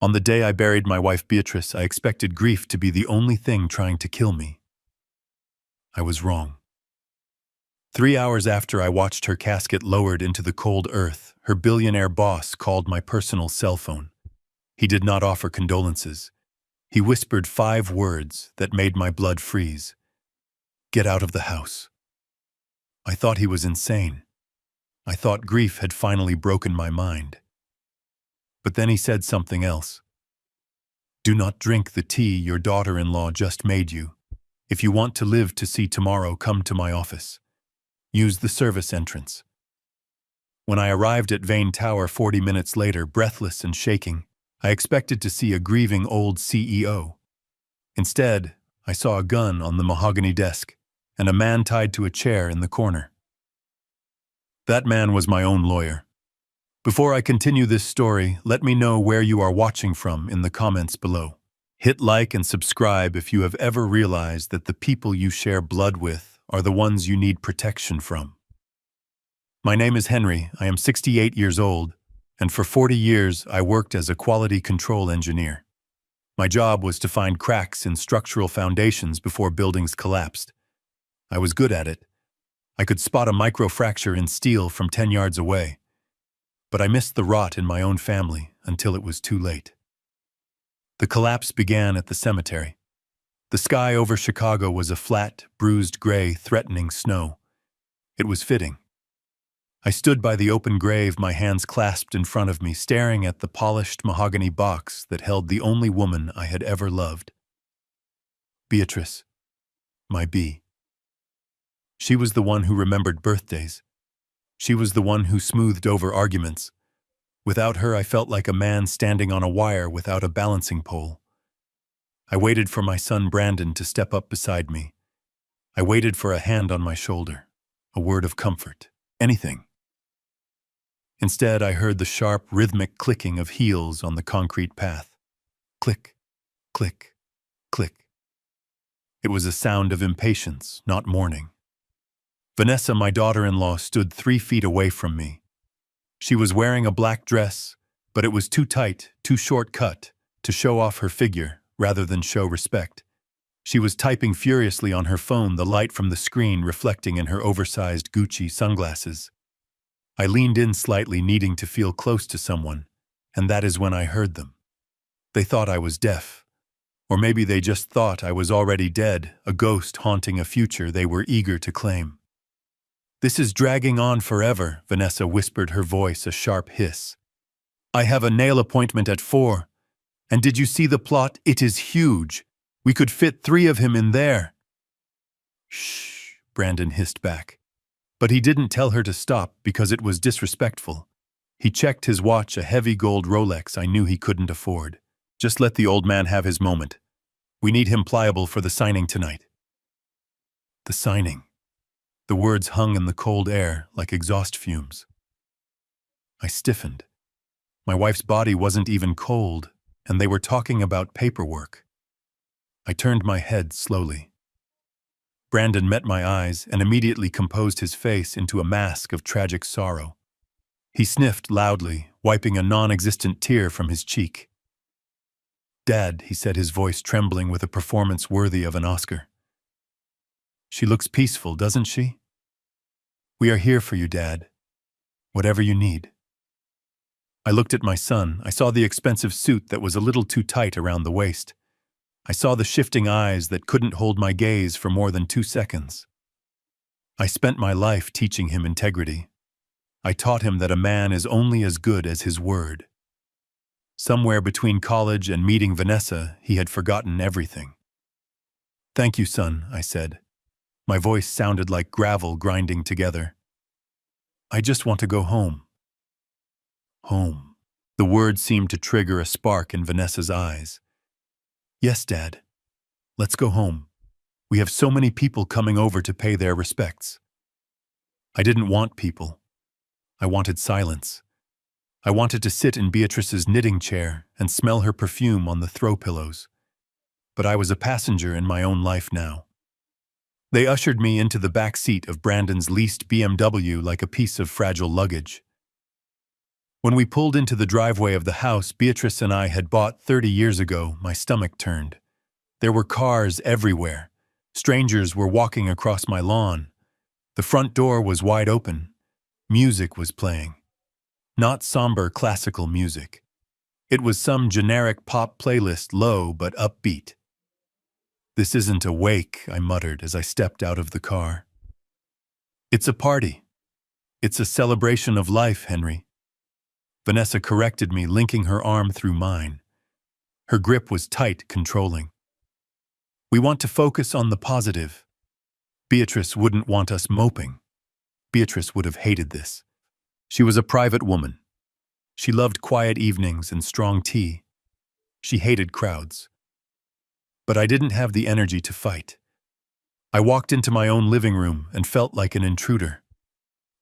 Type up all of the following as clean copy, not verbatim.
On the day I buried my wife Beatrice, I expected grief to be the only thing trying to kill me. I was wrong. 3 hours after I watched her casket lowered into the cold earth, her billionaire boss called my personal cell phone. He did not offer condolences. He whispered 5 words that made my blood freeze. Get out of the house. I thought he was insane. I thought grief had finally broken my mind. But then he said something else. Do not drink the tea your daughter-in-law just made you. If you want to live to see tomorrow, come to my office. Use the service entrance. When I arrived at Vane Tower 40 minutes later, breathless and shaking, I expected to see a grieving old CEO. Instead, I saw a gun on the mahogany desk and a man tied to a chair in the corner. That man was my own lawyer. Before I continue this story, let me know where you are watching from in the comments below. Hit like and subscribe if you have ever realized that the people you share blood with are the ones you need protection from. My name is Henry. I am 68 years old, and for 40 years I worked as a quality control engineer. My job was to find cracks in structural foundations before buildings collapsed. I was good at it. I could spot a microfracture in steel from 10 yards away. But I missed the rot in my own family until it was too late. The collapse began at the cemetery. The sky over Chicago was a flat, bruised gray, threatening snow. It was fitting. I stood by the open grave, my hands clasped in front of me, staring at the polished mahogany box that held the only woman I had ever loved. Beatrice, my Bee. She was the one who remembered birthdays. She was the one who smoothed over arguments. Without her, I felt like a man standing on a wire without a balancing pole. I waited for my son Brandon to step up beside me. I waited for a hand on my shoulder, a word of comfort, anything. Instead, I heard the sharp, rhythmic clicking of heels on the concrete path. Click, click, click. It was a sound of impatience, not mourning. Vanessa, my daughter-in-law, stood 3 feet away from me. She was wearing a black dress, but it was too tight, too short-cut, to show off her figure rather than show respect. She was typing furiously on her phone, the light from the screen reflecting in her oversized Gucci sunglasses. I leaned in slightly, needing to feel close to someone, and that is when I heard them. They thought I was deaf. Or maybe they just thought I was already dead, a ghost haunting a future they were eager to claim. This is dragging on forever, Vanessa whispered, her voice a sharp hiss. I have a nail appointment at 4. And did you see the plot? It is huge. We could fit 3 of him in there. Shh, Brandon hissed back. But he didn't tell her to stop because it was disrespectful. He checked his watch, a heavy gold Rolex I knew he couldn't afford. Just let the old man have his moment. We need him pliable for the signing tonight. The signing. The words hung in the cold air like exhaust fumes. I stiffened. My wife's body wasn't even cold, and they were talking about paperwork. I turned my head slowly. Brandon met my eyes and immediately composed his face into a mask of tragic sorrow. He sniffed loudly, wiping a non-existent tear from his cheek. Dad, he said, his voice trembling with a performance worthy of an Oscar. She looks peaceful, doesn't she? We are here for you, Dad. Whatever you need. I looked at my son. I saw the expensive suit that was a little too tight around the waist. I saw the shifting eyes that couldn't hold my gaze for more than 2 seconds. I spent my life teaching him integrity. I taught him that a man is only as good as his word. Somewhere between college and meeting Vanessa, he had forgotten everything. Thank you, son, I said. My voice sounded like gravel grinding together. I just want to go home. Home. The word seemed to trigger a spark in Vanessa's eyes. Yes, Dad. Let's go home. We have so many people coming over to pay their respects. I didn't want people. I wanted silence. I wanted to sit in Beatrice's knitting chair and smell her perfume on the throw pillows. But I was a passenger in my own life now. They ushered me into the back seat of Brandon's leased BMW like a piece of fragile luggage. When we pulled into the driveway of the house Beatrice and I had bought 30 years ago, my stomach turned. There were cars everywhere. Strangers were walking across my lawn. The front door was wide open. Music was playing. Not somber classical music. It was some generic pop playlist, low but upbeat. "This isn't a wake," I muttered as I stepped out of the car. "It's a party. It's a celebration of life, Henry." Vanessa corrected me, linking her arm through mine. Her grip was tight, controlling. "We want to focus on the positive. Beatrice wouldn't want us moping. Beatrice would have hated this. She was a private woman. She loved quiet evenings and strong tea. She hated crowds. But I didn't have the energy to fight. I walked into my own living room and felt like an intruder.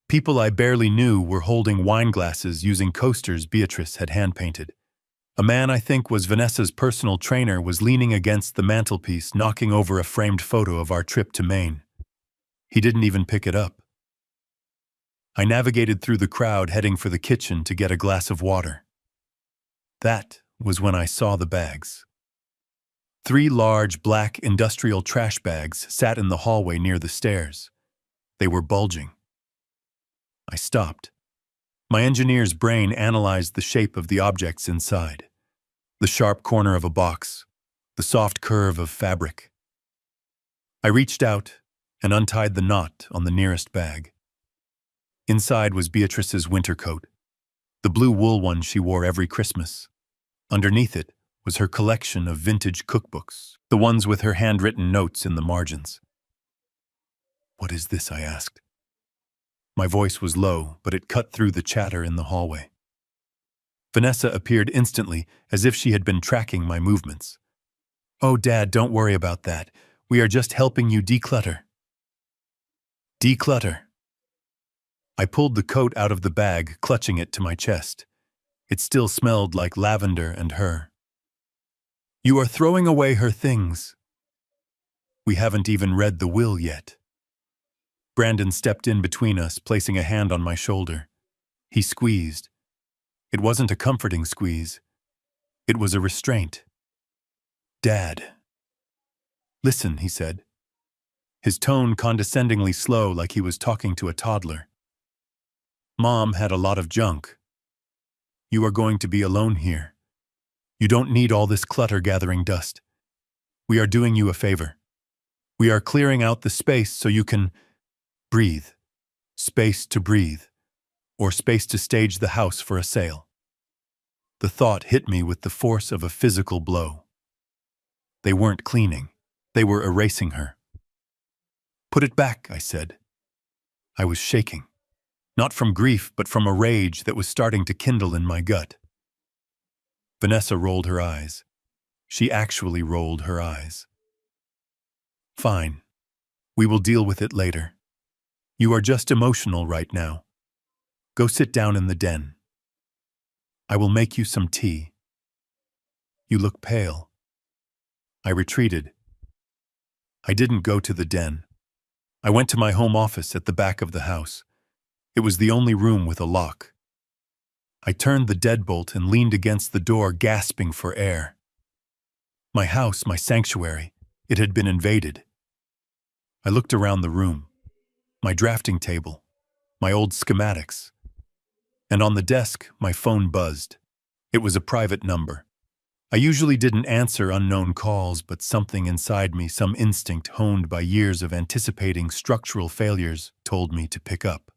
People I barely knew were holding wine glasses using coasters Beatrice had hand-painted. A man I think was Vanessa's personal trainer was leaning against the mantelpiece, knocking over a framed photo of our trip to Maine. He didn't even pick it up. I navigated through the crowd, heading for the kitchen to get a glass of water. That was when I saw the bags. 3 large black industrial trash bags sat in the hallway near the stairs. They were bulging. I stopped. My engineer's brain analyzed the shape of the objects inside. The sharp corner of a box, the soft curve of fabric. I reached out and untied the knot on the nearest bag. Inside was Beatrice's winter coat, the blue wool one she wore every Christmas. Underneath it was her collection of vintage cookbooks, the ones with her handwritten notes in the margins. "What is this?" I asked. My voice was low, but it cut through the chatter in the hallway. Vanessa appeared instantly, as if she had been tracking my movements. "Oh, Dad, don't worry about that. We are just helping you declutter." Declutter. I pulled the coat out of the bag, clutching it to my chest. It still smelled like lavender and her. "You are throwing away her things." "We haven't even read the will yet." Brandon stepped in between us, placing a hand on my shoulder. He squeezed. It wasn't a comforting squeeze. It was a restraint. "Dad." "Listen," he said, his tone condescendingly slow, like he was talking to a toddler. "Mom had a lot of junk. You are going to be alone here. You don't need all this clutter gathering dust. We are doing you a favor. We are clearing out the space so you can breathe. Space to breathe. Or space to stage the house for a sale." The thought hit me with the force of a physical blow. They weren't cleaning. They were erasing her. "Put it back," I said. I was shaking. Not from grief, but from a rage that was starting to kindle in my gut. Vanessa rolled her eyes. She actually rolled her eyes. "Fine. We will deal with it later. You are just emotional right now. Go sit down in the den. I will make you some tea. You look pale." I retreated. I didn't go to the den. I went to my home office at the back of the house. It was the only room with a lock. I turned the deadbolt and leaned against the door, gasping for air. My house, my sanctuary, it had been invaded. I looked around the room. My drafting table, my old schematics. And on the desk, my phone buzzed. It was a private number. I usually didn't answer unknown calls, but something inside me, some instinct honed by years of anticipating structural failures, told me to pick up.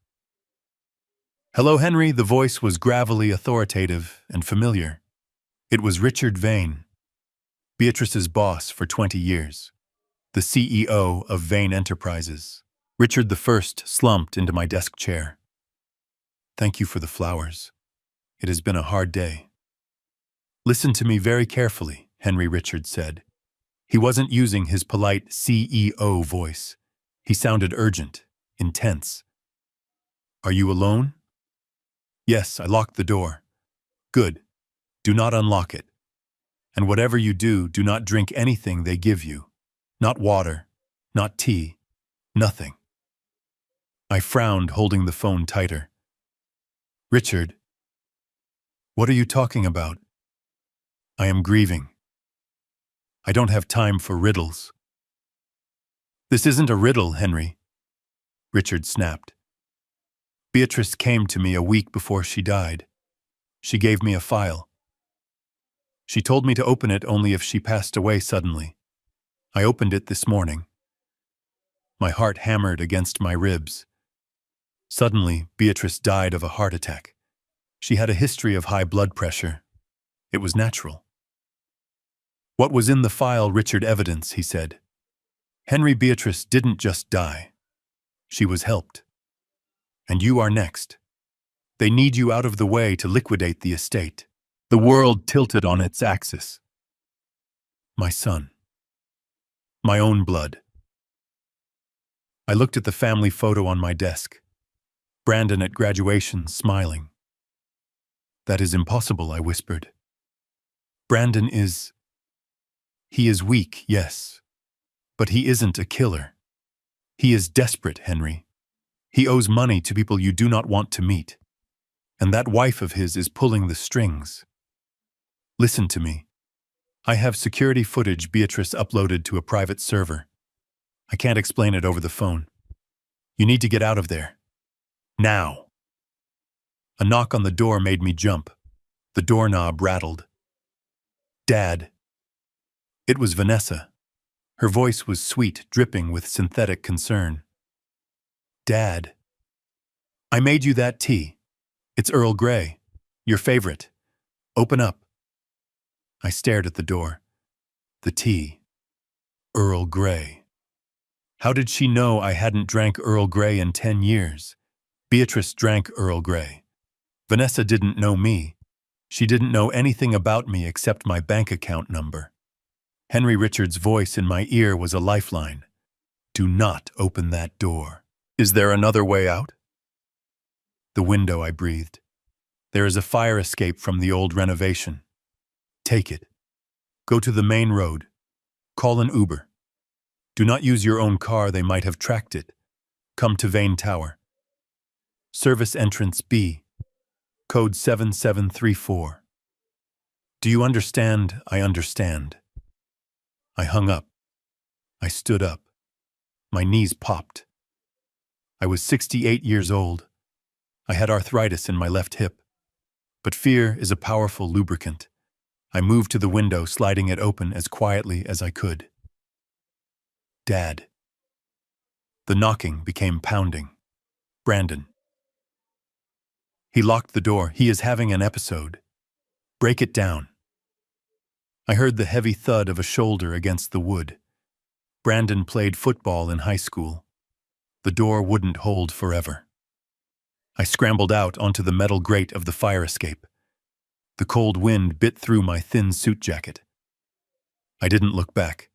"Hello, Henry." The voice was gravelly, authoritative, and familiar. It was Richard Vane, Beatrice's boss for 20 years, the CEO of Vane Enterprises. Richard I slumped into my desk chair. "Thank you for the flowers. It has been a hard day." "Listen to me very carefully," Henry Richard said. He wasn't using his polite CEO voice. He sounded urgent, intense. "Are you alone?" "Yes, I locked the door." "Good. Do not unlock it. And whatever you do, do not drink anything they give you. Not water, not tea, nothing." I frowned, holding the phone tighter. "Richard." What are you talking about? I am grieving. I don't have time for riddles. This isn't a riddle, Henry, Richard snapped. Beatrice came to me a week before she died. She gave me a file. She told me to open it only if she passed away suddenly. I opened it this morning. My heart hammered against my ribs. Suddenly, Beatrice died of a heart attack. She had a history of high blood pressure. It was natural. What was in the file, Richard, evidence, he said. Henry, Beatrice didn't just die. She was helped. And you are next. They need you out of the way to liquidate the estate. The world tilted on its axis. My son. My own blood. I looked at the family photo on my desk. Brandon at graduation, smiling. That is impossible, I whispered. Brandon is... He is weak, yes. But he isn't a killer. He is desperate, Henry. He owes money to people you do not want to meet. And that wife of his is pulling the strings. Listen to me. I have security footage Beatrice uploaded to a private server. I can't explain it over the phone. You need to get out of there. Now. A knock on the door made me jump. The doorknob rattled. Dad. It was Vanessa. Her voice was sweet, dripping with synthetic concern. Dad. I made you that tea. It's Earl Grey. Your favorite. Open up. I stared at the door. The tea. Earl Grey. How did she know I hadn't drank Earl Grey in 10 years? Beatrice drank Earl Grey. Vanessa didn't know me. She didn't know anything about me except my bank account number. Henry Richards' voice in my ear was a lifeline. Do not open that door. Is there another way out? The window, I breathed. There is a fire escape from the old renovation. Take it. Go to the main road. Call an Uber. Do not use your own car, they might have tracked it. Come to Vane Tower. Service entrance B. Code 7734. Do you understand? I understand. I hung up. I stood up. My knees popped. I was 68 years old. I had arthritis in my left hip. But fear is a powerful lubricant. I moved to the window, sliding it open as quietly as I could. Dad. The knocking became pounding. Brandon. He locked the door. He is having an episode. Break it down. I heard the heavy thud of a shoulder against the wood. Brandon played football in high school. The door wouldn't hold forever. I scrambled out onto the metal grate of the fire escape. The cold wind bit through my thin suit jacket. I didn't look back.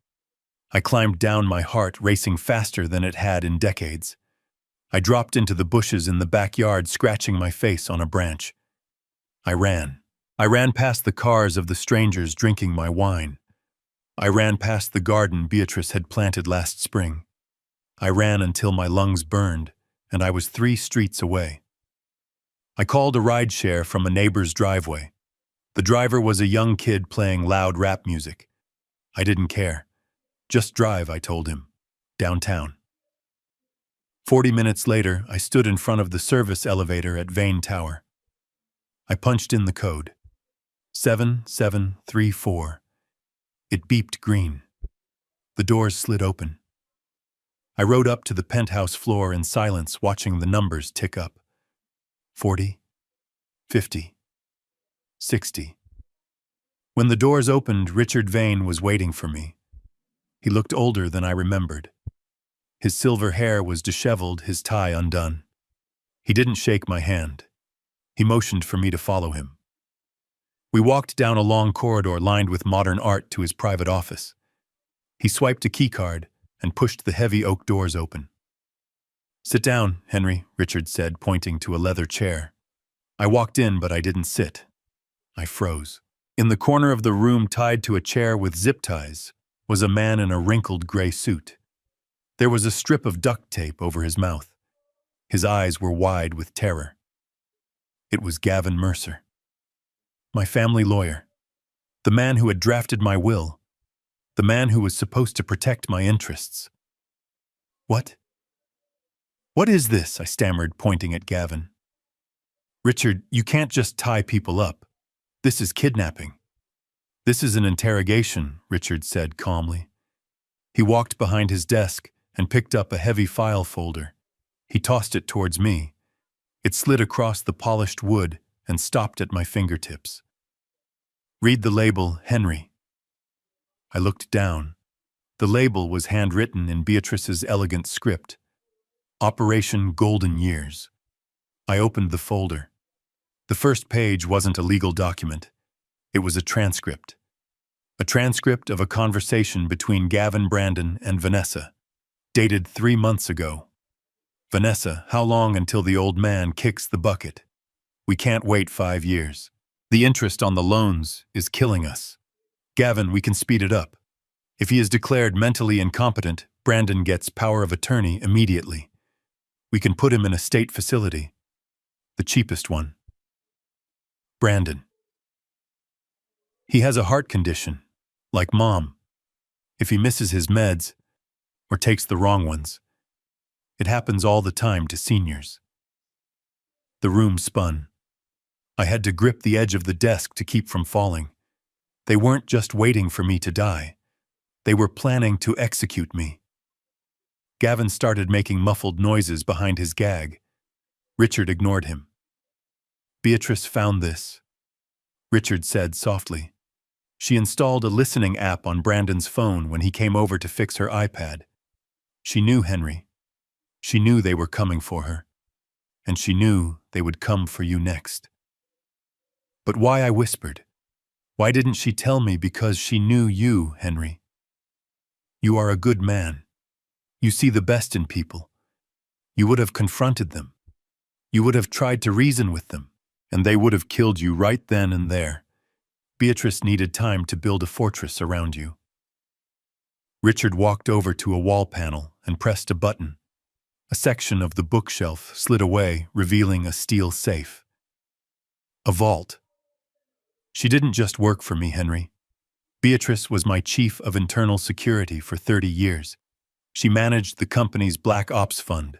I climbed down, my heart racing faster than it had in decades. I dropped into the bushes in the backyard, scratching my face on a branch. I ran. I ran past the cars of the strangers drinking my wine. I ran past the garden Beatrice had planted last spring. I ran until my lungs burned, and I was 3 streets away. I called a rideshare from a neighbor's driveway. The driver was a young kid playing loud rap music. I didn't care. Just drive, I told him. Downtown. 40 minutes later, I stood in front of the service elevator at Vane Tower. I punched in the code. 7734. It beeped green. The doors slid open. I rode up to the penthouse floor in silence, watching the numbers tick up. 40, 50, 60. When the doors opened, Richard Vane was waiting for me. He looked older than I remembered. His silver hair was disheveled, his tie undone. He didn't shake my hand. He motioned for me to follow him. We walked down a long corridor lined with modern art to his private office. He swiped a keycard and pushed the heavy oak doors open. Sit down, Henry, Richard said, pointing to a leather chair. I walked in, but I didn't sit. I froze. In the corner of the room, tied to a chair with zip ties, was a man in a wrinkled gray suit. There was a strip of duct tape over his mouth. His eyes were wide with terror. It was Gavin Mercer. My family lawyer. The man who had drafted my will. The man who was supposed to protect my interests. What? What is this? I stammered, pointing at Gavin. Richard, you can't just tie people up. This is kidnapping. This is an interrogation, Richard said calmly. He walked behind his desk and picked up a heavy file folder. He tossed it towards me. It slid across the polished wood and stopped at my fingertips. Read the label, Henry. I looked down. The label was handwritten in Beatrice's elegant script. Operation Golden Years. I opened the folder. The first page wasn't a legal document. It was a transcript. A transcript of a conversation between Gavin Brandon and Vanessa, dated 3 months ago. Vanessa, how long until the old man kicks the bucket? We can't wait 5 years. The interest on the loans is killing us. Gavin, we can speed it up. If he is declared mentally incompetent, Brandon gets power of attorney immediately. We can put him in a state facility. The cheapest one. Brandon. He has a heart condition, like Mom. If he misses his meds, or takes the wrong ones, it happens all the time to seniors. The room spun. I had to grip the edge of the desk to keep from falling. They weren't just waiting for me to die. They were planning to execute me. Gavin started making muffled noises behind his gag. Richard ignored him. Beatrice found this, Richard said softly. She installed a listening app on Brandon's phone when he came over to fix her iPad. She knew Henry. She knew they were coming for her. And she knew they would come for you next. But why, I whispered. Why didn't she tell me? Because she knew you, Henry. You are a good man. You see the best in people. You would have confronted them. You would have tried to reason with them, and they would have killed you right then and there. Beatrice needed time to build a fortress around you. Richard walked over to a wall panel and pressed a button. A section of the bookshelf slid away, revealing a steel safe. A vault. She didn't just work for me, Henry. Beatrice was my chief of internal security for 30 years. She managed the company's Black Ops Fund.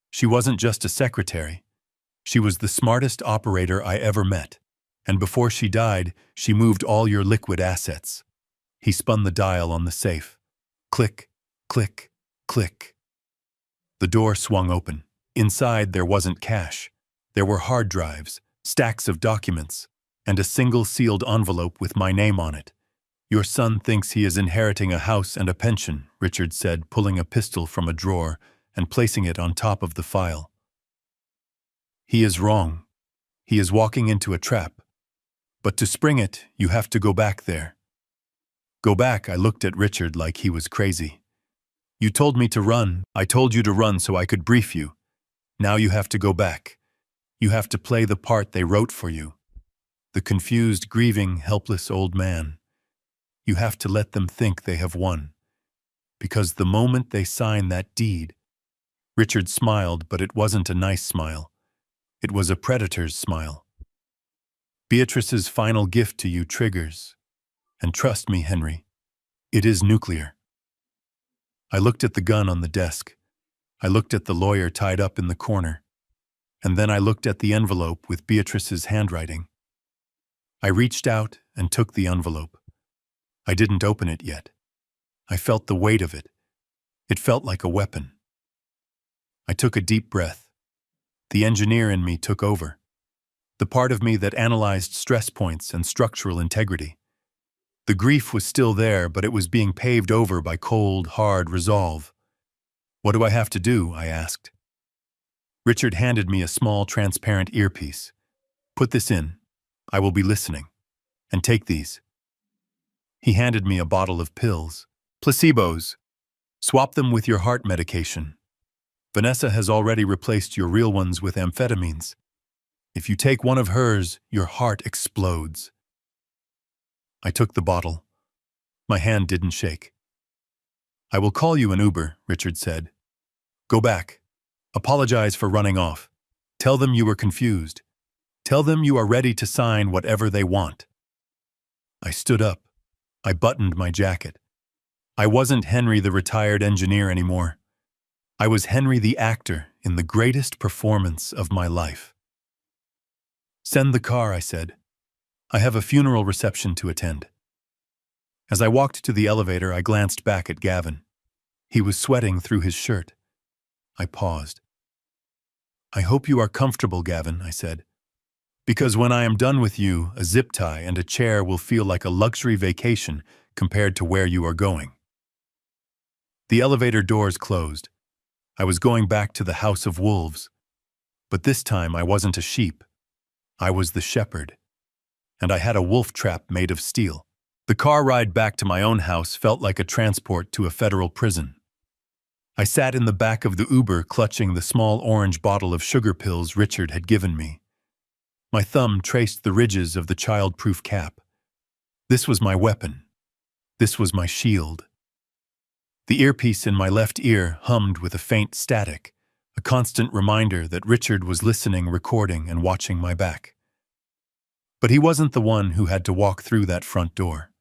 She wasn't just a secretary. She was the smartest operator I ever met. And before she died, she moved all your liquid assets. He spun the dial on the safe. Click, click, click. The door swung open. Inside, there wasn't cash. There were hard drives, stacks of documents, and a single sealed envelope with my name on it. Your son thinks he is inheriting a house and a pension, Richard said, pulling a pistol from a drawer and placing it on top of the file. He is wrong. He is walking into a trap. But to spring it, you have to go back there. Go back, I looked at Richard like he was crazy. You told me to run. I told you to run so I could brief you. Now you have to go back. You have to play the part they wrote for you. The confused, grieving, helpless old man. You have to let them think they have won. Because the moment they sign that deed... Richard smiled, but it wasn't a nice smile. It was a predator's smile. Beatrice's final gift to you triggers. And trust me, Henry, it is nuclear. I looked at the gun on the desk. I looked at the lawyer tied up in the corner. And then I looked at the envelope with Beatrice's handwriting. I reached out and took the envelope. I didn't open it yet. I felt the weight of it. It felt like a weapon. I took a deep breath. The engineer in me took over. The part of me that analyzed stress points and structural integrity. The grief was still there, but it was being paved over by cold, hard resolve. What do I have to do? I asked. Richard handed me a small, transparent earpiece. Put this in. I will be listening. And take these. He handed me a bottle of pills. Placebos. Swap them with your heart medication. Vanessa has already replaced your real ones with amphetamines. If you take one of hers, your heart explodes. I took the bottle. My hand didn't shake. I will call you an Uber, Richard said. Go back. Apologize for running off. Tell them you were confused. Tell them you are ready to sign whatever they want." I stood up. I buttoned my jacket. I wasn't Henry the retired engineer anymore. I was Henry the actor in the greatest performance of my life. "Send the car," I said. "I have a funeral reception to attend." As I walked to the elevator, I glanced back at Gavin. He was sweating through his shirt. I paused. "I hope you are comfortable, Gavin," I said. "Because when I am done with you, a zip tie and a chair will feel like a luxury vacation compared to where you are going." The elevator doors closed. I was going back to the House of Wolves. But this time I wasn't a sheep. I was the shepherd. And I had a wolf trap made of steel. The car ride back to my own house felt like a transport to a federal prison. I sat in the back of the Uber clutching the small orange bottle of sugar pills Richard had given me. My thumb traced the ridges of the child-proof cap. This was my weapon. This was my shield. The earpiece in my left ear hummed with a faint static, a constant reminder that Richard was listening, recording, and watching my back. But he wasn't the one who had to walk through that front door.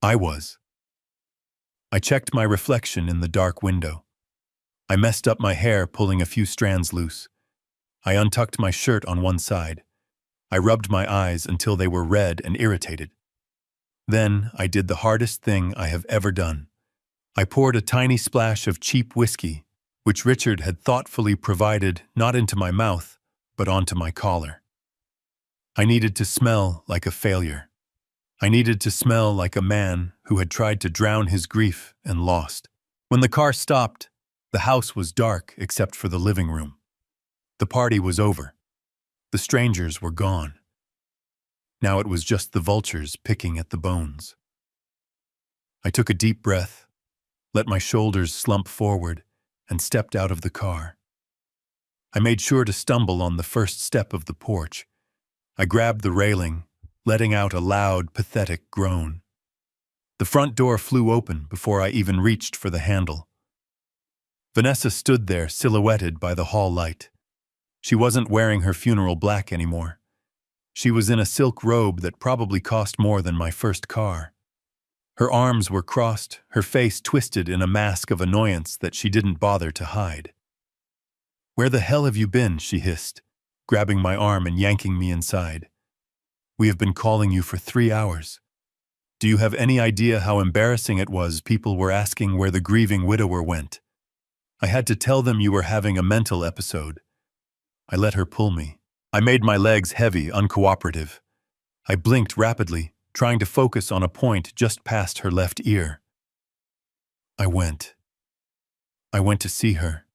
I was. I checked my reflection in the dark window. I messed up my hair, pulling a few strands loose. I untucked my shirt on one side. I rubbed my eyes until they were red and irritated. Then I did the hardest thing I have ever done. I poured a tiny splash of cheap whiskey, which Richard had thoughtfully provided not into my mouth, but onto my collar. I needed to smell like a failure. I needed to smell like a man who had tried to drown his grief and lost. When the car stopped, the house was dark except for the living room. The party was over. The strangers were gone. Now it was just the vultures picking at the bones. I took a deep breath, let my shoulders slump forward, and stepped out of the car. I made sure to stumble on the first step of the porch. I grabbed the railing, letting out a loud, pathetic groan. The front door flew open before I even reached for the handle. Vanessa stood there, silhouetted by the hall light. She wasn't wearing her funeral black anymore. She was in a silk robe that probably cost more than my first car. Her arms were crossed, her face twisted in a mask of annoyance that she didn't bother to hide. "Where the hell have you been?" she hissed, grabbing my arm and yanking me inside. "We have been calling you for 3 hours. Do you have any idea how embarrassing it was? People were asking where the grieving widower went. I had to tell them you were having a mental episode." I let her pull me. I made my legs heavy, uncooperative. I blinked rapidly, trying to focus on a point just past her left ear. I went to see her.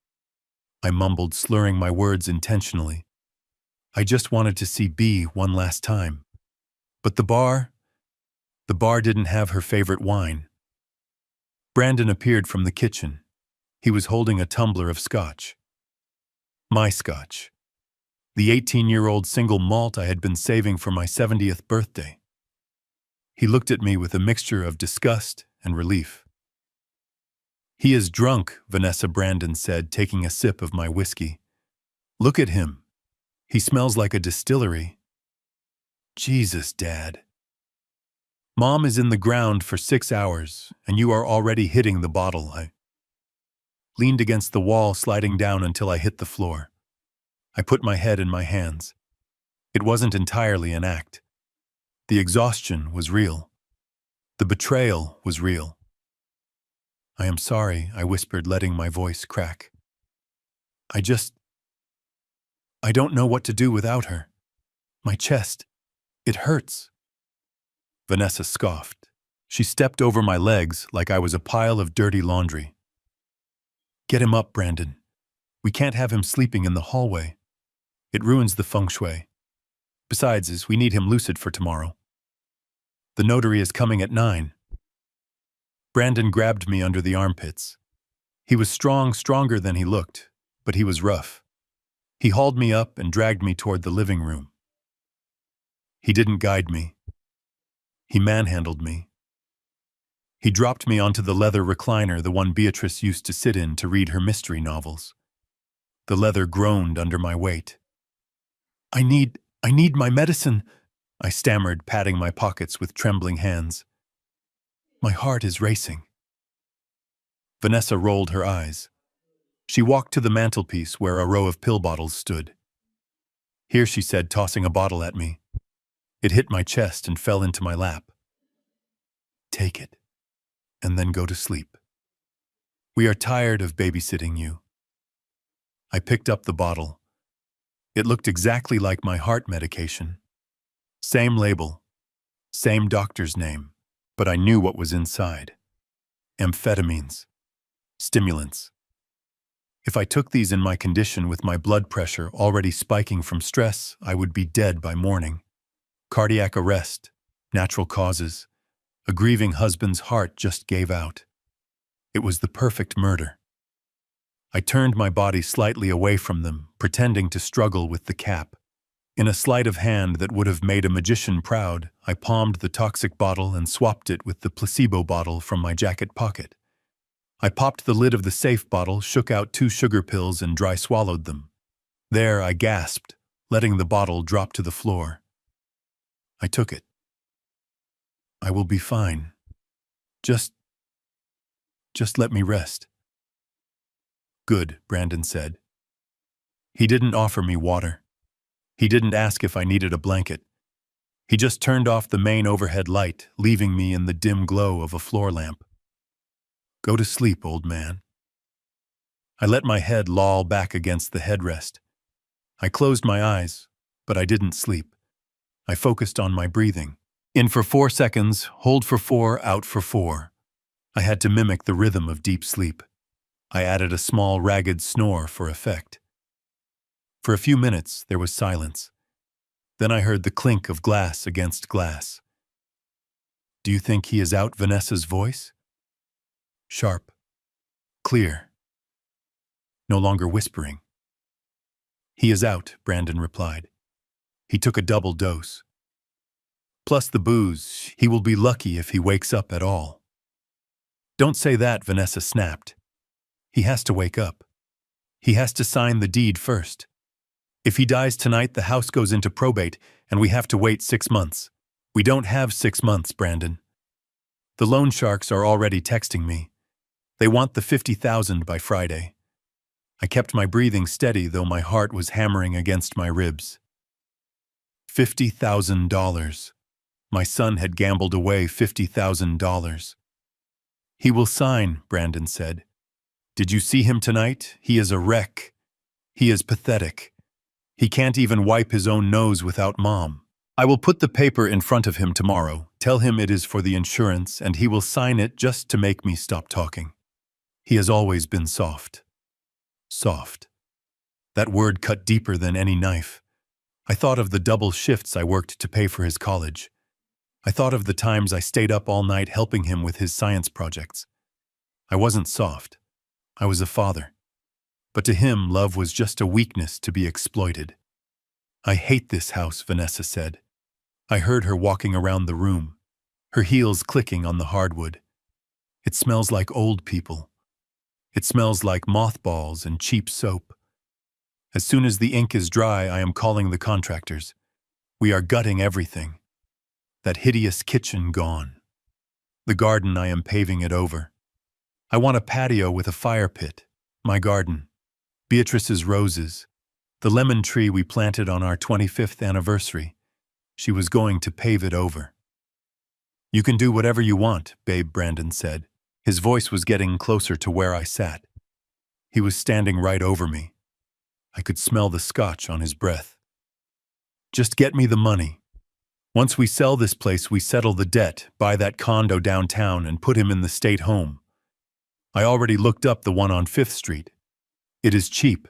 I mumbled, slurring my words intentionally. I just wanted to see B one last time. But the bar didn't have her favorite wine. Brandon appeared from the kitchen. He was holding a tumbler of scotch. My scotch. The 18-year-old single malt I had been saving for my 70th birthday. He looked at me with a mixture of disgust and relief. "He is drunk," Vanessa Brandon said, taking a sip of my whiskey. "Look at him. He smells like a distillery." "Jesus, Dad. Mom is in the ground for 6 hours, and you are already hitting the bottle." I leaned against the wall, sliding down until I hit the floor. I put my head in my hands. It wasn't entirely an act. The exhaustion was real. The betrayal was real. "I am sorry," I whispered, letting my voice crack. I don't know what to do without her. My chest, it hurts." Vanessa scoffed. She stepped over my legs like I was a pile of dirty laundry. "Get him up, Brandon. We can't have him sleeping in the hallway. It ruins the feng shui. Besides, we need him lucid for tomorrow. The notary is coming at 9. Brandon grabbed me under the armpits. He was strong, stronger than he looked, but he was rough. He hauled me up and dragged me toward the living room. He didn't guide me. He manhandled me. He dropped me onto the leather recliner, the one Beatrice used to sit in to read her mystery novels. The leather groaned under my weight. I I need my medicine, I stammered, patting my pockets with trembling hands. My heart is racing. Vanessa rolled her eyes. She walked to the mantelpiece where a row of pill bottles stood. Here, she said, tossing a bottle at me. It hit my chest and fell into my lap. Take it, and then go to sleep. We are tired of babysitting you. I picked up the bottle. It looked exactly like my heart medication. Same label, same doctor's name, but I knew what was inside. Amphetamines, stimulants. If I took these in my condition with my blood pressure already spiking from stress, I would be dead by morning. Cardiac arrest, natural causes. A grieving husband's heart just gave out. It was the perfect murder. I turned my body slightly away from them, pretending to struggle with the cap. In a sleight of hand that would have made a magician proud, I palmed the toxic bottle and swapped it with the placebo bottle from my jacket pocket. I popped the lid of the safe bottle, shook out 2 sugar pills, and dry swallowed them. There, I gasped, letting the bottle drop to the floor. I took it. I will be fine. Just let me rest. Good, Brandon said. He didn't offer me water. He didn't ask if I needed a blanket. He just turned off the main overhead light, leaving me in the dim glow of a floor lamp. Go to sleep, old man. I let my head loll back against the headrest. I closed my eyes, but I didn't sleep. I focused on my breathing. In for 4 seconds, hold for 4, out for 4. I had to mimic the rhythm of deep sleep. I added a small, ragged snore for effect. For a few minutes, there was silence. Then I heard the clink of glass against glass. Do you think he is out? Vanessa's voice? Sharp. Clear. No longer whispering. He is out, Brandon replied. He took a double dose. Plus the booze, he will be lucky if he wakes up at all. Don't say that, Vanessa snapped. He has to wake up. He has to sign the deed first. If he dies tonight, the house goes into probate, and we have to wait 6 months. We don't have 6 months, Brandon. The loan sharks are already texting me. They want the $50,000 by Friday. I kept my breathing steady, though my heart was hammering against my ribs. $50,000. My son had gambled away $50,000. He will sign, Brandon said. Did you see him tonight? He is a wreck. He is pathetic. He can't even wipe his own nose without Mom. I will put the paper in front of him tomorrow, tell him it is for the insurance, and he will sign it just to make me stop talking. He has always been soft. Soft. That word cut deeper than any knife. I thought of the double shifts I worked to pay for his college. I thought of the times I stayed up all night helping him with his science projects. I wasn't soft. I was a father. But to him, love was just a weakness to be exploited. I hate this house, Vanessa said. I heard her walking around the room, her heels clicking on the hardwood. It smells like old people. It smells like mothballs and cheap soap. As soon as the ink is dry, I am calling the contractors. We are gutting everything. That hideous kitchen gone. The garden, I am paving it over. I want a patio with a fire pit. My garden. Beatrice's roses. The lemon tree we planted on our 25th anniversary. She was going to pave it over. You can do whatever you want, babe, Brandon said. His voice was getting closer to where I sat. He was standing right over me. I could smell the scotch on his breath. Just get me the money. Once we sell this place, we settle the debt, buy that condo downtown, and put him in the state home. I already looked up the one on 5th Street. It is cheap.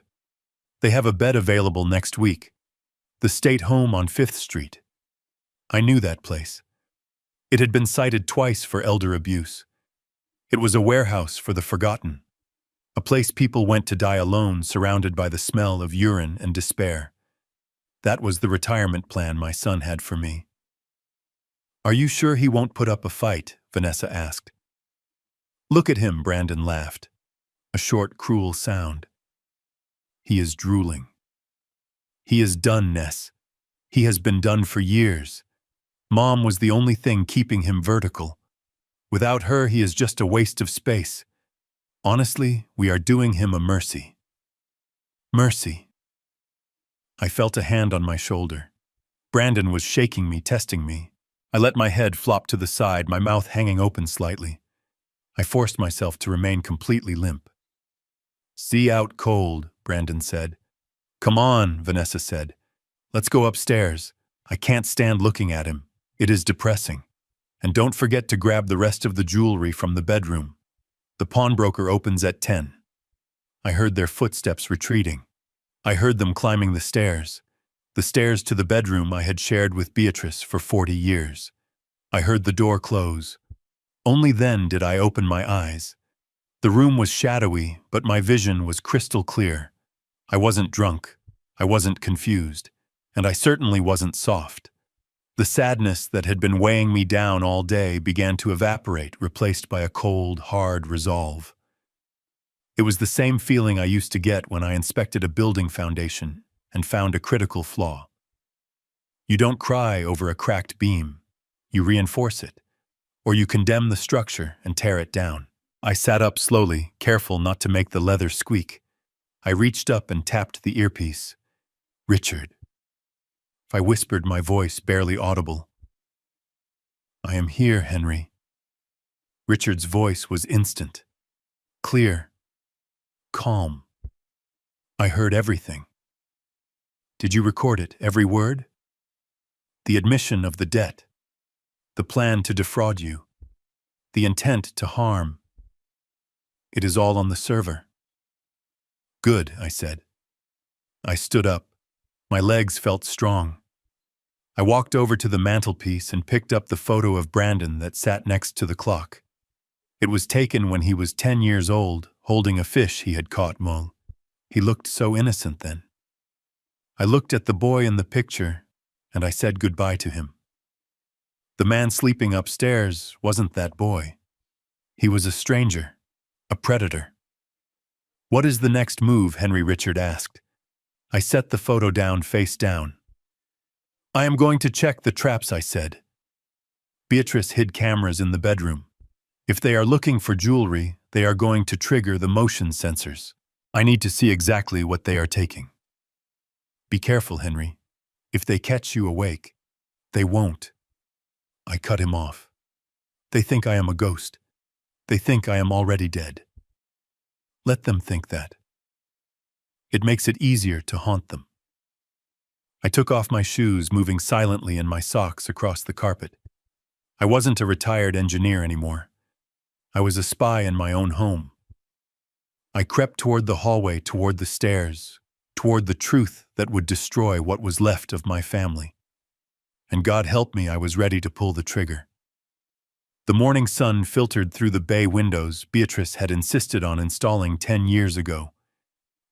They have a bed available next week. The state home on 5th Street. I knew that place. It had been cited twice for elder abuse. It was a warehouse for the forgotten. A place people went to die alone, surrounded by the smell of urine and despair. That was the retirement plan my son had for me. Are you sure he won't put up a fight? Vanessa asked. Look at him, Brandon laughed. A short, cruel sound. He is drooling. He is done, Ness. He has been done for years. Mom was the only thing keeping him vertical. Without her, he is just a waste of space. Honestly, we are doing him a mercy. Mercy. I felt a hand on my shoulder. Brandon was shaking me, testing me. I let my head flop to the side, my mouth hanging open slightly. I forced myself to remain completely limp. "See out cold," Brandon said. "Come on," Vanessa said. "Let's go upstairs. I can't stand looking at him. It is depressing. And don't forget to grab the rest of the jewelry from the bedroom. The pawnbroker opens at 10. I heard their footsteps retreating. I heard them climbing the stairs to the bedroom I had shared with Beatrice for 40 years. I heard the door close. Only then did I open my eyes. The room was shadowy, but my vision was crystal clear. I wasn't drunk, I wasn't confused, and I certainly wasn't soft. The sadness that had been weighing me down all day began to evaporate, replaced by a cold, hard resolve. It was the same feeling I used to get when I inspected a building foundation and found a critical flaw. You don't cry over a cracked beam. You reinforce it, or you condemn the structure and tear it down. I sat up slowly, careful not to make the leather squeak. I reached up and tapped the earpiece. "Richard." I whispered, my voice barely audible. "I am here, Henry." Richard's voice was instant, clear, calm. I heard everything. "Did you record it, every word? The admission of the debt, the plan to defraud you, the intent to harm. It is all on the server." "Good," I said. I stood up. My legs felt strong. I walked over to the mantelpiece and picked up the photo of Brandon that sat next to the clock. It was taken when he was 10 years old, holding a fish he had caught. He looked so innocent then. I looked at the boy in the picture, and I said goodbye to him. The man sleeping upstairs wasn't that boy. He was a stranger, a predator. "What is the next move?" Henry Richard asked. I set the photo down face down. "I am going to check the traps," I said. Beatrice hid cameras in the bedroom. If they are looking for jewelry, they are going to trigger the motion sensors. I need to see exactly what they are taking. "Be careful, Henry. If they catch you awake, they won't." I cut him off. "They think I am a ghost. They think I am already dead. Let them think that. It makes it easier to haunt them." I took off my shoes, moving silently in my socks across the carpet. I wasn't a retired engineer anymore. I was a spy in my own home. I crept toward the hallway, toward the stairs, toward the truth that would destroy what was left of my family. And God help me, I was ready to pull the trigger. The morning sun filtered through the bay windows Beatrice had insisted on installing 10 years ago.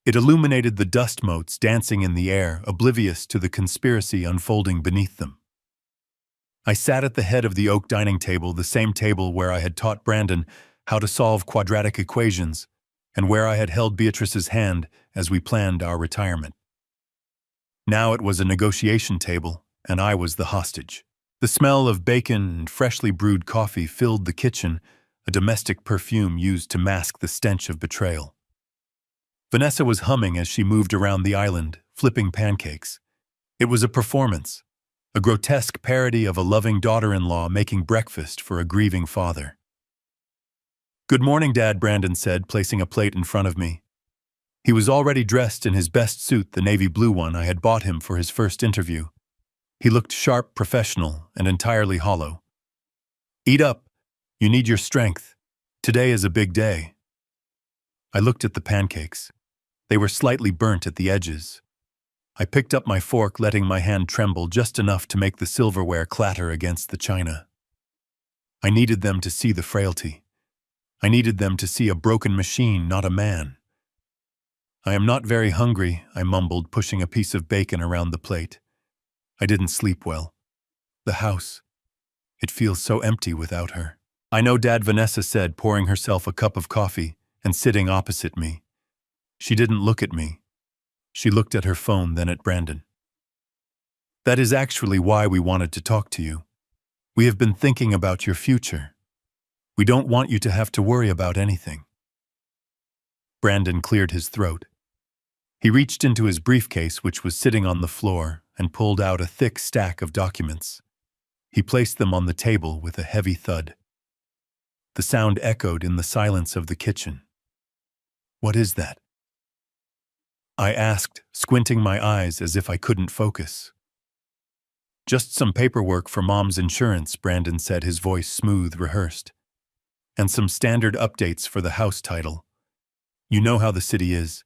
It illuminated the dust motes dancing in the air, oblivious to the conspiracy unfolding beneath them. I sat at the head of the oak dining table, the same table where I had taught Brandon how to solve quadratic equations, and where I had held Beatrice's hand as we planned our retirement. Now it was a negotiation table, and I was the hostage. The smell of bacon and freshly brewed coffee filled the kitchen, a domestic perfume used to mask the stench of betrayal. Vanessa was humming as she moved around the island, flipping pancakes. It was a performance, a grotesque parody of a loving daughter-in-law making breakfast for a grieving father. "Good morning, Dad," Brandon said, placing a plate in front of me. He was already dressed in his best suit, the navy blue one I had bought him for his first interview. He looked sharp, professional, and entirely hollow. "Eat up. You need your strength. Today is a big day." I looked at the pancakes. They were slightly burnt at the edges. I picked up my fork, letting my hand tremble just enough to make the silverware clatter against the china. I needed them to see the frailty. I needed them to see a broken machine, not a man. "I am not very hungry," I mumbled, pushing a piece of bacon around the plate. I didn't sleep well. The house. It feels so empty without her. "I know, Dad," Vanessa said, pouring herself a cup of coffee and sitting opposite me. She didn't look at me. She looked at her phone, then at Brandon. That is actually why we wanted to talk to you. We have been thinking about your future. We don't want you to have to worry about anything." Brandon cleared his throat. He reached into his briefcase, which was sitting on the floor, and pulled out a thick stack of documents. He placed them on the table with a heavy thud. The sound echoed in the silence of the kitchen. "What is that?" I asked, squinting my eyes as if I couldn't focus. "Just some paperwork for Mom's insurance," Brandon said, his voice smooth, rehearsed. "And some standard updates for the house title. You know how the city is.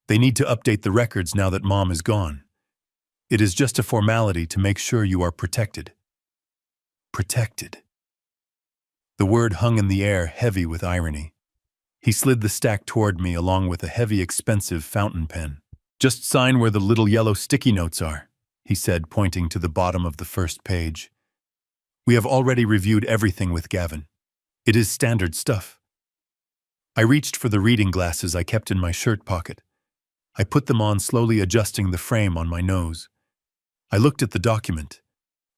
They need to update the records now that Mom is gone. It is just a formality to make sure you are protected." Protected. The word hung in the air, heavy with irony. He slid the stack toward me along with a heavy, expensive fountain pen. "Just sign where the little yellow sticky notes are," he said, pointing to the bottom of the first page. "We have already reviewed everything with Gavin. It is standard stuff." I reached for the reading glasses I kept in my shirt pocket. I put them on, slowly adjusting the frame on my nose. I looked at the document.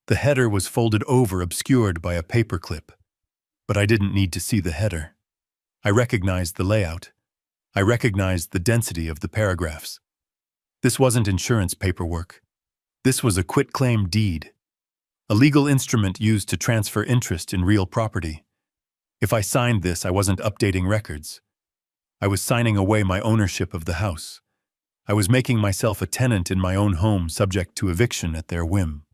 The header was folded over, obscured by a paperclip. But I didn't need to see the header. I recognized the layout. I recognized the density of the paragraphs. This wasn't insurance paperwork. This was a quitclaim deed, a legal instrument used to transfer interest in real property. If I signed this, I wasn't updating records. I was signing away my ownership of the house. I was making myself a tenant in my own home, subject to eviction at their whim.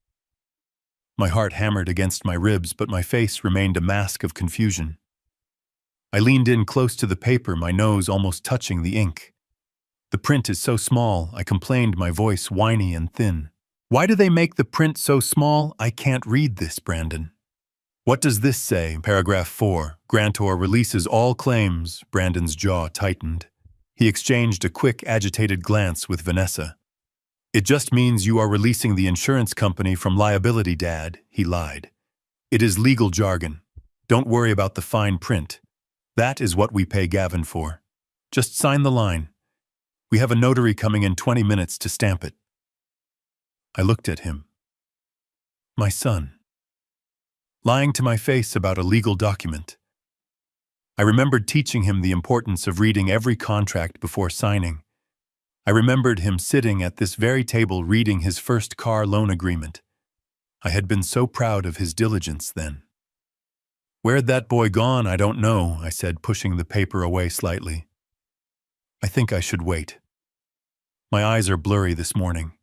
My heart hammered against my ribs, but my face remained a mask of confusion. I leaned in close to the paper, my nose almost touching the ink. "The print is so small," I complained, my voice whiny and thin. "Why do they make the print so small? I can't read this, Brandon." "What does this say?" Paragraph 4. "Grantor releases all claims." Brandon's jaw tightened. He exchanged a quick, agitated glance with Vanessa. "It just means you are releasing the insurance company from liability, Dad," he lied. "It is legal jargon. Don't worry about the fine print. That is what we pay Gavin for. Just sign the line. We have a notary coming in 20 minutes to stamp it." I looked at him. My son. Lying to my face about a legal document. I remembered teaching him the importance of reading every contract before signing. I remembered him sitting at this very table reading his first car loan agreement. I had been so proud of his diligence then. "Where'd that boy gone? I don't know," I said, pushing the paper away slightly. "I think I should wait. My eyes are blurry this morning.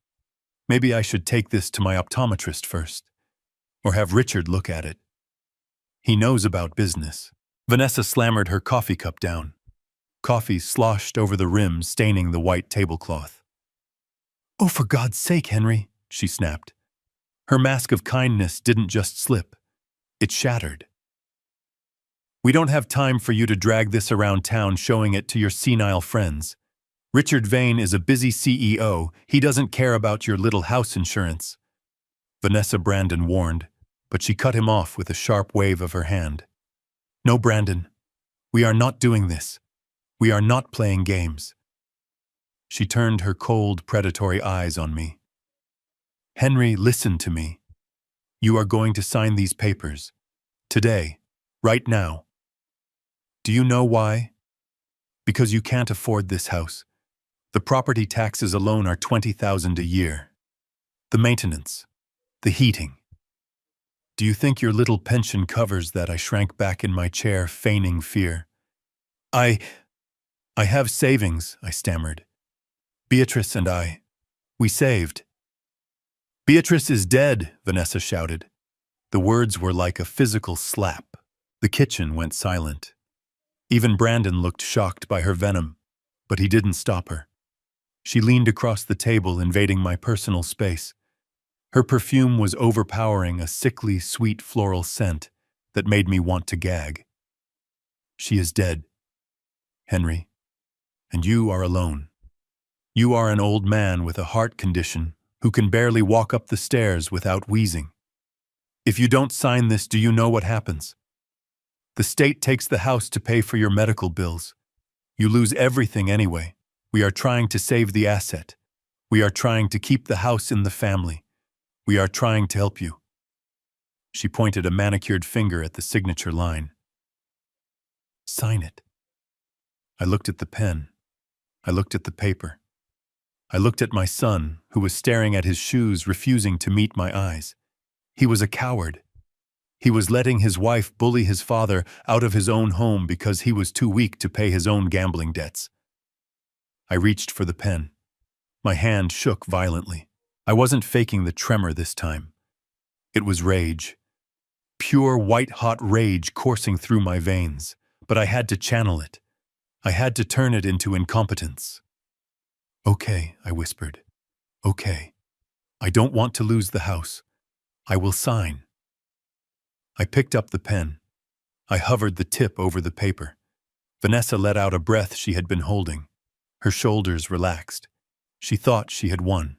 Maybe I should take this to my optometrist first, or have Richard look at it. He knows about business." Vanessa slammered her coffee cup down. Coffee sloshed over the rim, staining the white tablecloth. "Oh, for God's sake, Henry," she snapped. Her mask of kindness didn't just slip. It shattered. "We don't have time for you to drag this around town showing it to your senile friends. Richard Vane is a busy CEO. He doesn't care about your little house insurance," Vanessa Brandon warned, but she cut him off with a sharp wave of her hand. "No, Brandon. We are not doing this. We are not playing games." She turned her cold, predatory eyes on me. "Henry, listen to me. You are going to sign these papers. Today. Right now. Do you know why? Because you can't afford this house. The property taxes alone are $20,000 a year. The maintenance. The heating. Do you think your little pension covers that?" I shrank back in my chair, feigning fear. I have savings," I stammered. "Beatrice and we saved." "Beatrice is dead," Vanessa shouted. The words were like a physical slap. The kitchen went silent. Even Brandon looked shocked by her venom, but he didn't stop her. She leaned across the table, invading my personal space. Her perfume was overpowering, a sickly, sweet floral scent that made me want to gag. "She is dead, Henry, and you are alone. You are an old man with a heart condition who can barely walk up the stairs without wheezing. If you don't sign this, do you know what happens? The state takes the house to pay for your medical bills. You lose everything anyway. We are trying to save the asset. We are trying to keep the house in the family. We are trying to help you. She pointed a manicured finger at the signature line. Sign it. I looked at the pen. I looked at the paper. I looked at my son, who was staring at his shoes, refusing to meet my eyes. He was a coward. He was letting his wife bully his father out of his own home because he was too weak to pay his own gambling debts. I reached for the pen. My hand shook violently. I wasn't faking the tremor this time. It was rage. Pure white-hot rage coursing through my veins, but I had to channel it. I had to turn it into incompetence. Okay, I whispered. Okay. I don't want to lose the house. I will sign. I picked up the pen. I hovered the tip over the paper. Vanessa let out a breath she had been holding. Her shoulders relaxed. She thought she had won.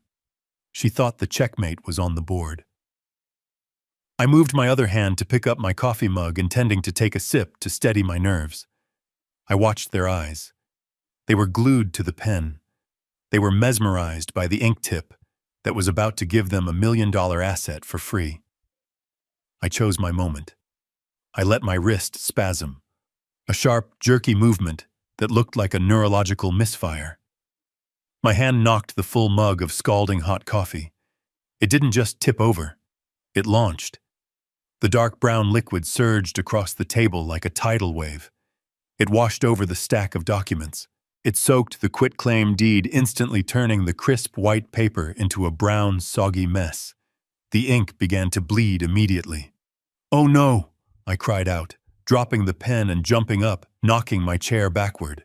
She thought the checkmate was on the board. I moved my other hand to pick up my coffee mug, intending to take a sip to steady my nerves. I watched their eyes. They were glued to the pen. They were mesmerized by the ink tip that was about to give them $1 million asset for free. I chose my moment. I let my wrist spasm, a sharp, jerky movement that looked like a neurological misfire. My hand knocked the full mug of scalding hot coffee. It didn't just tip over. It launched. The dark brown liquid surged across the table like a tidal wave. It washed over the stack of documents. It soaked the quitclaim deed, instantly turning the crisp white paper into a brown, soggy mess. The ink began to bleed immediately. "Oh no!" I cried out, dropping the pen and jumping up, knocking my chair backward.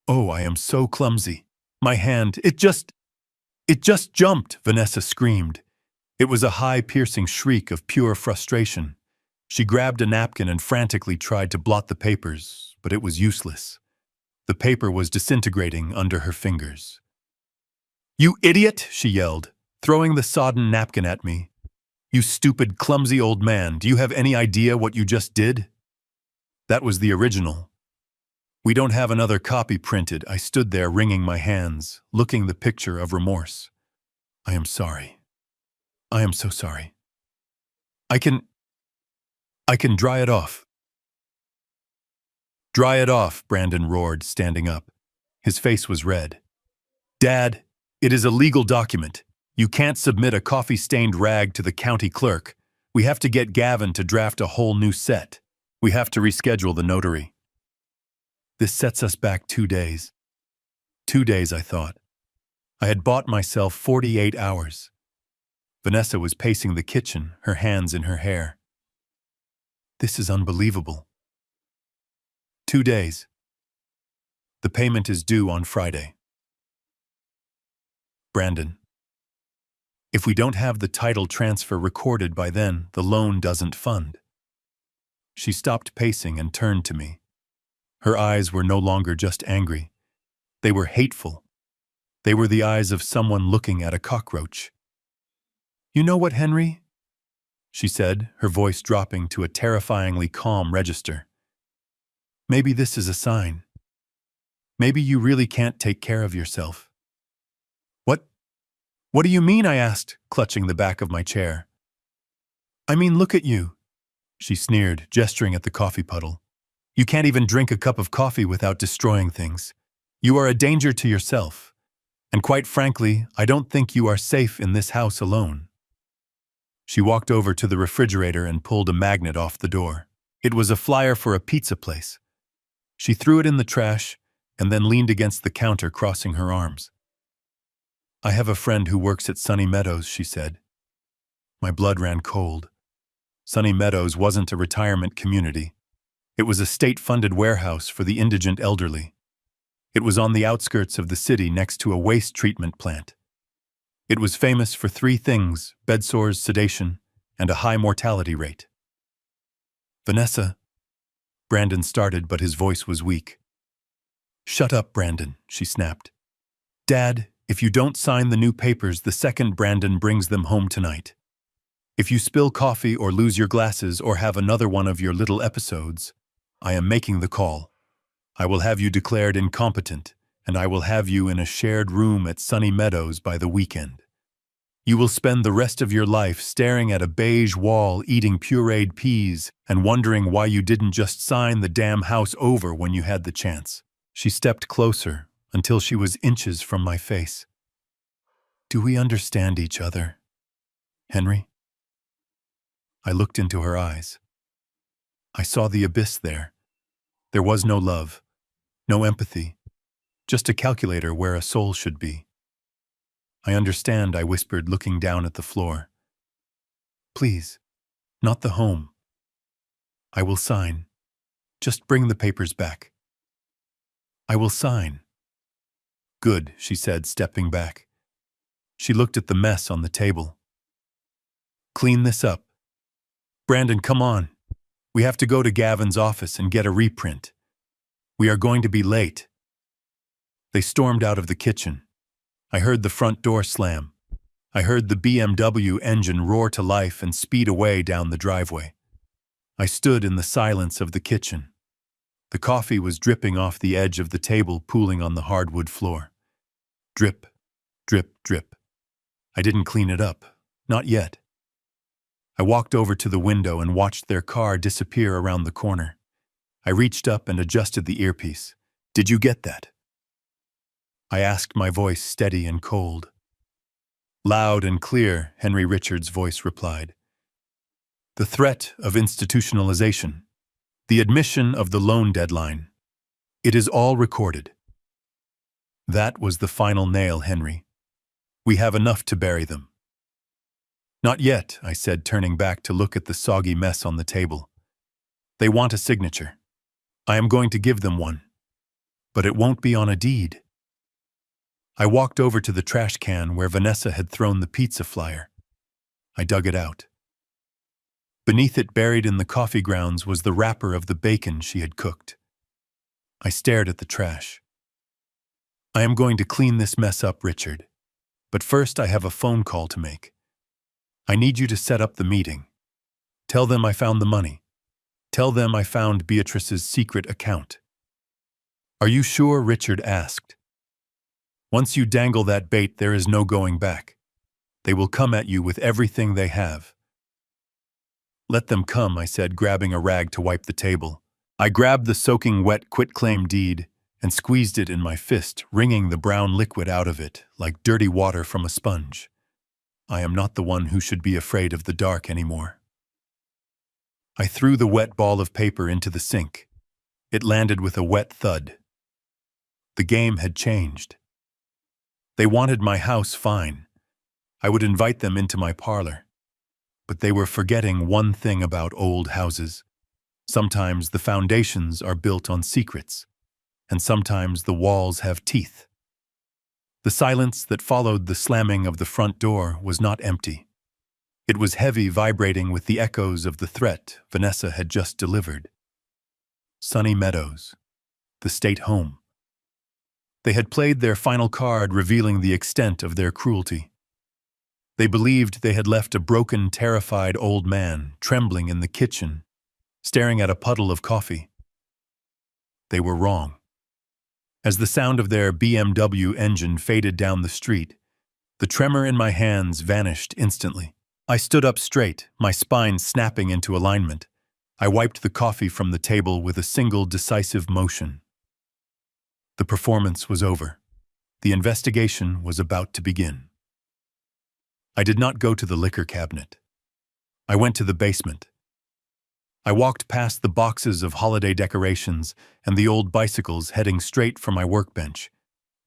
"Oh, I am so clumsy. My hand, it just jumped," Vanessa screamed. It was a high, piercing shriek of pure frustration. She grabbed a napkin and frantically tried to blot the papers, but it was useless. The paper was disintegrating under her fingers. "You idiot!" she yelled, throwing the sodden napkin at me. "You stupid, clumsy old man, do you have any idea what you just did?" That was the original. "We don't have another copy printed." I stood there wringing my hands, looking the picture of remorse. "I am sorry. I am so sorry. I can dry it off." "Dry it off," Brandon roared, standing up. His face was red. "Dad, it is a legal document. You can't submit a coffee-stained rag to the county clerk. We have to get Gavin to draft a whole new set. We have to reschedule the notary." This sets us back 2 days. 2 days, I thought. I had bought myself 48 hours. Vanessa was pacing the kitchen, her hands in her hair. "This is unbelievable." 2 days. The payment is due on Friday. Brandon. If we don't have the title transfer recorded by then, the loan doesn't fund. She stopped pacing and turned to me. Her eyes were no longer just angry. They were hateful. They were the eyes of someone looking at a cockroach. "You know what, Henry?" she said, her voice dropping to a terrifyingly calm register. "Maybe this is a sign. Maybe you really can't take care of yourself." What do you mean?" I asked, clutching the back of my chair. "I mean, look at you," she sneered, gesturing at the coffee puddle. "You can't even drink a cup of coffee without destroying things. You are a danger to yourself. And quite frankly, I don't think you are safe in this house alone." She walked over to the refrigerator and pulled a magnet off the door. It was a flyer for a pizza place. She threw it in the trash and then leaned against the counter, crossing her arms. "I have a friend who works at Sunny Meadows," she said. My blood ran cold. Sunny Meadows wasn't a retirement community. It was a state-funded warehouse for the indigent elderly. It was on the outskirts of the city next to a waste treatment plant. It was famous for 3 things: bedsores, sedation, and a high mortality rate. "Vanessa," Brandon started, but his voice was weak. "Shut up, Brandon," she snapped. "Dad, if you don't sign the new papers the second Brandon brings them home tonight. If you spill coffee or lose your glasses or have another one of your little episodes, I am making the call. I will have you declared incompetent, and I will have you in a shared room at Sunny Meadows by the weekend. You will spend the rest of your life staring at a beige wall, eating pureed peas, and wondering why you didn't just sign the damn house over when you had the chance. She stepped closer until she was inches from my face. Do we understand each other, Henry? I looked into her eyes. I saw the abyss there. There was no love, no empathy, just a calculator where a soul should be. I understand, I whispered, looking down at the floor. Please, not the home. I will sign. Just bring the papers back. I will sign. Good, she said, stepping back. She looked at the mess on the table. Clean this up. Brandon, come on. We have to go to Gavin's office and get a reprint. We are going to be late. They stormed out of the kitchen. I heard the front door slam. I heard the BMW engine roar to life and speed away down the driveway. I stood in the silence of the kitchen. The coffee was dripping off the edge of the table, pooling on the hardwood floor. Drip, drip, drip. I didn't clean it up. Not yet. I walked over to the window and watched their car disappear around the corner. I reached up and adjusted the earpiece. Did you get that? I asked, my voice steady and cold. Loud and clear, Henry Richards' voice replied. The threat of institutionalization. The admission of the loan deadline. It is all recorded. That was the final nail, Henry. We have enough to bury them. Not yet, I said, turning back to look at the soggy mess on the table. They want a signature. I am going to give them one. But it won't be on a deed. I walked over to the trash can where Vanessa had thrown the pizza flyer. I dug it out. Beneath it, buried in the coffee grounds, was the wrapper of the bacon she had cooked. I stared at the trash. I am going to clean this mess up, Richard. But first I have a phone call to make. I need you to set up the meeting. Tell them I found the money. Tell them I found Beatrice's secret account. Are you sure? Richard asked. Once you dangle that bait, there is no going back. They will come at you with everything they have. Let them come, I said, grabbing a rag to wipe the table. I grabbed the soaking wet quitclaim deed and squeezed it in my fist, wringing the brown liquid out of it like dirty water from a sponge. I am not the one who should be afraid of the dark anymore. I threw the wet ball of paper into the sink. It landed with a wet thud. The game had changed. They wanted my house, fine. I would invite them into my parlor. But they were forgetting one thing about old houses. Sometimes the foundations are built on secrets, and sometimes the walls have teeth. The silence that followed the slamming of the front door was not empty. It was heavy, vibrating with the echoes of the threat Vanessa had just delivered. Sunny Meadows, the state home. They had played their final card, revealing the extent of their cruelty. They believed they had left a broken, terrified old man trembling in the kitchen, staring at a puddle of coffee. They were wrong. As the sound of their BMW engine faded down the street, the tremor in my hands vanished instantly. I stood up straight, my spine snapping into alignment. I wiped the coffee from the table with a single decisive motion. The performance was over. The investigation was about to begin. I did not go to the liquor cabinet. I went to the basement. I walked past the boxes of holiday decorations and the old bicycles, heading straight for my workbench.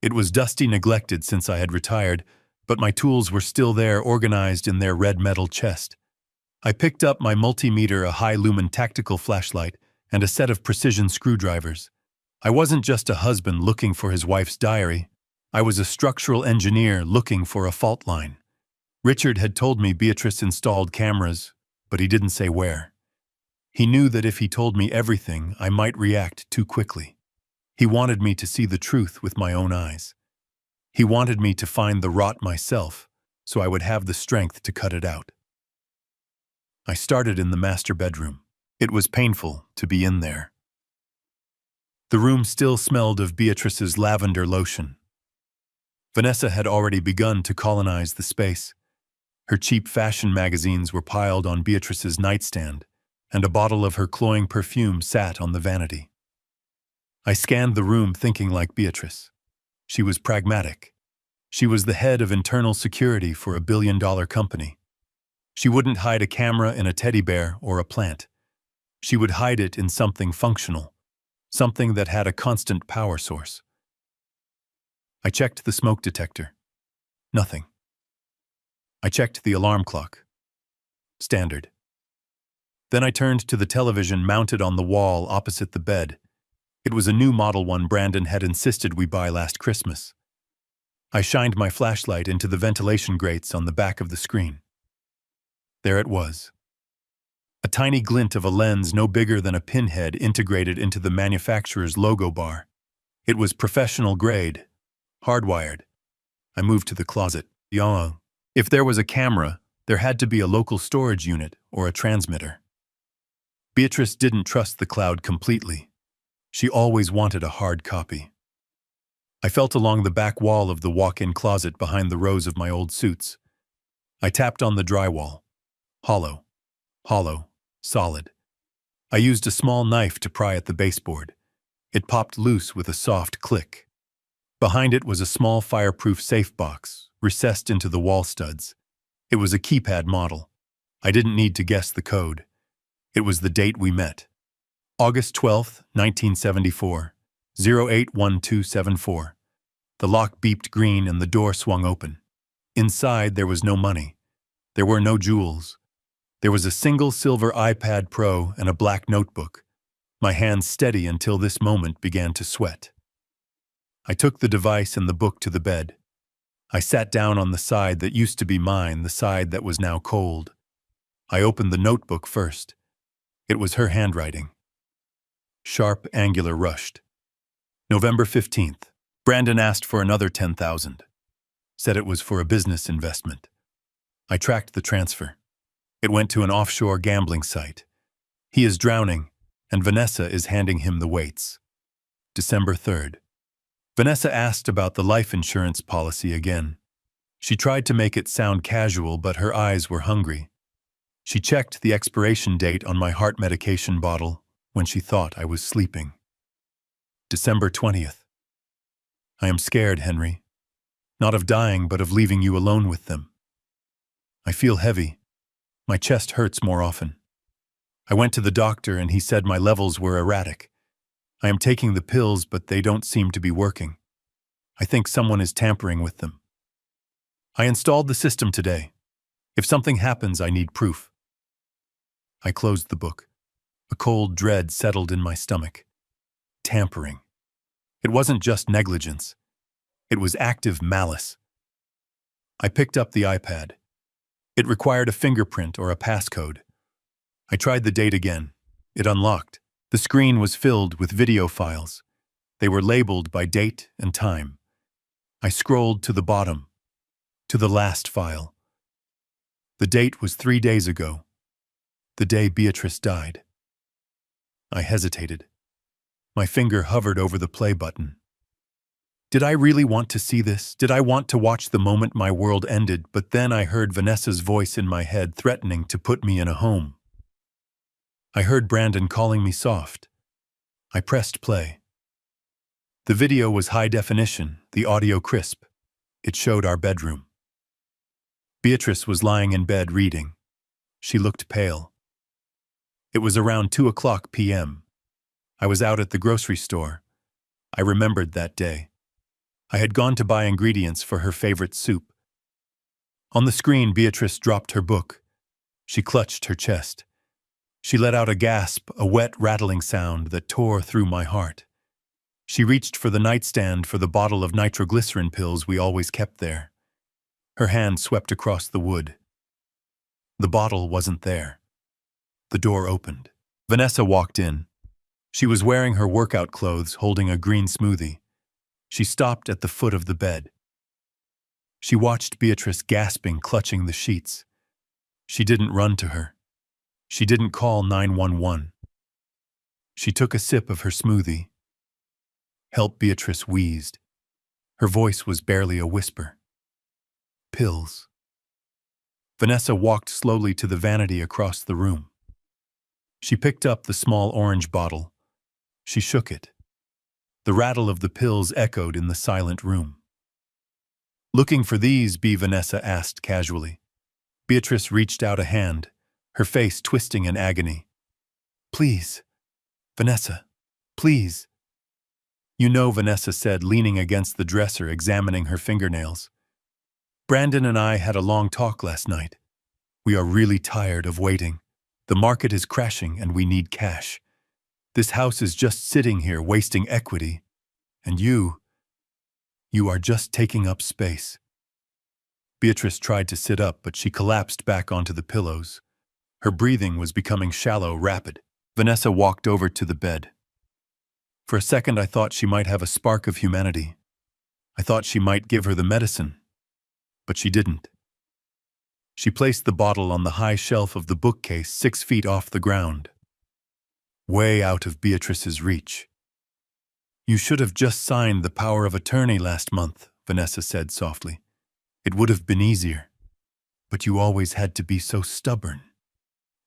It was dusty, neglected since I had retired, but my tools were still there, organized in their red metal chest. I picked up my multimeter, a high-lumen tactical flashlight, and a set of precision screwdrivers. I wasn't just a husband looking for his wife's diary. I was a structural engineer looking for a fault line. Richard had told me Beatrice installed cameras, but he didn't say where. He knew that if he told me everything, I might react too quickly. He wanted me to see the truth with my own eyes. He wanted me to find the rot myself, so I would have the strength to cut it out. I started in the master bedroom. It was painful to be in there. The room still smelled of Beatrice's lavender lotion. Vanessa had already begun to colonize the space. Her cheap fashion magazines were piled on Beatrice's nightstand, and a bottle of her cloying perfume sat on the vanity. I scanned the room thinking like Beatrice. She was pragmatic. She was the head of internal security for a billion-dollar company. She wouldn't hide a camera in a teddy bear or a plant. She would hide it in something functional, something that had a constant power source. I checked the smoke detector. Nothing. I checked the alarm clock. Standard. Then I turned to the television mounted on the wall opposite the bed. It was a new Model 1 Brandon had insisted we buy last Christmas. I shined my flashlight into the ventilation grates on the back of the screen. There it was. A tiny glint of a lens no bigger than a pinhead integrated into the manufacturer's logo bar. It was professional grade, hardwired. I moved to the closet. If there was a camera, there had to be a local storage unit or a transmitter. Beatrice didn't trust the cloud completely. She always wanted a hard copy. I felt along the back wall of the walk-in closet behind the rows of my old suits. I tapped on the drywall. Hollow. Hollow. Solid. I used a small knife to pry at the baseboard. It popped loose with a soft click. Behind it was a small fireproof safe box, recessed into the wall studs. It was a keypad model. I didn't need to guess the code. It was the date we met. August 12th, 1974, 081274. The lock beeped green and the door swung open. Inside, there was no money. There were no jewels. There was a single silver iPad Pro and a black notebook. My hands steady until this moment began to sweat. I took the device and the book to the bed. I sat down on the side that used to be mine, the side that was now cold. I opened the notebook first. It was her handwriting. Sharp, angular, rushed. November 15th. Brandon asked for another $10,000. Said it was for a business investment. I tracked the transfer. It went to an offshore gambling site. He is drowning, and Vanessa is handing him the weights. December 3rd. Vanessa asked about the life insurance policy again. She tried to make it sound casual, but her eyes were hungry. She checked the expiration date on my heart medication bottle when she thought I was sleeping. December 20th. I am scared, Henry. Not of dying, but of leaving you alone with them. I feel heavy. My chest hurts more often. I went to the doctor and he said my levels were erratic. I am taking the pills, but they don't seem to be working. I think someone is tampering with them. I installed the system today. If something happens, I need proof. I closed the book. A cold dread settled in my stomach. Tampering. It wasn't just negligence. It was active malice. I picked up the iPad. It required a fingerprint or a passcode. I tried the date again. It unlocked. The screen was filled with video files. They were labeled by date and time. I scrolled to the bottom, to the last file. The date was 3 days ago, the day Beatrice died. I hesitated. My finger hovered over the play button. Did I really want to see this? Did I want to watch the moment my world ended? But then I heard Vanessa's voice in my head threatening to put me in a home. I heard Brandon calling me soft. I pressed play. The video was high definition, the audio crisp. It showed our bedroom. Beatrice was lying in bed reading. She looked pale. It was around 2:00 p.m. I was out at the grocery store. I remembered that day. I had gone to buy ingredients for her favorite soup. On the screen, Beatrice dropped her book. She clutched her chest. She let out a gasp, a wet, rattling sound that tore through my heart. She reached for the nightstand for the bottle of nitroglycerin pills we always kept there. Her hand swept across the wood. The bottle wasn't there. The door opened. Vanessa walked in. She was wearing her workout clothes, holding a green smoothie. She stopped at the foot of the bed. She watched Beatrice gasping, clutching the sheets. She didn't run to her. She didn't call 911. She took a sip of her smoothie. Help, Beatrice wheezed. Her voice was barely a whisper. Pills. Vanessa walked slowly to the vanity across the room. She picked up the small orange bottle. She shook it. The rattle of the pills echoed in the silent room. "Looking for these?" Vanessa asked casually. Beatrice reached out a hand, her face twisting in agony. "Please, Vanessa, please." "You know," Vanessa said, leaning against the dresser, examining her fingernails. "Brandon and I had a long talk last night. We are really tired of waiting. The market is crashing and we need cash. This house is just sitting here wasting equity. And you are just taking up space." Beatrice tried to sit up, but she collapsed back onto the pillows. Her breathing was becoming shallow, rapid. Vanessa walked over to the bed. For a second, I thought she might have a spark of humanity. I thought she might give her the medicine. But she didn't. She placed the bottle on the high shelf of the bookcase 6 feet off the ground, way out of Beatrice's reach. "You should have just signed the power of attorney last month," Vanessa said softly. "It would have been easier. But you always had to be so stubborn.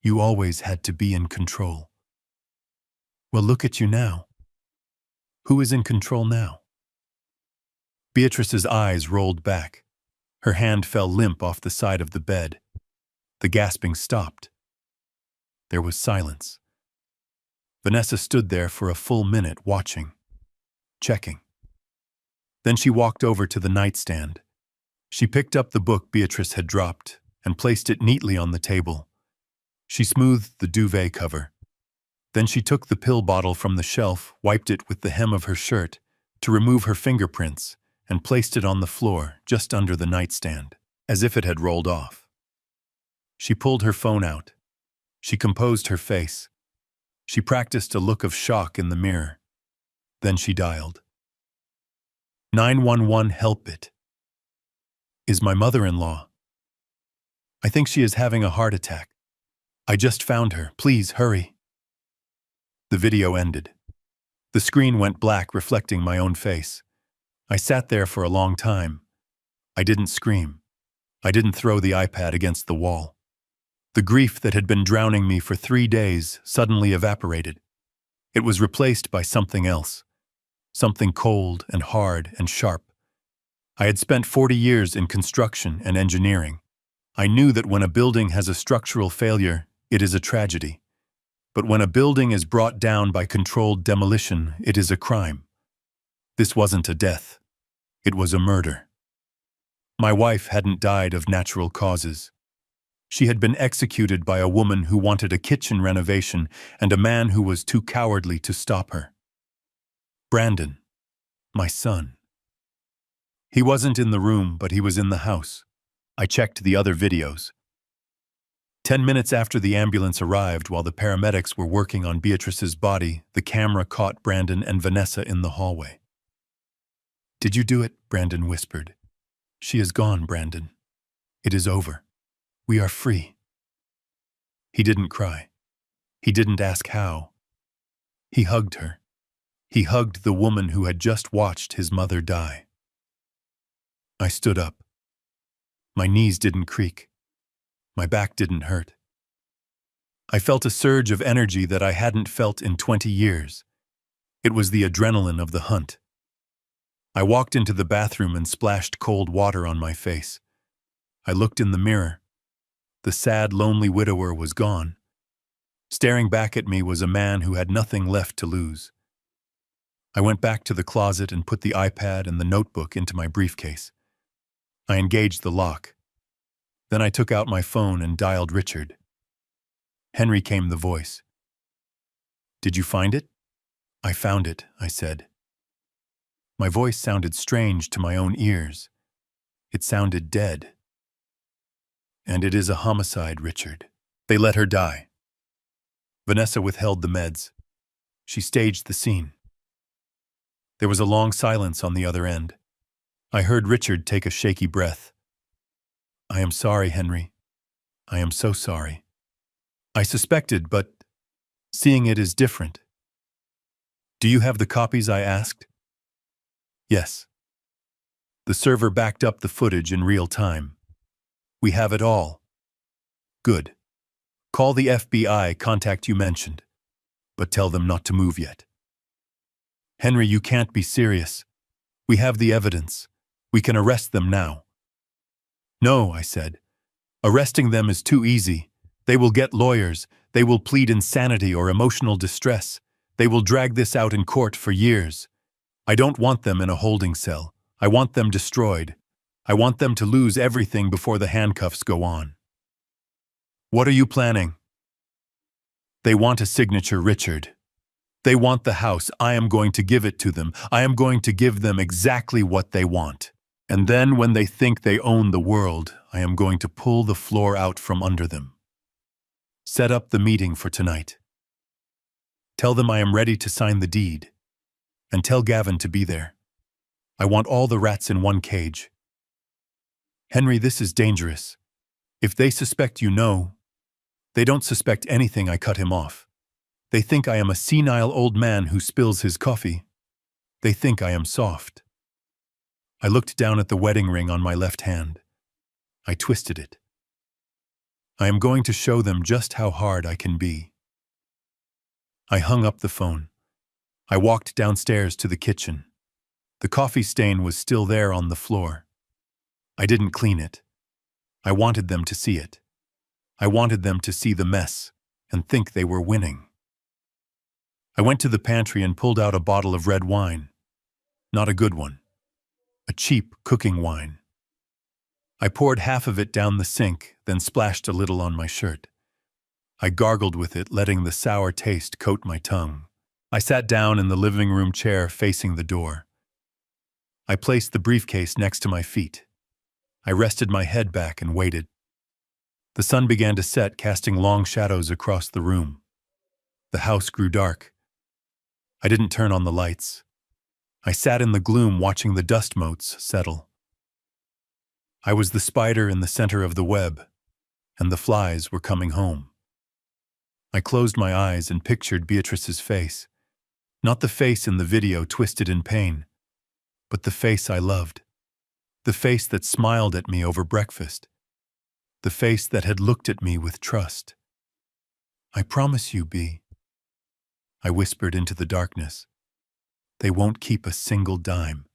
You always had to be in control. Well, look at you now. Who is in control now?" Beatrice's eyes rolled back. Her hand fell limp off the side of the bed. The gasping stopped. There was silence. Vanessa stood there for a full minute, watching, checking. Then she walked over to the nightstand. She picked up the book Beatrice had dropped and placed it neatly on the table. She smoothed the duvet cover. Then she took the pill bottle from the shelf, wiped it with the hem of her shirt to remove her fingerprints, and placed it on the floor just under the nightstand, as if it had rolled off. She pulled her phone out. She composed her face. She practiced a look of shock in the mirror. Then she dialed. 911, help it. Is my mother-in-law. I think she is having a heart attack. I just found her. Please hurry. The video ended. The screen went black, reflecting my own face. I sat there for a long time. I didn't scream. I didn't throw the iPad against the wall. The grief that had been drowning me for 3 days suddenly evaporated. It was replaced by something else. Something cold and hard and sharp. I had spent 40 years in construction and engineering. I knew that when a building has a structural failure, it is a tragedy. But when a building is brought down by controlled demolition, it is a crime. This wasn't a death. It was a murder. My wife hadn't died of natural causes. She had been executed by a woman who wanted a kitchen renovation and a man who was too cowardly to stop her. Brandon, my son. He wasn't in the room, but he was in the house. I checked the other videos. 10 minutes after the ambulance arrived, while the paramedics were working on Beatrice's body, the camera caught Brandon and Vanessa in the hallway. "Did you do it?" Brandon whispered. "She is gone, Brandon. It is over. We are free." He didn't cry. He didn't ask how. He hugged her. He hugged the woman who had just watched his mother die. I stood up. My knees didn't creak. My back didn't hurt. I felt a surge of energy that I hadn't felt in 20 years. It was the adrenaline of the hunt. I walked into the bathroom and splashed cold water on my face. I looked in the mirror. The sad, lonely widower was gone. Staring back at me was a man who had nothing left to lose. I went back to the closet and put the iPad and the notebook into my briefcase. I engaged the lock. Then I took out my phone and dialed Richard. Henry, came the voice. "Did you find it?" "I found it," I said. My voice sounded strange to my own ears. It sounded dead. "And it is a homicide, Richard. They let her die." Vanessa withheld the meds. She staged the scene. There was a long silence on the other end. I heard Richard take a shaky breath. "I am sorry, Henry. I am so sorry. I suspected, but seeing it is different." "Do you have the copies?" I asked. "Yes." The server backed up the footage in real time. "We have it all. Good. Call the FBI contact you mentioned, but tell them not to move yet. Henry, you can't be serious. We have the evidence. We can arrest them now. No, I said. Arresting them is too easy. They will get lawyers. They will plead insanity or emotional distress. They will drag this out in court for years. I don't want them in a holding cell. I want them destroyed. I want them to lose everything before the handcuffs go on. What are you planning? They want a signature, Richard. They want the house. I am going to give it to them. I am going to give them exactly what they want. And then when they think they own the world, I am going to pull the floor out from under them. Set up the meeting for tonight. Tell them I am ready to sign the deed. And tell Gavin to be there. I want all the rats in one cage. Henry, this is dangerous. If they suspect you know, they don't suspect anything. I cut him off. They think I am a senile old man who spills his coffee. They think I am soft. I looked down at the wedding ring on my left hand. I twisted it. I am going to show them just how hard I can be. I hung up the phone. I walked downstairs to the kitchen. The coffee stain was still there on the floor. I didn't clean it. I wanted them to see it. I wanted them to see the mess and think they were winning. I went to the pantry and pulled out a bottle of red wine. Not a good one. A cheap cooking wine. I poured half of it down the sink, then splashed a little on my shirt. I gargled with it, letting the sour taste coat my tongue. I sat down in the living room chair facing the door. I placed the briefcase next to my feet. I rested my head back and waited. The sun began to set, casting long shadows across the room. The house grew dark. I didn't turn on the lights. I sat in the gloom watching the dust motes settle. I was the spider in the center of the web, and the flies were coming home. I closed my eyes and pictured Beatrice's face. Not the face in the video twisted in pain, but the face I loved. The face that smiled at me over breakfast. The face that had looked at me with trust. I promise you, Bea, I whispered into the darkness. They won't keep a single dime.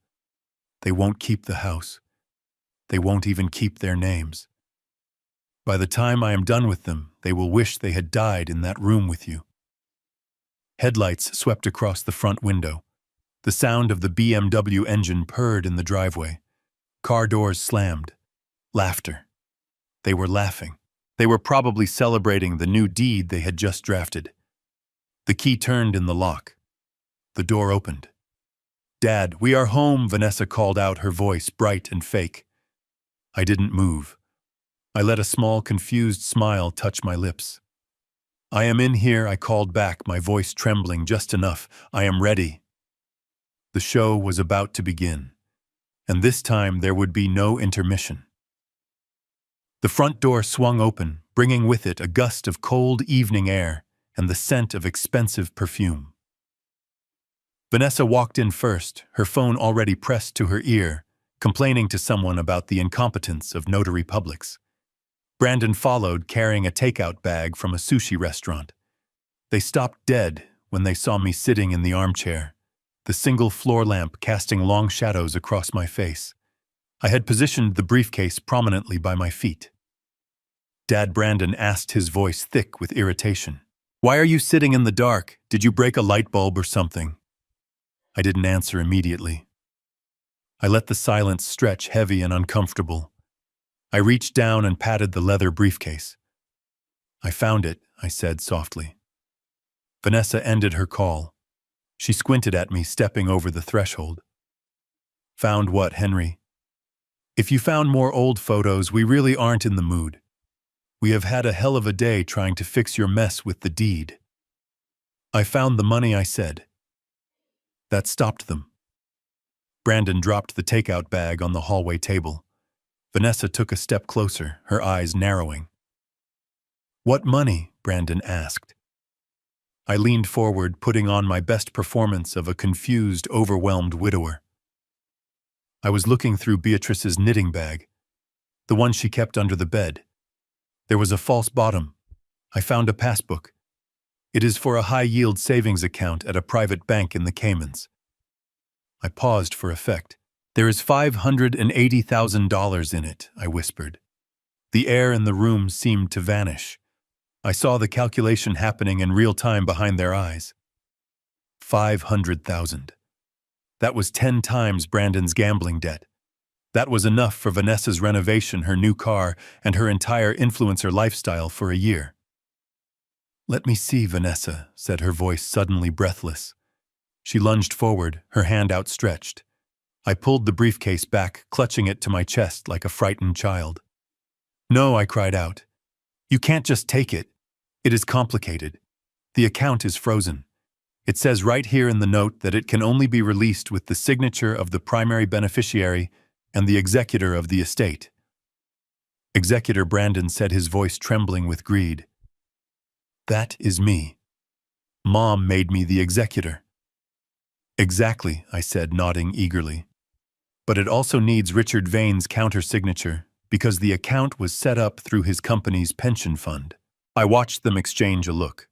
They won't keep the house. They won't even keep their names. By the time I am done with them, they will wish they had died in that room with you. Headlights swept across the front window. The sound of the BMW engine purred in the driveway. Car doors slammed. Laughter. They were laughing. They were probably celebrating the new deed they had just drafted. The key turned in the lock. The door opened. "Dad, we are home," Vanessa called out, her voice bright and fake. I didn't move. I let a small, confused smile touch my lips. "I am in here," I called back, my voice trembling just enough. "I am ready." The show was about to begin, and this time there would be no intermission. The front door swung open, bringing with it a gust of cold evening air and the scent of expensive perfume. Vanessa walked in first, her phone already pressed to her ear, complaining to someone about the incompetence of notary publics. Brandon followed, carrying a takeout bag from a sushi restaurant. They stopped dead when they saw me sitting in the armchair, the single floor lamp casting long shadows across my face. I had positioned the briefcase prominently by my feet. Dad, Brandon asked, his voice thick with irritation. "Why are you sitting in the dark? Did you break a light bulb or something?" I didn't answer immediately. I let the silence stretch heavy and uncomfortable. I reached down and patted the leather briefcase. "I found it," I said softly. Vanessa ended her call. She squinted at me, stepping over the threshold. "Found what, Henry?" "If you found more old photos, we really aren't in the mood. We have had a hell of a day trying to fix your mess with the deed." "I found the money," I said. That stopped them. Brandon dropped the takeout bag on the hallway table. Vanessa took a step closer, her eyes narrowing. "What money?" Brandon asked. I leaned forward, putting on my best performance of a confused, overwhelmed widower. I was looking through Beatrice's knitting bag, the one she kept under the bed. There was a false bottom. I found a passbook. It is for a high-yield savings account at a private bank in the Caymans. I paused for effect. There is $580,000 in it, I whispered. The air in the room seemed to vanish. I saw the calculation happening in real time behind their eyes. 500,000. That was 10 times Brandon's gambling debt. That was enough for Vanessa's renovation, her new car, and her entire influencer lifestyle for a year. "Let me see, Vanessa," said her voice suddenly breathless. She lunged forward, her hand outstretched. I pulled the briefcase back, clutching it to my chest like a frightened child. "No," I cried out. "You can't just take it. It is complicated. The account is frozen. It says right here in the note that it can only be released with the signature of the primary beneficiary and the executor of the estate." Executor Brandon said, his voice trembling with greed. "That is me. Mom made me the executor." "Exactly," I said, nodding eagerly. "But it also needs Richard Vane's counter-signature because the account was set up through his company's pension fund." I watched them exchange a look.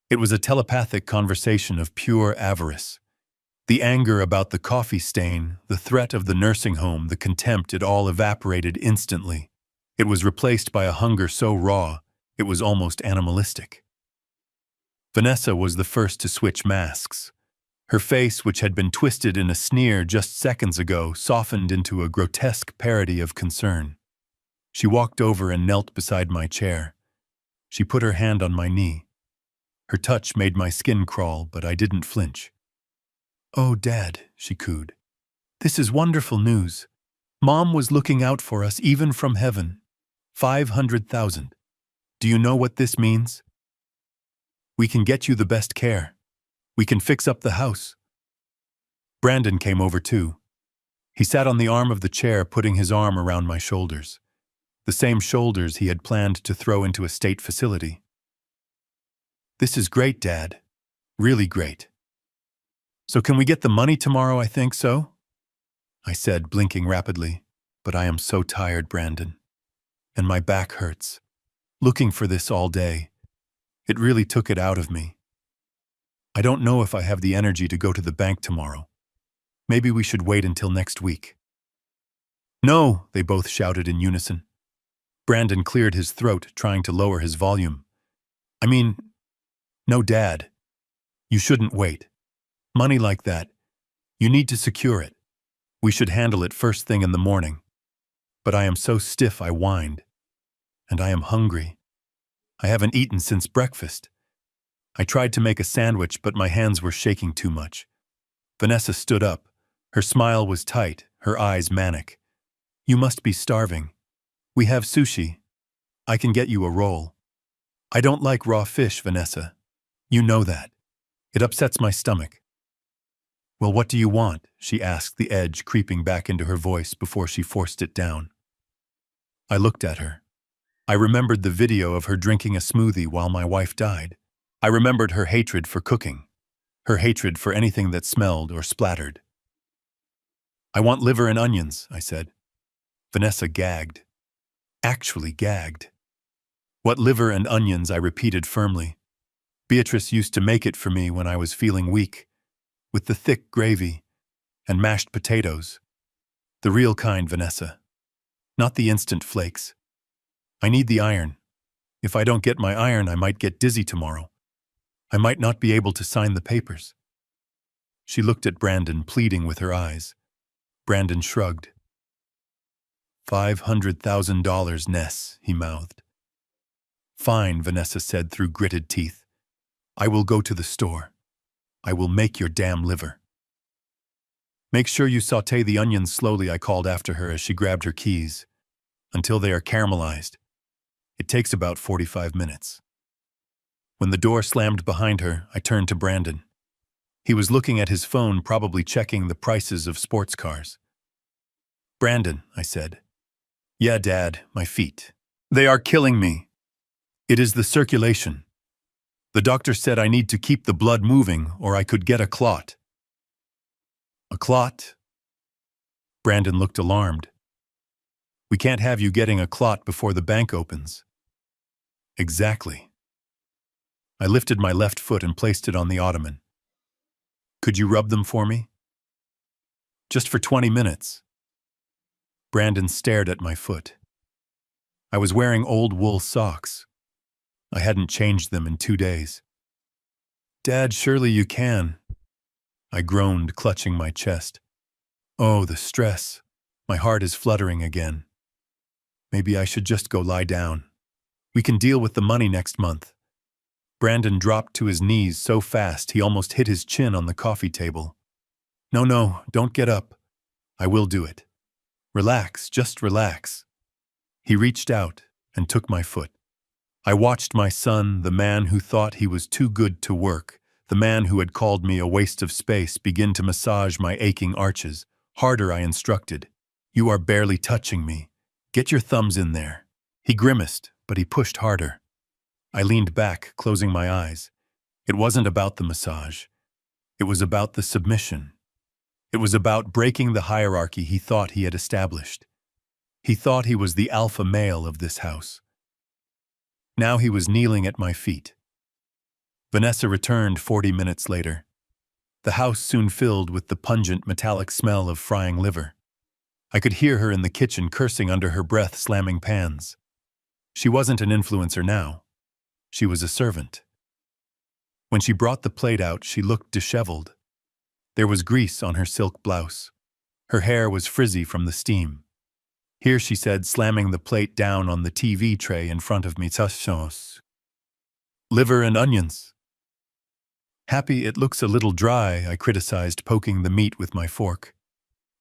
It was a telepathic conversation of pure avarice. The anger about the coffee stain, the threat of the nursing home, the contempt, it all evaporated instantly. It was replaced by a hunger so raw, it was almost animalistic. Vanessa was the first to switch masks. Her face, which had been twisted in a sneer just seconds ago, softened into a grotesque parody of concern. She walked over and knelt beside my chair. She put her hand on my knee. Her touch made my skin crawl, but I didn't flinch. "Oh, Dad," she cooed. "This is wonderful news. Mom was looking out for us even from heaven. 500,000. Do you know what this means? We can get you the best care. We can fix up the house." Brandon came over too. He sat on the arm of the chair, putting his arm around my shoulders. The same shoulders he had planned to throw into a state facility. "This is great, Dad. Really great. So can we get the money tomorrow? I think so," I said, blinking rapidly. "But I am so tired, Brandon. And my back hurts. Looking for this all day. It really took it out of me. I don't know if I have the energy to go to the bank tomorrow. Maybe we should wait until next week." "No," they both shouted in unison. Brandon cleared his throat, trying to lower his volume. No, Dad. You shouldn't wait. Money like that, you need to secure it. We should handle it first thing in the morning. But I am so stiff I whined. And I am hungry. I haven't eaten since breakfast. I tried to make a sandwich, but my hands were shaking too much. Vanessa stood up. Her smile was tight, her eyes manic. "You must be starving. We have sushi. I can get you a roll." "I don't like raw fish, Vanessa. You know that. It upsets my stomach." "Well, what do you want?" she asked, the edge creeping back into her voice before she forced it down. I looked at her. I remembered the video of her drinking a smoothie while my wife died. I remembered her hatred for cooking, her hatred for anything that smelled or splattered. "I want liver and onions," I said. Vanessa gagged. Actually gagged. "What liver and onions?" I repeated firmly. Beatrice used to make it for me when I was feeling weak, with the thick gravy and mashed potatoes. The real kind, Vanessa. Not the instant flakes. I need the iron. If I don't get my iron, I might get dizzy tomorrow. I might not be able to sign the papers. She looked at Brandon, pleading with her eyes. Brandon shrugged. $500,000, Ness, he mouthed. "Fine," Vanessa said through gritted teeth. "I will go to the store. I will make your damn liver." "Make sure you saute the onions slowly," I called after her as she grabbed her keys, "until they are caramelized. It takes about 45 minutes. When the door slammed behind her, I turned to Brandon. He was looking at his phone, probably checking the prices of sports cars. "Brandon," I said. "Yeah, Dad, my feet. They are killing me. It is the circulation. The doctor said I need to keep the blood moving or I could get a clot." "A clot?" Brandon looked alarmed. "We can't have you getting a clot before the bank opens. Exactly. I lifted my left foot and placed it on the ottoman. Could you rub them for me? Just for 20 minutes. Brandon stared at my foot. I was wearing old wool socks. I hadn't changed them in 2 days. Dad, surely you can. I groaned, clutching my chest. Oh, the stress. My heart is fluttering again. Maybe I should just go lie down. We can deal with the money next month. Brandon dropped to his knees so fast he almost hit his chin on the coffee table. No, don't get up. I will do it. Relax, just relax. He reached out and took my foot. I watched my son, the man who thought he was too good to work, the man who had called me a waste of space, begin to massage my aching arches. Harder, I instructed. You are barely touching me. Get your thumbs in there. He grimaced, but he pushed harder. I leaned back, closing my eyes. It wasn't about the massage. It was about the submission. It was about breaking the hierarchy he thought he had established. He thought he was the alpha male of this house. Now he was kneeling at my feet. Vanessa returned 40 minutes later. The house soon filled with the pungent metallic smell of frying liver. I could hear her in the kitchen cursing under her breath, slamming pans. She wasn't an influencer now. She was a servant. When she brought the plate out, she looked disheveled. There was grease on her silk blouse. Her hair was frizzy from the steam. Here, she said, slamming the plate down on the TV tray in front of me. Liver and onions. Happy it looks a little dry, I criticized, poking the meat with my fork.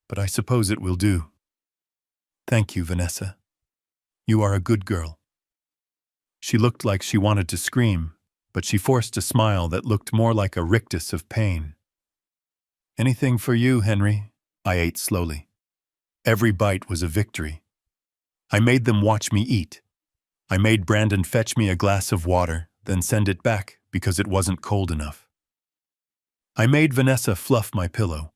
But I suppose it will do. Thank you, Vanessa. You are a good girl. She looked like she wanted to scream, but she forced a smile that looked more like a rictus of pain. Anything for you, Henry? I ate slowly. Every bite was a victory. I made them watch me eat. I made Brandon fetch me a glass of water, then send it back because it wasn't cold enough. I made Vanessa fluff my pillow.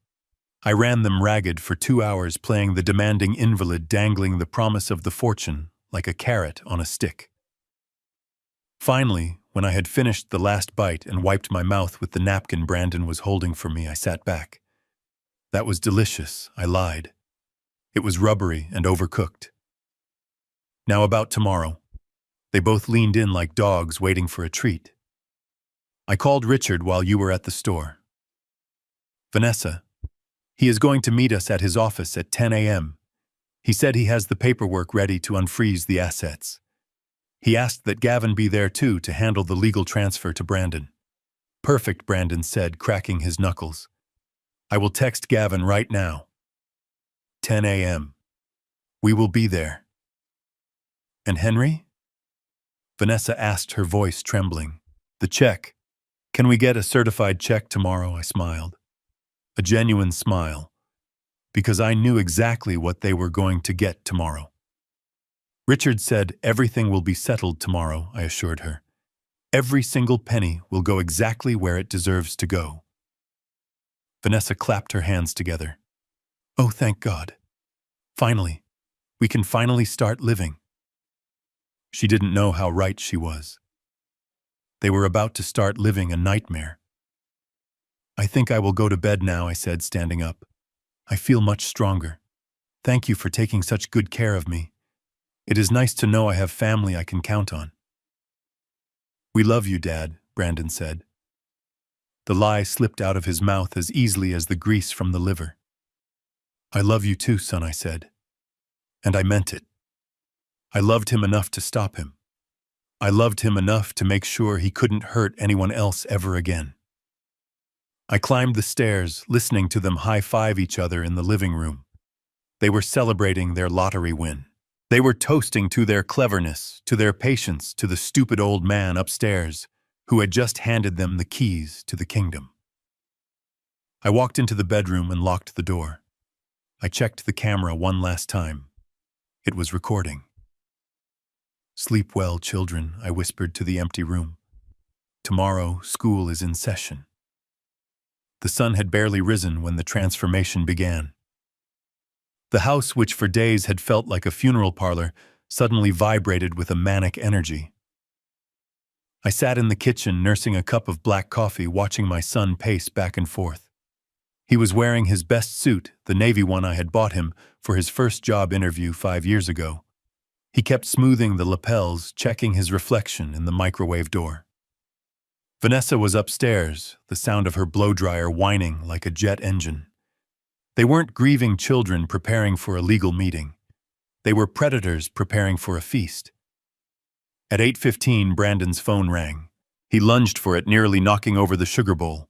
I ran them ragged for 2 hours, playing the demanding invalid, dangling the promise of the fortune like a carrot on a stick. Finally, when I had finished the last bite and wiped my mouth with the napkin Brandon was holding for me, I sat back. That was delicious, I lied. It was rubbery and overcooked. Now about tomorrow. They both leaned in like dogs waiting for a treat. I called Richard while you were at the store. Vanessa, he is going to meet us at his office at 10 a.m. He said he has the paperwork ready to unfreeze the assets. He asked that Gavin be there too to handle the legal transfer to Brandon. Perfect, Brandon said, cracking his knuckles. I will text Gavin right now. 10 a.m. We will be there. And Henry? Vanessa asked, her voice trembling. The check. Can we get a certified check tomorrow? I smiled. A genuine smile. Because I knew exactly what they were going to get tomorrow. Richard said everything will be settled tomorrow, I assured her. Every single penny will go exactly where it deserves to go. Vanessa clapped her hands together. Oh, thank God. Finally, we can finally start living. She didn't know how right she was. They were about to start living a nightmare. I think I will go to bed now, I said, standing up. I feel much stronger. Thank you for taking such good care of me. It is nice to know I have family I can count on. We love you, Dad, Brandon said. The lie slipped out of his mouth as easily as the grease from the liver. I love you too, son, I said. And I meant it. I loved him enough to stop him. I loved him enough to make sure he couldn't hurt anyone else ever again. I climbed the stairs, listening to them high-five each other in the living room. They were celebrating their lottery win. They were toasting to their cleverness, to their patience, to the stupid old man upstairs who had just handed them the keys to the kingdom. I walked into the bedroom and locked the door. I checked the camera one last time. It was recording. Sleep well, children, I whispered to the empty room. Tomorrow, school is in session. The sun had barely risen when the transformation began. The house, which for days had felt like a funeral parlor, suddenly vibrated with a manic energy. I sat in the kitchen nursing a cup of black coffee, watching my son pace back and forth. He was wearing his best suit, the navy one I had bought him for his first job interview 5 years ago. He kept smoothing the lapels, checking his reflection in the microwave door. Vanessa was upstairs, the sound of her blow-dryer whining like a jet engine. They weren't grieving children preparing for a legal meeting. They were predators preparing for a feast. At 8:15, Brandon's phone rang. He lunged for it, nearly knocking over the sugar bowl.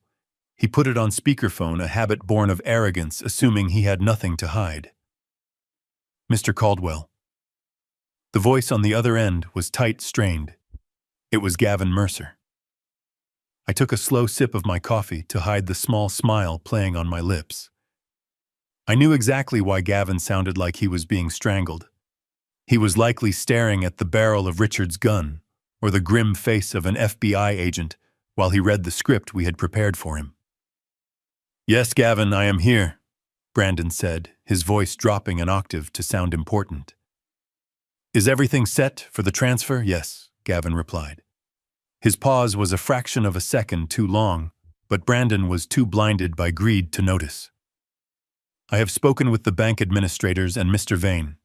He put it on speakerphone, a habit born of arrogance, assuming he had nothing to hide. Mr. Caldwell. The voice on the other end was tight, strained. It was Gavin Mercer. I took a slow sip of my coffee to hide the small smile playing on my lips. I knew exactly why Gavin sounded like he was being strangled. He was likely staring at the barrel of Richard's gun or the grim face of an FBI agent while he read the script we had prepared for him. "Yes, Gavin, I am here," Brandon said, his voice dropping an octave to sound important. "Is everything set for the transfer?" "Yes," Gavin replied. His pause was a fraction of a second too long, but Brandon was too blinded by greed to notice. "I have spoken with the bank administrators and Mr. Vane.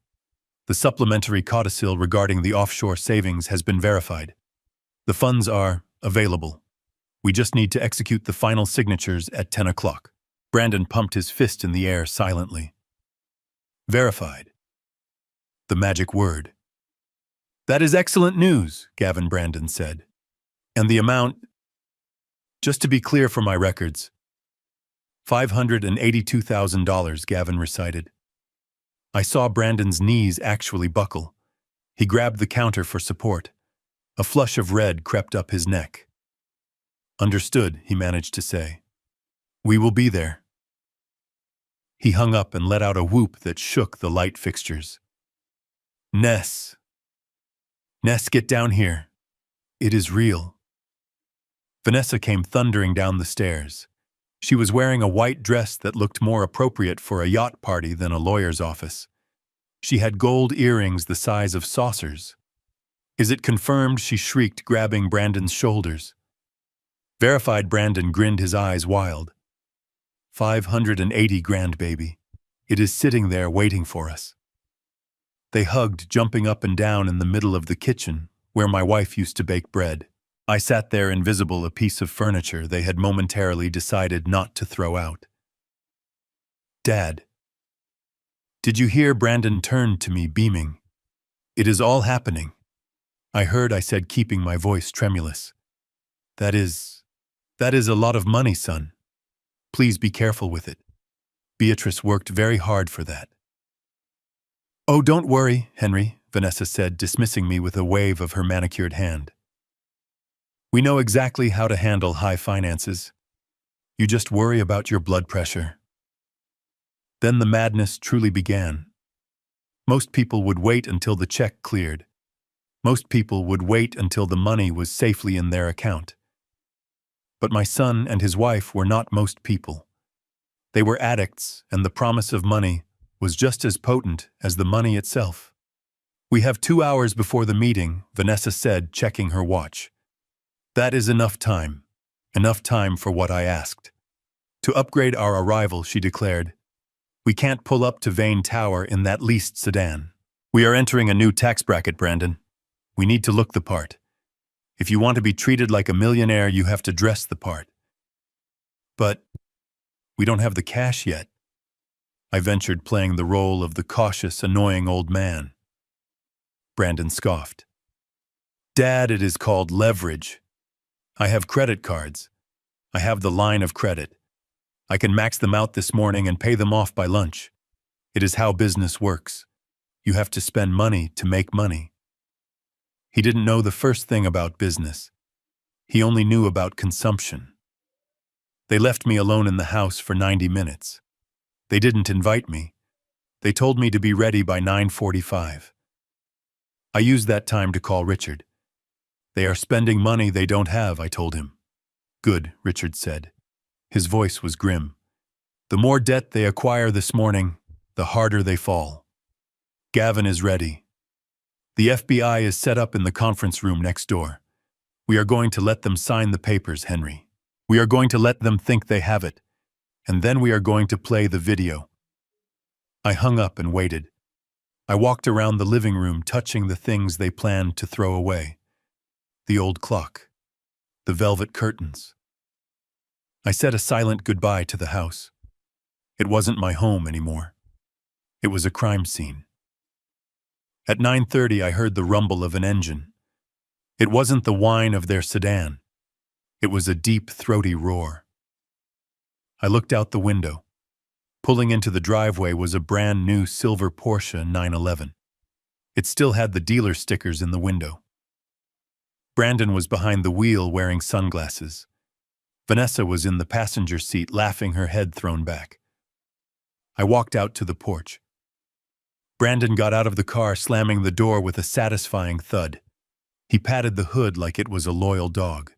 The supplementary codicil regarding the offshore savings has been verified. The funds are available. We just need to execute the final signatures at 10 o'clock. Brandon pumped his fist in the air silently. Verified. The magic word. "That is excellent news," Gavin Brandon said. "And the amount, just to be clear for my records, $582,000, Gavin recited. I saw Brandon's knees actually buckle. He grabbed the counter for support. A flush of red crept up his neck. "Understood," he managed to say. "We will be there." He hung up and let out a whoop that shook the light fixtures. Ness, get down here. It is real." Vanessa came thundering down the stairs. She was wearing a white dress that looked more appropriate for a yacht party than a lawyer's office. She had gold earrings the size of saucers. "Is it confirmed?" she shrieked, grabbing Brandon's shoulders. Verified. Brandon grinned, his eyes wild. 580 grand, baby. It is sitting there waiting for us." They hugged, jumping up and down in the middle of the kitchen, where my wife used to bake bread. I sat there invisible, a piece of furniture they had momentarily decided not to throw out. "Dad." "Did you hear?" Brandon turned to me, beaming. "It is all happening." "I heard," I said, keeping my voice tremulous. That is a lot of money, son. Please be careful with it. Beatrice worked very hard for that." "Oh, don't worry, Henry," Vanessa said, dismissing me with a wave of her manicured hand. "We know exactly how to handle high finances. You just worry about your blood pressure." Then the madness truly began. Most people would wait until the check cleared. Most people would wait until the money was safely in their account. But my son and his wife were not most people. They were addicts, and the promise of money was just as potent as the money itself. "We have 2 hours before the meeting," Vanessa said, checking her watch. "That is enough time for what I asked. To upgrade our arrival," she declared. "We can't pull up to Vane Tower in that leased sedan. We are entering a new tax bracket, Brandon. We need to look the part. If you want to be treated like a millionaire, you have to dress the part." "But we don't have the cash yet," I ventured, playing the role of the cautious, annoying old man. Brandon scoffed. "Dad, it is called leverage. I have credit cards. I have the line of credit. I can max them out this morning and pay them off by lunch. It is how business works. You have to spend money to make money." He didn't know the first thing about business. He only knew about consumption. They left me alone in the house for 90 minutes. They didn't invite me. They told me to be ready by 9:45. I used that time to call Richard. "They are spending money they don't have," I told him. "Good," Richard said. His voice was grim. "The more debt they acquire this morning, the harder they fall. Gavin is ready. The FBI is set up in the conference room next door. We are going to let them sign the papers, Henry. We are going to let them think they have it. And then we are going to play the video. I hung up and waited. I walked around the living room touching the things they planned to throw away. The old clock. The velvet curtains. I said a silent goodbye to the house. It wasn't my home anymore. It was a crime scene. At 9:30, I heard the rumble of an engine. It wasn't the whine of their sedan. It was a deep, throaty roar. I looked out the window. Pulling into the driveway was a brand new silver Porsche 911. It still had the dealer stickers in the window. Brandon was behind the wheel wearing sunglasses. Vanessa was in the passenger seat laughing, her head thrown back. I walked out to the porch. Brandon got out of the car, slamming the door with a satisfying thud. He patted the hood like it was a loyal dog.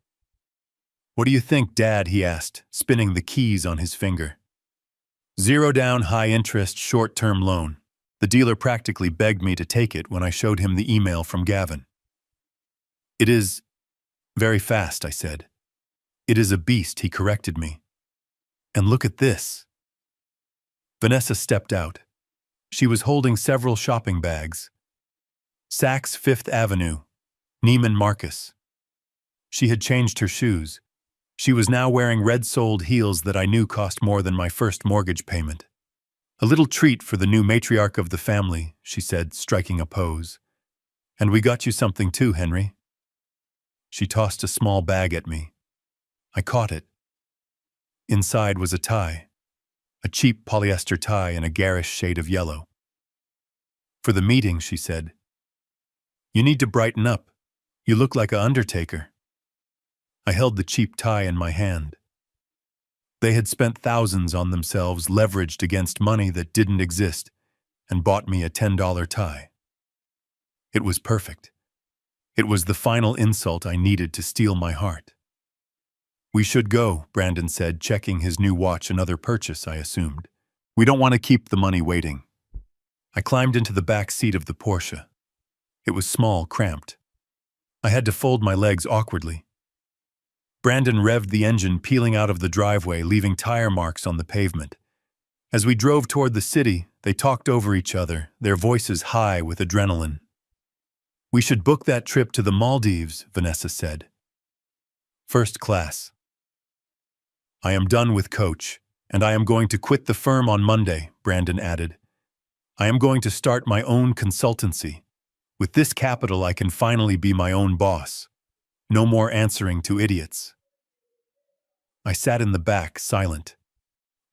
"What do you think, Dad?" he asked, spinning the keys on his finger. "Zero down, high interest, short-term loan. The dealer practically begged me to take it when I showed him the email from Gavin." "It is very fast," I said. "It is a beast," he corrected me. "And look at this." Vanessa stepped out. She was holding several shopping bags. Saks Fifth Avenue, Neiman Marcus. She had changed her shoes. She was now wearing red-soled heels that I knew cost more than my first mortgage payment. "A little treat for the new matriarch of the family," she said, striking a pose. "And we got you something too, Henry." She tossed a small bag at me. I caught it. Inside was a tie. A cheap polyester tie in a garish shade of yellow. "For the meeting," she said. "You need to brighten up. You look like an undertaker." I held the cheap tie in my hand. They had spent thousands on themselves, leveraged against money that didn't exist, and bought me a $10 tie. It was perfect. It was the final insult I needed to steal my heart. "We should go," Brandon said, checking his new watch. "Another purchase, I assumed. We don't want to keep the money waiting." I climbed into the back seat of the Porsche. It was small, cramped. I had to fold my legs awkwardly. Brandon revved the engine, peeling out of the driveway, leaving tire marks on the pavement. As we drove toward the city, they talked over each other, their voices high with adrenaline. "We should book that trip to the Maldives," Vanessa said. "First class." "I am done with Coach, and I am going to quit the firm on Monday," Brandon added. "I am going to start my own consultancy. With this capital, I can finally be my own boss. No more answering to idiots." I sat in the back, silent.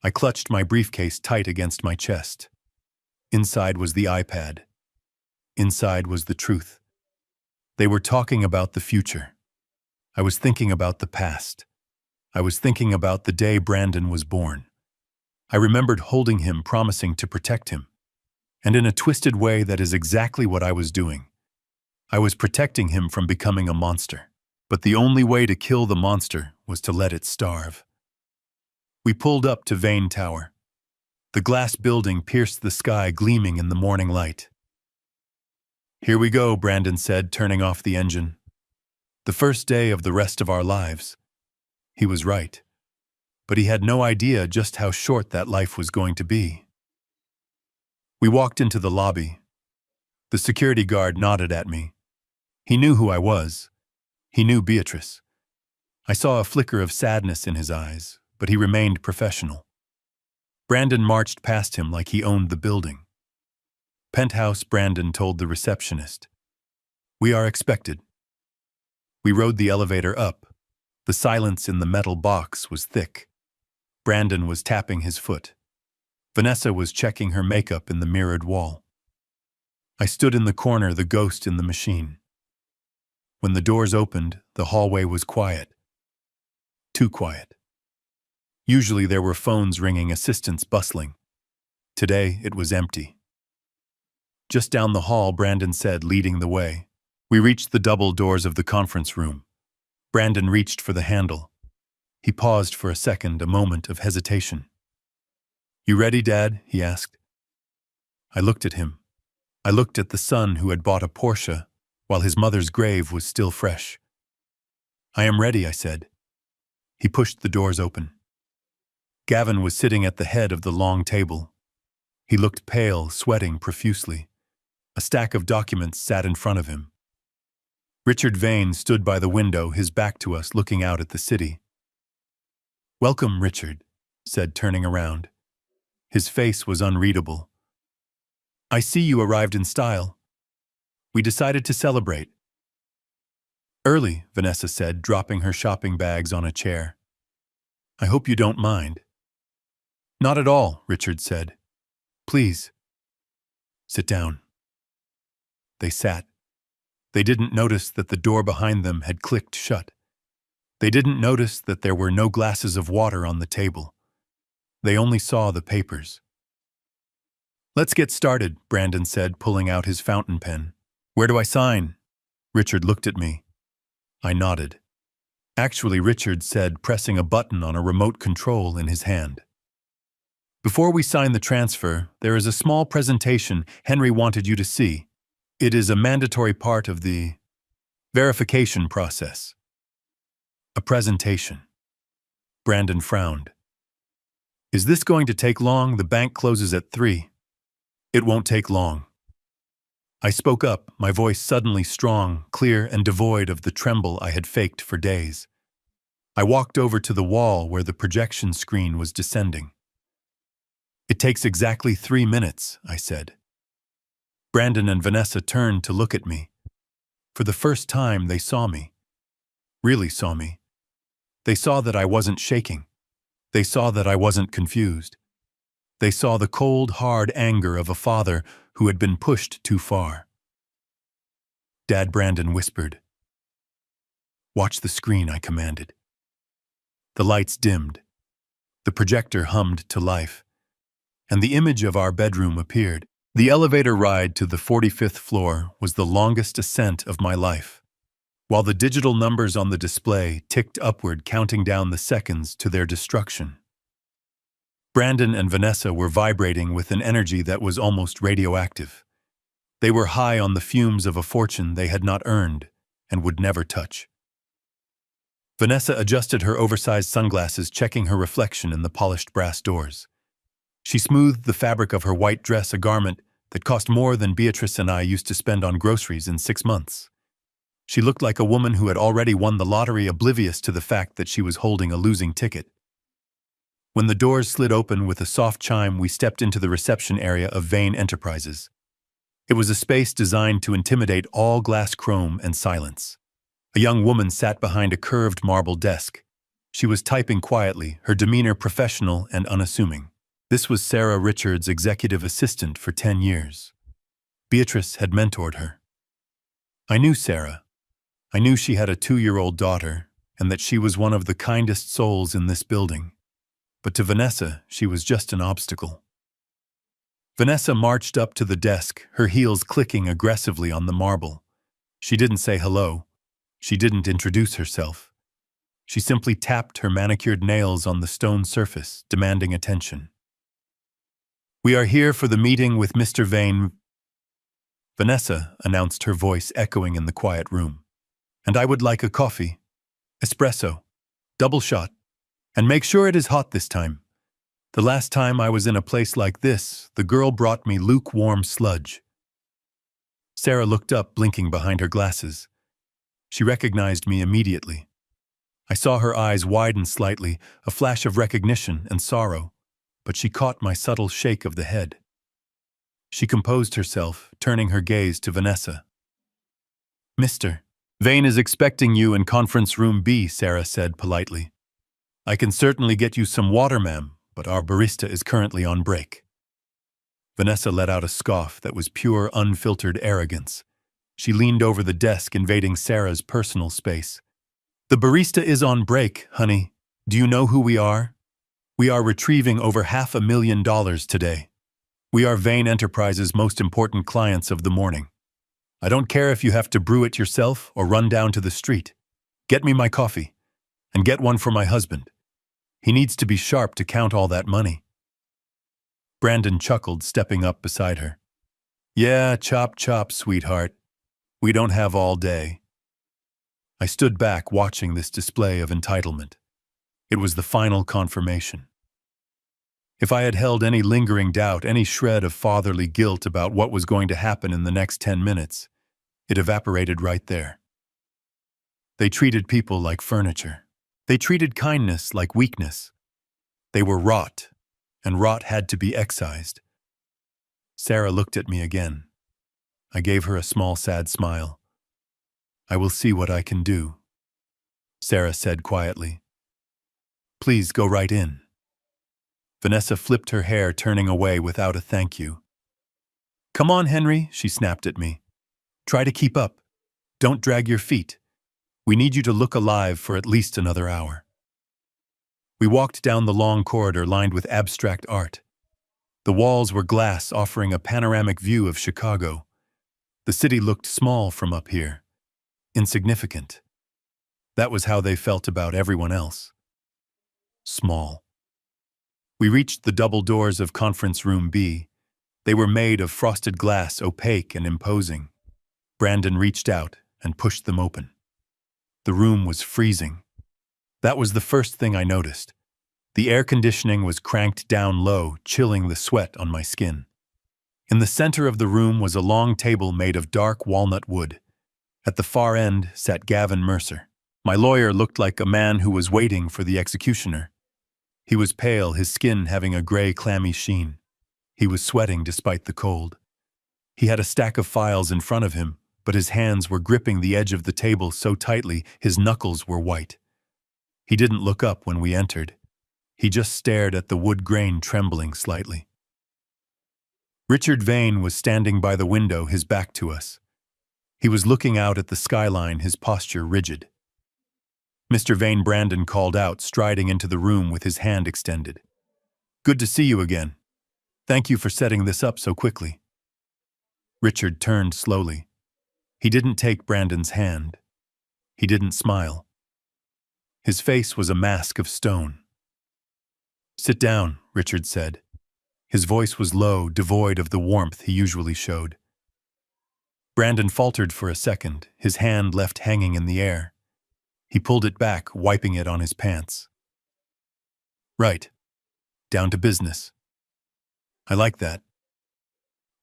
I clutched my briefcase tight against my chest. Inside was the iPad. Inside was the truth. They were talking about the future. I was thinking about the past. I was thinking about the day Brandon was born. I remembered holding him, promising to protect him. And in a twisted way, that is exactly what I was doing. I was protecting him from becoming a monster. But the only way to kill the monster was to let it starve. We pulled up to Vane Tower. The glass building pierced the sky, gleaming in the morning light. "Here we go," Brandon said, turning off the engine. "The first day of the rest of our lives." He was right. But he had no idea just how short that life was going to be. We walked into the lobby. The security guard nodded at me. He knew who I was. He knew Beatrice. I saw a flicker of sadness in his eyes, but he remained professional. Brandon marched past him like he owned the building. "Penthouse," Brandon told the receptionist. "We are expected." We rode the elevator up. The silence in the metal box was thick. Brandon was tapping his foot. Vanessa was checking her makeup in the mirrored wall. I stood in the corner, the ghost in the machine. When the doors opened, the hallway was quiet. Too quiet. Usually there were phones ringing, assistants bustling. Today it was empty. "Just down the hall," Brandon said, leading the way. We reached the double doors of the conference room. Brandon reached for the handle. He paused for a second, a moment of hesitation. "You ready, Dad?" he asked. I looked at him. I looked at the son who had bought a Porsche while his mother's grave was still fresh. I am ready, I said. He pushed the doors open. Gavin was sitting at the head of the long table. He looked pale, sweating profusely. A stack of documents sat in front of him. Richard Vane stood by the window, his back to us, looking out at the city. "Welcome, Richard," said, turning around. His face was unreadable. "I see you arrived in style. We decided to celebrate." "Early," Vanessa said, dropping her shopping bags on a chair. "I hope you don't mind." "Not at all," Richard said. "Please, sit down." They sat. They didn't notice that the door behind them had clicked shut. They didn't notice that there were no glasses of water on the table. They only saw the papers. "Let's get started," Brandon said, pulling out his fountain pen. "Where do I sign?" Richard looked at me. I nodded. "Actually," Richard said, pressing a button on a remote control in his hand. "Before we sign the transfer, there is a small presentation Henry wanted you to see. It is a mandatory part of the verification process." A presentation. Brandon frowned. "Is this going to take long? The bank closes at 3. "It won't take long." I spoke up, my voice suddenly strong, clear, and devoid of the tremble I had faked for days. I walked over to the wall where the projection screen was descending. "It takes exactly 3 minutes," I said. Brandon and Vanessa turned to look at me. For the first time, they saw me. Really saw me. They saw that I wasn't shaking. They saw that I wasn't confused. They saw the cold, hard anger of a father who had been pushed too far. "Dad," Brandon whispered. "Watch the screen," I commanded. The lights dimmed. The projector hummed to life. And the image of our bedroom appeared. The elevator ride to the 45th floor was the longest ascent of my life, while the digital numbers on the display ticked upward, counting down the seconds to their destruction. Brandon and Vanessa were vibrating with an energy that was almost radioactive. They were high on the fumes of a fortune they had not earned and would never touch. Vanessa adjusted her oversized sunglasses, checking her reflection in the polished brass doors. She smoothed the fabric of her white dress, a garment that cost more than Beatrice and I used to spend on groceries in 6 months. She looked like a woman who had already won the lottery, oblivious to the fact that she was holding a losing ticket. When the doors slid open with a soft chime, we stepped into the reception area of Vane Enterprises. It was a space designed to intimidate all glass, chrome, and silence. A young woman sat behind a curved marble desk. She was typing quietly, her demeanor professional and unassuming. This was Sarah, Richard's executive assistant for 10 years. Beatrice had mentored her. I knew Sarah. I knew she had a 2-year-old daughter, and that she was one of the kindest souls in this building. But to Vanessa, she was just an obstacle. Vanessa marched up to the desk, her heels clicking aggressively on the marble. She didn't say hello. She didn't introduce herself. She simply tapped her manicured nails on the stone surface, demanding attention. "We are here for the meeting with Mr. Vane," Vanessa announced, her voice echoing in the quiet room. "And I would like a coffee. Espresso. Double shot. And make sure it is hot this time. The last time I was in a place like this, the girl brought me lukewarm sludge." Sarah looked up, blinking behind her glasses. She recognized me immediately. I saw her eyes widen slightly, a flash of recognition and sorrow, but she caught my subtle shake of the head. She composed herself, turning her gaze to Vanessa. "Mr. Vane is expecting you in conference room B," Sarah said politely. "I can certainly get you some water, ma'am, but our barista is currently on break." Vanessa let out a scoff that was pure, unfiltered arrogance. She leaned over the desk, invading Sarah's personal space. "The barista is on break, honey. Do you know who we are? We are retrieving over $500,000 today. We are Vane Enterprises' most important clients of the morning. I don't care if you have to brew it yourself or run down to the street. Get me my coffee, and get one for my husband. He needs to be sharp to count all that money." Brandon chuckled, stepping up beside her. "Yeah, chop chop, sweetheart. We don't have all day." I stood back watching this display of entitlement. It was the final confirmation. If I had held any lingering doubt, any shred of fatherly guilt about what was going to happen in the next 10 minutes, it evaporated right there. They treated people like furniture. They treated kindness like weakness. They were rot, and rot had to be excised. Sarah looked at me again. I gave her a small, sad smile. "I will see what I can do," Sarah said quietly. "Please go right in." Vanessa flipped her hair, turning away without a thank you. "Come on, Henry," she snapped at me. "Try to keep up. Don't drag your feet. We need you to look alive for at least another hour." We walked down the long corridor lined with abstract art. The walls were glass, offering a panoramic view of Chicago. The city looked small from up here, insignificant. That was how they felt about everyone else. Small. We reached the double doors of Conference Room B. They were made of frosted glass, opaque and imposing. Brandon reached out and pushed them open. The room was freezing. That was the first thing I noticed. The air conditioning was cranked down low, chilling the sweat on my skin. In the center of the room was a long table made of dark walnut wood. At the far end sat Gavin Mercer. My lawyer looked like a man who was waiting for the executioner. He was pale, his skin having a gray, clammy sheen. He was sweating despite the cold. He had a stack of files in front of him, but his hands were gripping the edge of the table so tightly his knuckles were white. He didn't look up when we entered. He just stared at the wood grain trembling slightly. Richard Vane was standing by the window, his back to us. He was looking out at the skyline, his posture rigid. "Mr. Vane," Brandon called out, striding into the room with his hand extended. "Good to see you again. Thank you for setting this up so quickly." Richard turned slowly. He didn't take Brandon's hand. He didn't smile. His face was a mask of stone. "Sit down," Richard said. His voice was low, devoid of the warmth he usually showed. Brandon faltered for a second, his hand left hanging in the air. He pulled it back, wiping it on his pants. "Right. Down to business. I like that."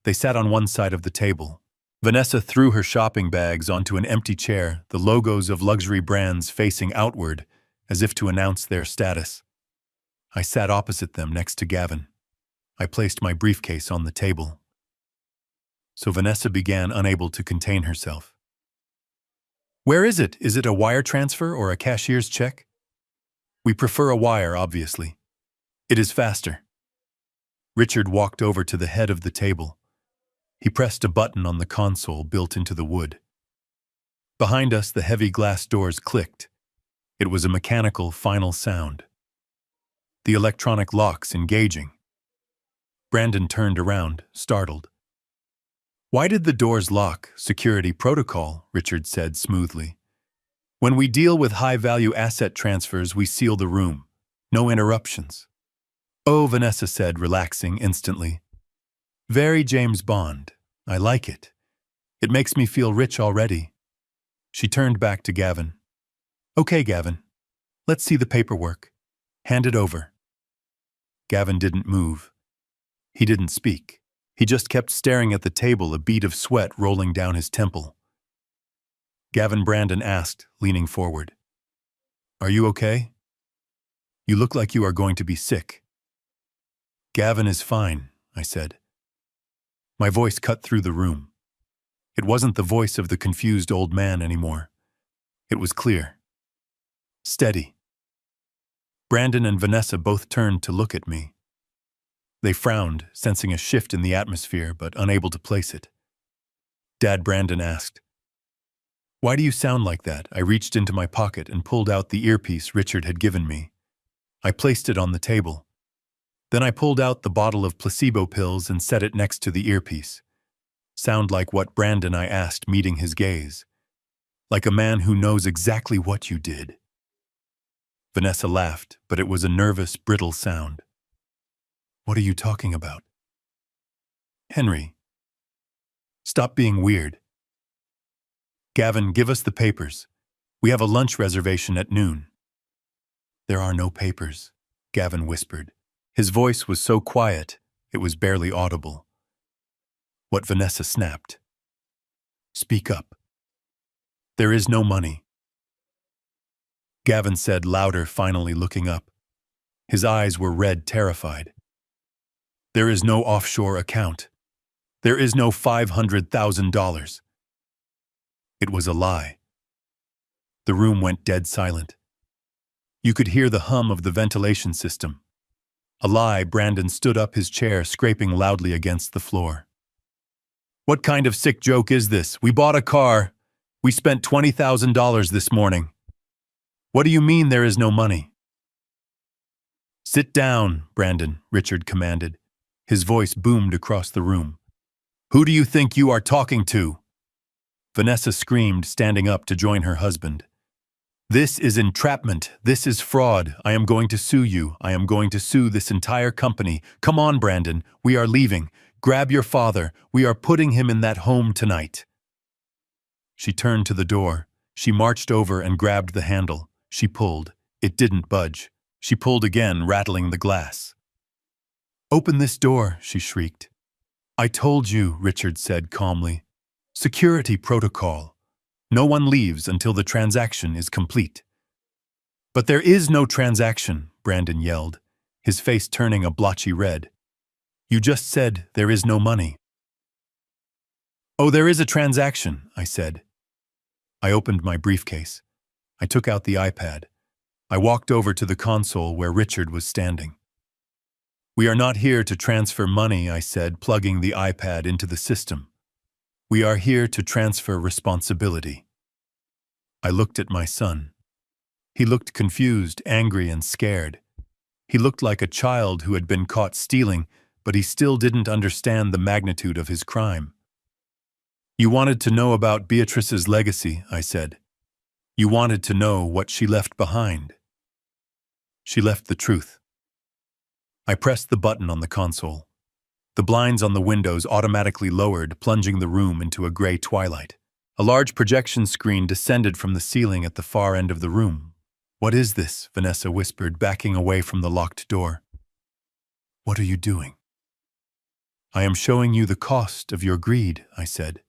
They sat on one side of the table. Vanessa threw her shopping bags onto an empty chair, the logos of luxury brands facing outward, as if to announce their status. I sat opposite them next to Gavin. I placed my briefcase on the table. So Vanessa began, unable to contain herself. "Where is it? Is it a wire transfer or a cashier's check?" "We prefer a wire, obviously. It is faster." Richard walked over to the head of the table. He pressed a button on the console built into the wood. Behind us, the heavy glass doors clicked. It was a mechanical, final sound. The electronic locks engaging. Brandon turned around, startled. "Why did the doors lock? Security protocol," Richard said smoothly. "When we deal with high-value asset transfers, we seal the room. No interruptions." "Oh," Vanessa said, relaxing instantly. "Very James Bond. I like it. It makes me feel rich already." She turned back to Gavin. "Okay, Gavin. Let's see the paperwork. Hand it over." Gavin didn't move. He didn't speak. He just kept staring at the table, a bead of sweat rolling down his temple. Gavin, Brandon asked, leaning forward. "Are you okay? You look like you are going to be sick." "Gavin is fine," I said. My voice cut through the room. It wasn't the voice of the confused old man anymore. It was clear. Steady. Brandon and Vanessa both turned to look at me. They frowned, sensing a shift in the atmosphere, but unable to place it. Dad, Brandon asked, "Why do you sound like that?" I reached into my pocket and pulled out the earpiece Richard had given me. I placed it on the table. Then I pulled out the bottle of placebo pills and set it next to the earpiece. "Sound like what, Brandon?" I asked, meeting his gaze. "Like a man who knows exactly what you did." Vanessa laughed, but it was a nervous, brittle sound. "What are you talking about?" "Henry. Stop being weird." "Gavin, give us the papers." We have a lunch reservation at noon. There are no papers, Gavin whispered. His voice was so quiet, it was barely audible. What Vanessa snapped. Speak up. There is no money. Gavin said louder, finally looking up. His eyes were red, terrified. There is no offshore account. There is no $500,000. It was a lie. The room went dead silent. You could hear the hum of the ventilation system. A lie. Brandon stood up, his chair scraping loudly against the floor. What kind of sick joke is this? We bought a car. We spent $20,000 this morning. What do you mean there is no money? Sit down, Brandon, Richard commanded. His voice boomed across the room. Who do you think you are talking to? Vanessa screamed, standing up to join her husband. This is entrapment. This is fraud. I am going to sue you. I am going to sue this entire company. Come on, Brandon. We are leaving. Grab your father. We are putting him in that home tonight. She turned to the door. She marched over and grabbed the handle. She pulled. It didn't budge. She pulled again, rattling the glass. Open this door, she shrieked. I told you, Richard said calmly. Security protocol. No one leaves until the transaction is complete. But there is no transaction, Brandon yelled, his face turning a blotchy red. You just said there is no money. Oh, there is a transaction, I said. I opened my briefcase. I took out the iPad. I walked over to the console where Richard was standing. We are not here to transfer money, I said, plugging the iPad into the system. We are here to transfer responsibility. I looked at my son. He looked confused, angry, and scared. He looked like a child who had been caught stealing, but he still didn't understand the magnitude of his crime. You wanted to know about Beatrice's legacy, I said. You wanted to know what she left behind. She left the truth. I pressed the button on the console. The blinds on the windows automatically lowered, plunging the room into a gray twilight. A large projection screen descended from the ceiling at the far end of the room. What is this? Vanessa whispered, backing away from the locked door. What are you doing? I am showing you the cost of your greed, I said.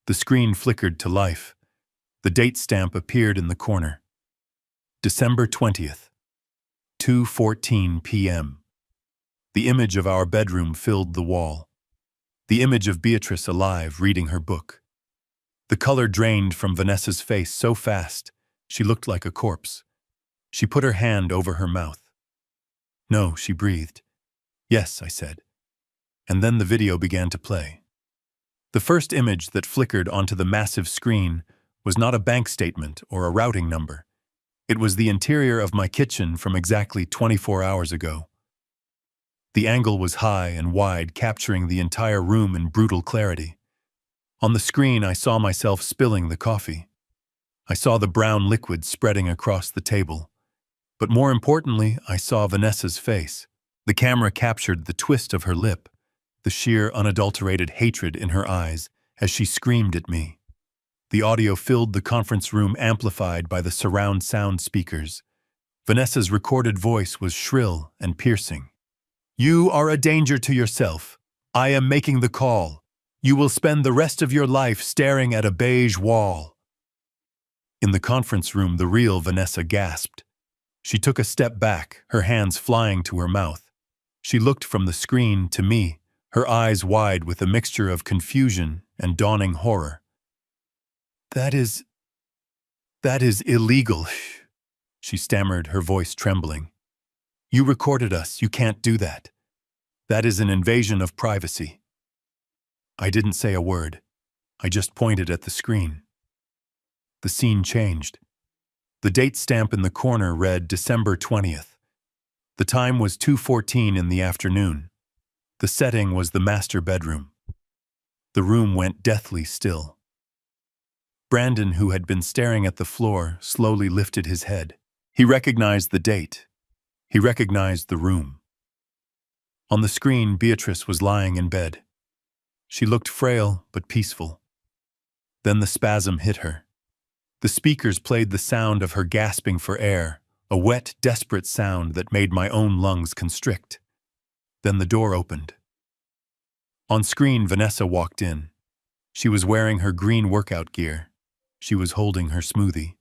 The screen flickered to life. The date stamp appeared in the corner. December 20th, 2:14 p.m. The image of our bedroom filled the wall. The image of Beatrice alive, reading her book. The color drained from Vanessa's face so fast, she looked like a corpse. She put her hand over her mouth. No, she breathed. Yes, I said. And then the video began to play. The first image that flickered onto the massive screen was not a bank statement or a routing number. It was the interior of my kitchen from exactly 24 hours ago. The angle was high and wide, capturing the entire room in brutal clarity. On the screen, I saw myself spilling the coffee. I saw the brown liquid spreading across the table. But more importantly, I saw Vanessa's face. The camera captured the twist of her lip, the sheer, unadulterated hatred in her eyes as she screamed at me. The audio filled the conference room, amplified by the surround sound speakers. Vanessa's recorded voice was shrill and piercing. You are a danger to yourself. I am making the call. You will spend the rest of your life staring at a beige wall. In the conference room, the real Vanessa gasped. She took a step back, her hands flying to her mouth. She looked from the screen to me, her eyes wide with a mixture of confusion and dawning horror. That is illegal, she stammered, her voice trembling. You recorded us. You can't do that. That is an invasion of privacy. I didn't say a word. I just pointed at the screen. The scene changed. The date stamp in the corner read December 20th. The time was 2:14 in the afternoon. The setting was the master bedroom. The room went deathly still. Brandon, who had been staring at the floor, slowly lifted his head. He recognized the date. He recognized the room. On the screen, Beatrice was lying in bed. She looked frail but peaceful. Then the spasm hit her. The speakers played the sound of her gasping for air, a wet, desperate sound that made my own lungs constrict. Then the door opened. On screen, Vanessa walked in. She was wearing her green workout gear. She was holding her smoothie.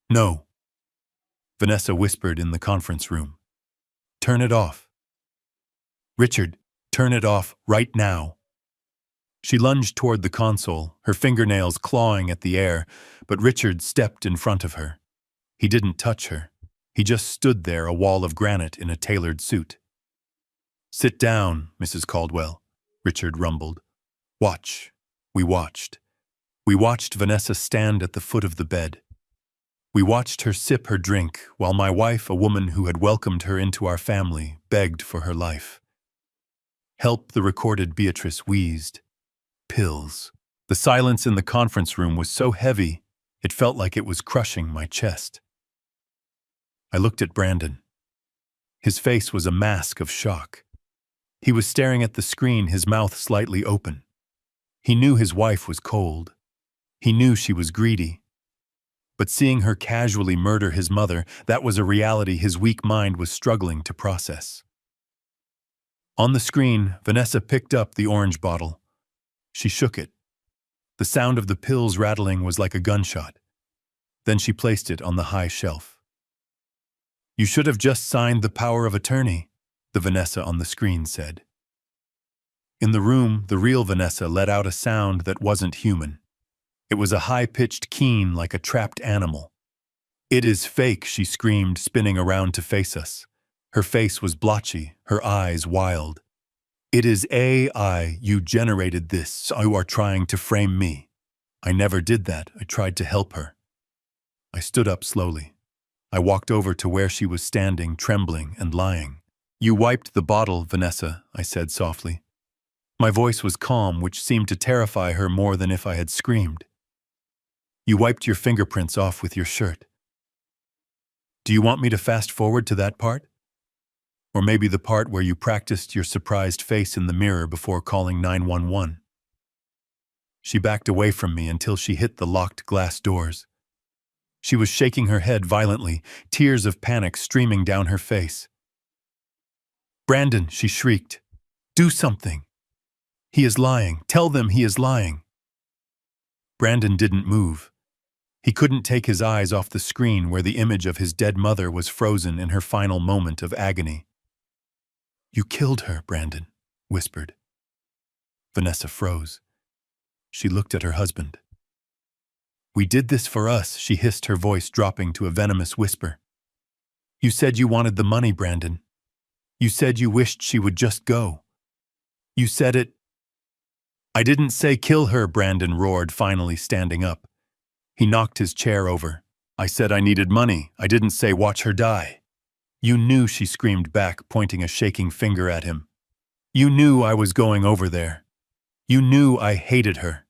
"No," Vanessa whispered in the conference room. "Turn it off. Richard, turn it off right now." She lunged toward the console, her fingernails clawing at the air, but Richard stepped in front of her. He didn't touch her. He just stood there, a wall of granite in a tailored suit. "Sit down, Mrs. Caldwell," Richard rumbled. "Watch." We watched. We watched Vanessa stand at the foot of the bed. We watched her sip her drink, while my wife, a woman who had welcomed her into our family, begged for her life. "Help," the recorded Beatrice wheezed. "Pills." The silence in the conference room was so heavy, it felt like it was crushing my chest. I looked at Brandon. His face was a mask of shock. He was staring at the screen, his mouth slightly open. He knew his wife was cold. He knew she was greedy. But seeing her casually murder his mother, that was a reality his weak mind was struggling to process. On the screen, Vanessa picked up the orange bottle. She shook it. The sound of the pills rattling was like a gunshot. Then she placed it on the high shelf. "You should have just signed the power of attorney," the Vanessa on the screen said. In the room, the real Vanessa let out a sound that wasn't human. It was a high-pitched keen like a trapped animal. "It is fake," she screamed, spinning around to face us. Her face was blotchy, her eyes wild. "It is AI. You generated this. You are trying to frame me." "I never did that. I tried to help her." I stood up slowly. I walked over to where she was standing, trembling and lying. "You wiped the bottle, Vanessa," I said softly. My voice was calm, which seemed to terrify her more than if I had screamed. "You wiped your fingerprints off with your shirt." "Do you want me to fast forward to that part? Or maybe the part where you practiced your surprised face in the mirror before calling 911? She backed away from me until she hit the locked glass doors. She was shaking her head violently, tears of panic streaming down her face. "Brandon," she shrieked, "do something. He is lying. Tell them he is lying." Brandon didn't move. He couldn't take his eyes off the screen where the image of his dead mother was frozen in her final moment of agony. "You killed her," Brandon whispered. Vanessa froze. She looked at her husband. "We did this for us," she hissed, her voice dropping to a venomous whisper. "You said you wanted the money, Brandon. You said you wished she would just go. You said it." "I didn't say kill her," Brandon roared, finally standing up. He knocked his chair over. "I said I needed money. I didn't say watch her die." "You knew," she screamed back, pointing a shaking finger at him. "You knew I was going over there. You knew I hated her.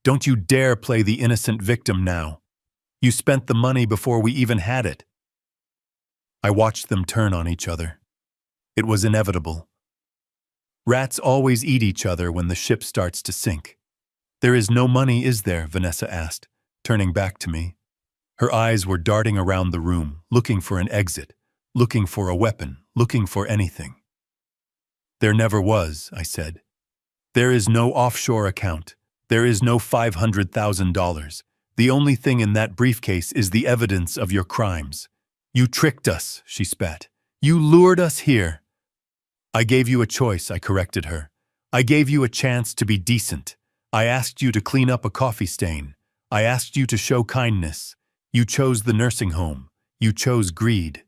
Don't you dare play the innocent victim now. You spent the money before we even had it." I watched them turn on each other. It was inevitable. Rats always eat each other when the ship starts to sink. "There is no money, is there?" Vanessa asked, turning back to me. Her eyes were darting around the room, looking for an exit, looking for a weapon, looking for anything. "There never was," I said. "There is no offshore account. There is no $500,000. The only thing in that briefcase is the evidence of your crimes. You tricked us," she spat. "You lured us here." "I gave you a choice," I corrected her. "I gave you a chance to be decent. I asked you to clean up a coffee stain. I asked you to show kindness. You chose the nursing home. You chose greed."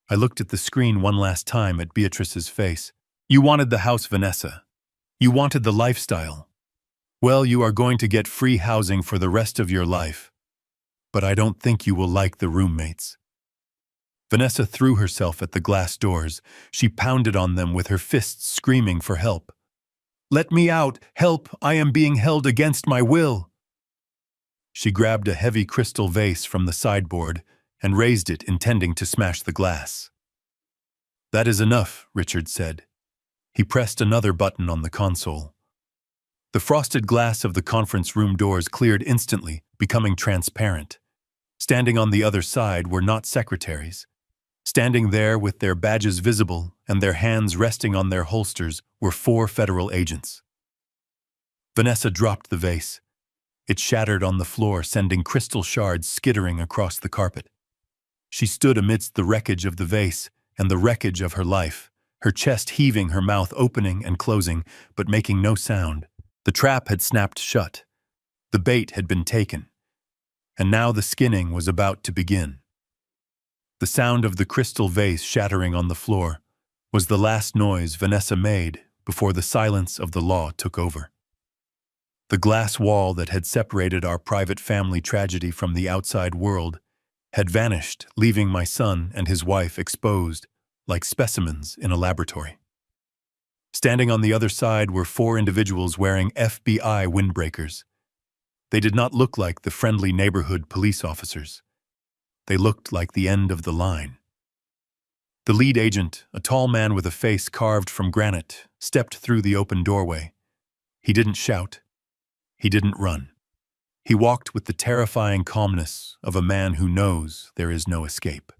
I looked at the screen one last time at Beatrice's face. "You wanted the house, Vanessa. You wanted the lifestyle. Well, you are going to get free housing for the rest of your life. But I don't think you will like the roommates." Vanessa threw herself at the glass doors. She pounded on them with her fists, screaming for help. "Let me out! Help! I am being held against my will!" She grabbed a heavy crystal vase from the sideboard and raised it, intending to smash the glass. "That is enough," Richard said. He pressed another button on the console. The frosted glass of the conference room doors cleared instantly, becoming transparent. Standing on the other side were not secretaries. Standing there with their badges visible and their hands resting on their holsters were 4 federal agents. Vanessa dropped the vase. It shattered on the floor, sending crystal shards skittering across the carpet. She stood amidst the wreckage of the vase and the wreckage of her life, her chest heaving, her mouth opening and closing, but making no sound. The trap had snapped shut. The bait had been taken. And now the skinning was about to begin. The sound of the crystal vase shattering on the floor was the last noise Vanessa made before the silence of the law took over. The glass wall that had separated our private family tragedy from the outside world had vanished, leaving my son and his wife exposed like specimens in a laboratory. Standing on the other side were 4 individuals wearing FBI windbreakers. They did not look like the friendly neighborhood police officers. They looked like the end of the line. The lead agent, a tall man with a face carved from granite, stepped through the open doorway. He didn't shout. He didn't run. He walked with the terrifying calmness of a man who knows there is no escape.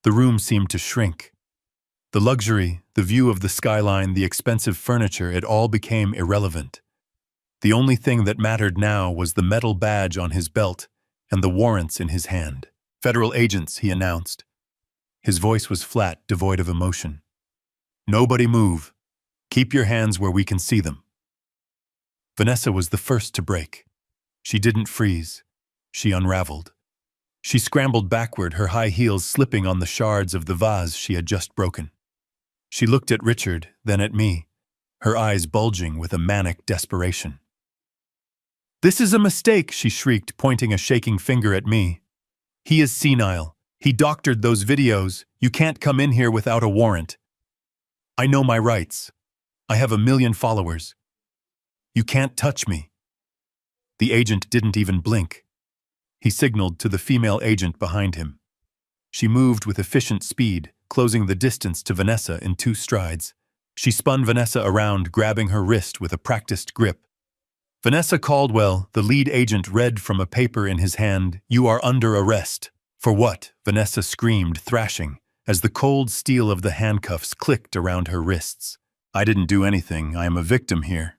The room seemed to shrink. The luxury, the view of the skyline, the expensive furniture, it all became irrelevant. The only thing that mattered now was the metal badge on his belt and the warrants in his hand. "Federal agents," he announced. His voice was flat, devoid of emotion. "Nobody move. Keep your hands where we can see them." Vanessa was the first to break. She didn't freeze. She unraveled. She scrambled backward, her high heels slipping on the shards of the vase she had just broken. She looked at Richard, then at me, her eyes bulging with a manic desperation. "This is a mistake," she shrieked, pointing a shaking finger at me. "He is senile. He doctored those videos. You can't come in here without a warrant. I know my rights. I have 1 million followers. You can't touch me." The agent didn't even blink. He signaled to the female agent behind him. She moved with efficient speed, closing the distance to Vanessa in 2 strides. She spun Vanessa around, grabbing her wrist with a practiced grip. "Vanessa Caldwell," the lead agent read from a paper in his hand, "you are under arrest." "For what?" Vanessa screamed, thrashing, as the cold steel of the handcuffs clicked around her wrists. "I didn't do anything. I am a victim here."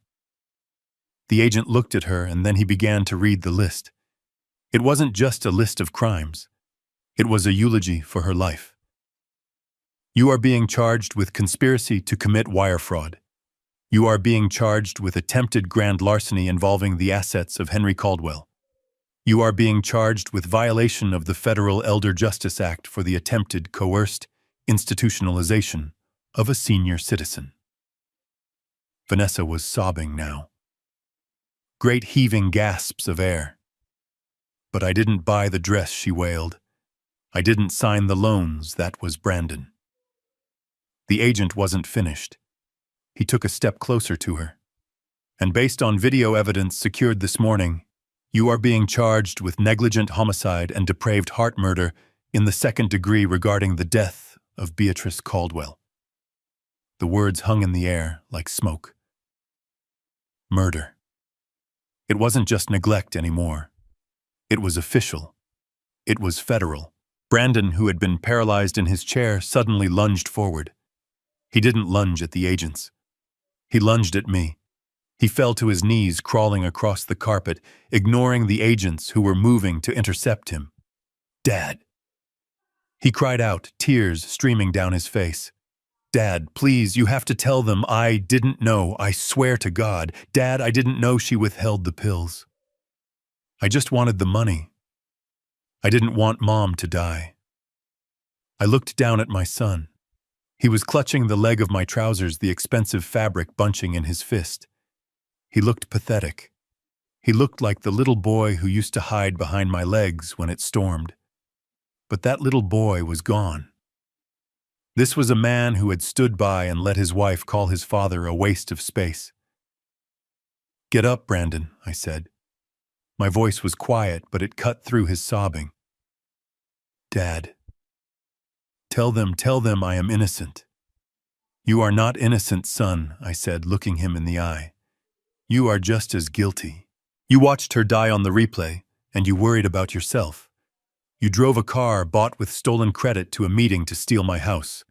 The agent looked at her, and then he began to read the list. It wasn't just a list of crimes. It was a eulogy for her life. "You are being charged with conspiracy to commit wire fraud. You are being charged with attempted grand larceny involving the assets of Henry Caldwell. You are being charged with violation of the Federal Elder Justice Act for the attempted coerced institutionalization of a senior citizen." Vanessa was sobbing now. Great heaving gasps of air. "But I didn't buy the dress," she wailed. "I didn't sign the loans, that was Brandon." The agent wasn't finished. He took a step closer to her. "And based on video evidence secured this morning, you are being charged with negligent homicide and depraved heart murder in the 2nd degree regarding the death of Beatrice Caldwell." The words hung in the air like smoke. Murder. It wasn't just neglect anymore. It was official. It was federal. Brandon, who had been paralyzed in his chair, suddenly lunged forward. He didn't lunge at the agents. He lunged at me. He fell to his knees, crawling across the carpet, ignoring the agents who were moving to intercept him. "Dad!" He cried out, tears streaming down his face. "Dad, please, you have to tell them I didn't know, I swear to God. Dad, I didn't know she withheld the pills. I just wanted the money. I didn't want Mom to die." I looked down at my son. He was clutching the leg of my trousers, the expensive fabric bunching in his fist. He looked pathetic. He looked like the little boy who used to hide behind my legs when it stormed. But that little boy was gone. This was a man who had stood by and let his wife call his father a waste of space. "Get up, Brandon," I said. My voice was quiet, but it cut through his sobbing. "Dad, tell them I am innocent." "You are not innocent, son," I said, looking him in the eye. You are just as guilty. You watched her die on the replay, and you worried about yourself. You drove a car bought with stolen credit to a meeting to steal my house.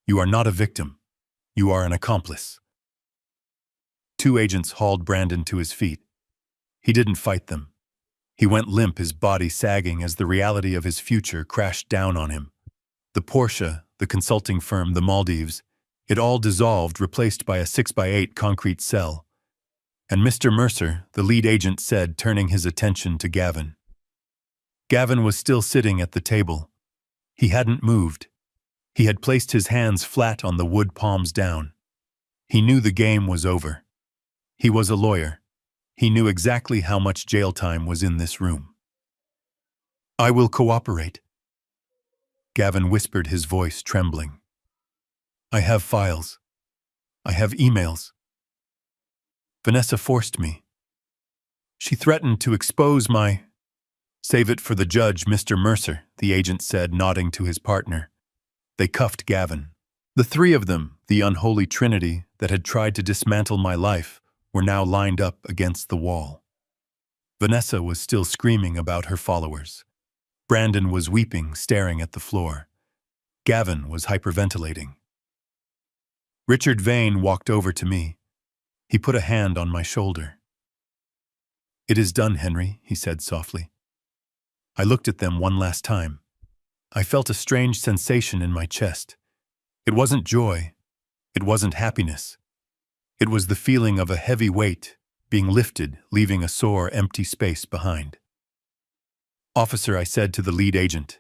You are not a victim. You are an accomplice. 2 agents hauled Brandon to his feet. He didn't fight them. He went limp, his body sagging as the reality of his future crashed down on him. The Porsche, the consulting firm, the Maldives, it all dissolved, replaced by a 6x8 concrete cell. And Mr. Mercer, the lead agent, said, turning his attention to Gavin. Gavin was still sitting at the table. He hadn't moved. He had placed his hands flat on the wood, palms down. He knew the game was over. He was a lawyer. He knew exactly how much jail time was in this room. I will cooperate. Gavin whispered, his voice trembling. I have files. I have emails. Vanessa forced me. She threatened to expose my... Save it for the judge, Mr. Mercer, the agent said, nodding to his partner. They cuffed Gavin. The 3 of them, the unholy trinity that had tried to dismantle my life, were now lined up against the wall. Vanessa was still screaming about her followers. Brandon was weeping, staring at the floor. Gavin was hyperventilating. Richard Vane walked over to me. He put a hand on my shoulder. It is done, Henry, he said softly. I looked at them one last time. I felt a strange sensation in my chest. It wasn't joy. It wasn't happiness. It was the feeling of a heavy weight being lifted, leaving a sore, empty space behind. Officer, I said to the lead agent.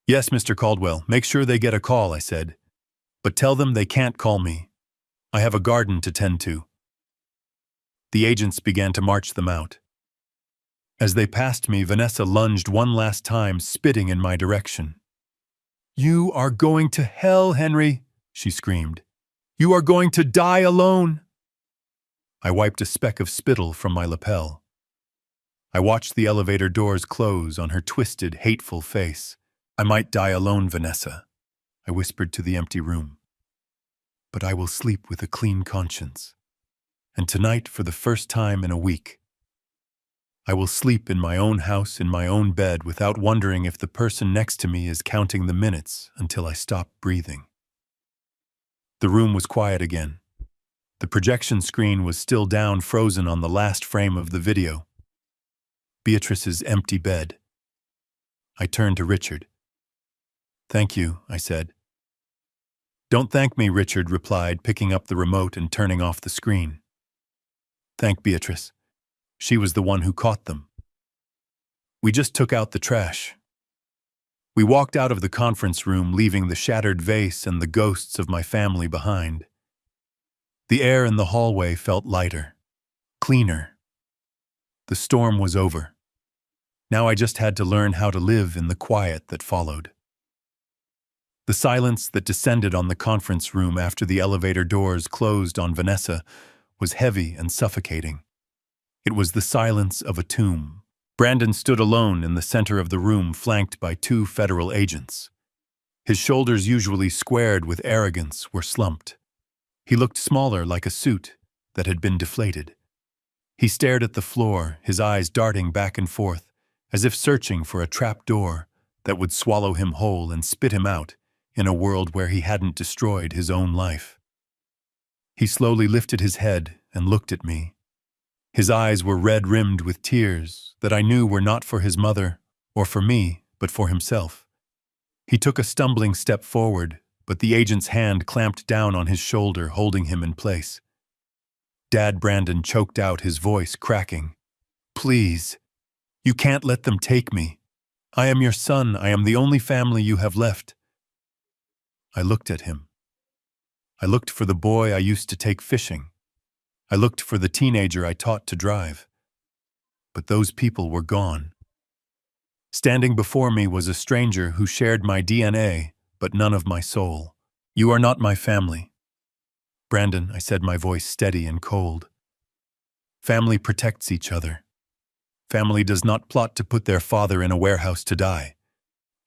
Yes, Mr. Caldwell, make sure they get a call, I said. But tell them they can't call me. I have a garden to tend to. The agents began to march them out. As they passed me, Vanessa lunged one last time, spitting in my direction. You are going to hell, Henry, she screamed. You are going to die alone. I wiped a speck of spittle from my lapel. I watched the elevator doors close on her twisted, hateful face. I might die alone, Vanessa, I whispered to the empty room. But I will sleep with a clean conscience. And tonight, for the first time in a week, I will sleep in my own house, in my own bed, without wondering if the person next to me is counting the minutes until I stop breathing. The room was quiet again. The projection screen was still down, frozen on the last frame of the video. Beatrice's empty bed. I turned to Richard. Thank you, I said. Don't thank me, Richard replied, picking up the remote and turning off the screen. Thank Beatrice. She was the one who caught them. We just took out the trash. We walked out of the conference room, leaving the shattered vase and the ghosts of my family behind. The air in the hallway felt lighter, cleaner. The storm was over. Now I just had to learn how to live in the quiet that followed. The silence that descended on the conference room after the elevator doors closed on Vanessa was heavy and suffocating. It was the silence of a tomb. Brandon stood alone in the center of the room, flanked by 2 federal agents. His shoulders, usually squared with arrogance, were slumped. He looked smaller, like a suit that had been deflated. He stared at the floor, his eyes darting back and forth, as if searching for a trap door that would swallow him whole and spit him out in a world where he hadn't destroyed his own life. He slowly lifted his head and looked at me. His eyes were red-rimmed with tears that I knew were not for his mother or for me, but for himself. He took a stumbling step forward, but the agent's hand clamped down on his shoulder, holding him in place. Dad, Brandon choked out, his voice cracking. Please, you can't let them take me. I am your son. I am the only family you have left. I looked at him. I looked for the boy I used to take fishing. I looked for the teenager I taught to drive. But those people were gone. Standing before me was a stranger who shared my DNA, but none of my soul. You are not my family. Brandon, I said, my voice steady and cold. Family protects each other. Family does not plot to put their father in a warehouse to die.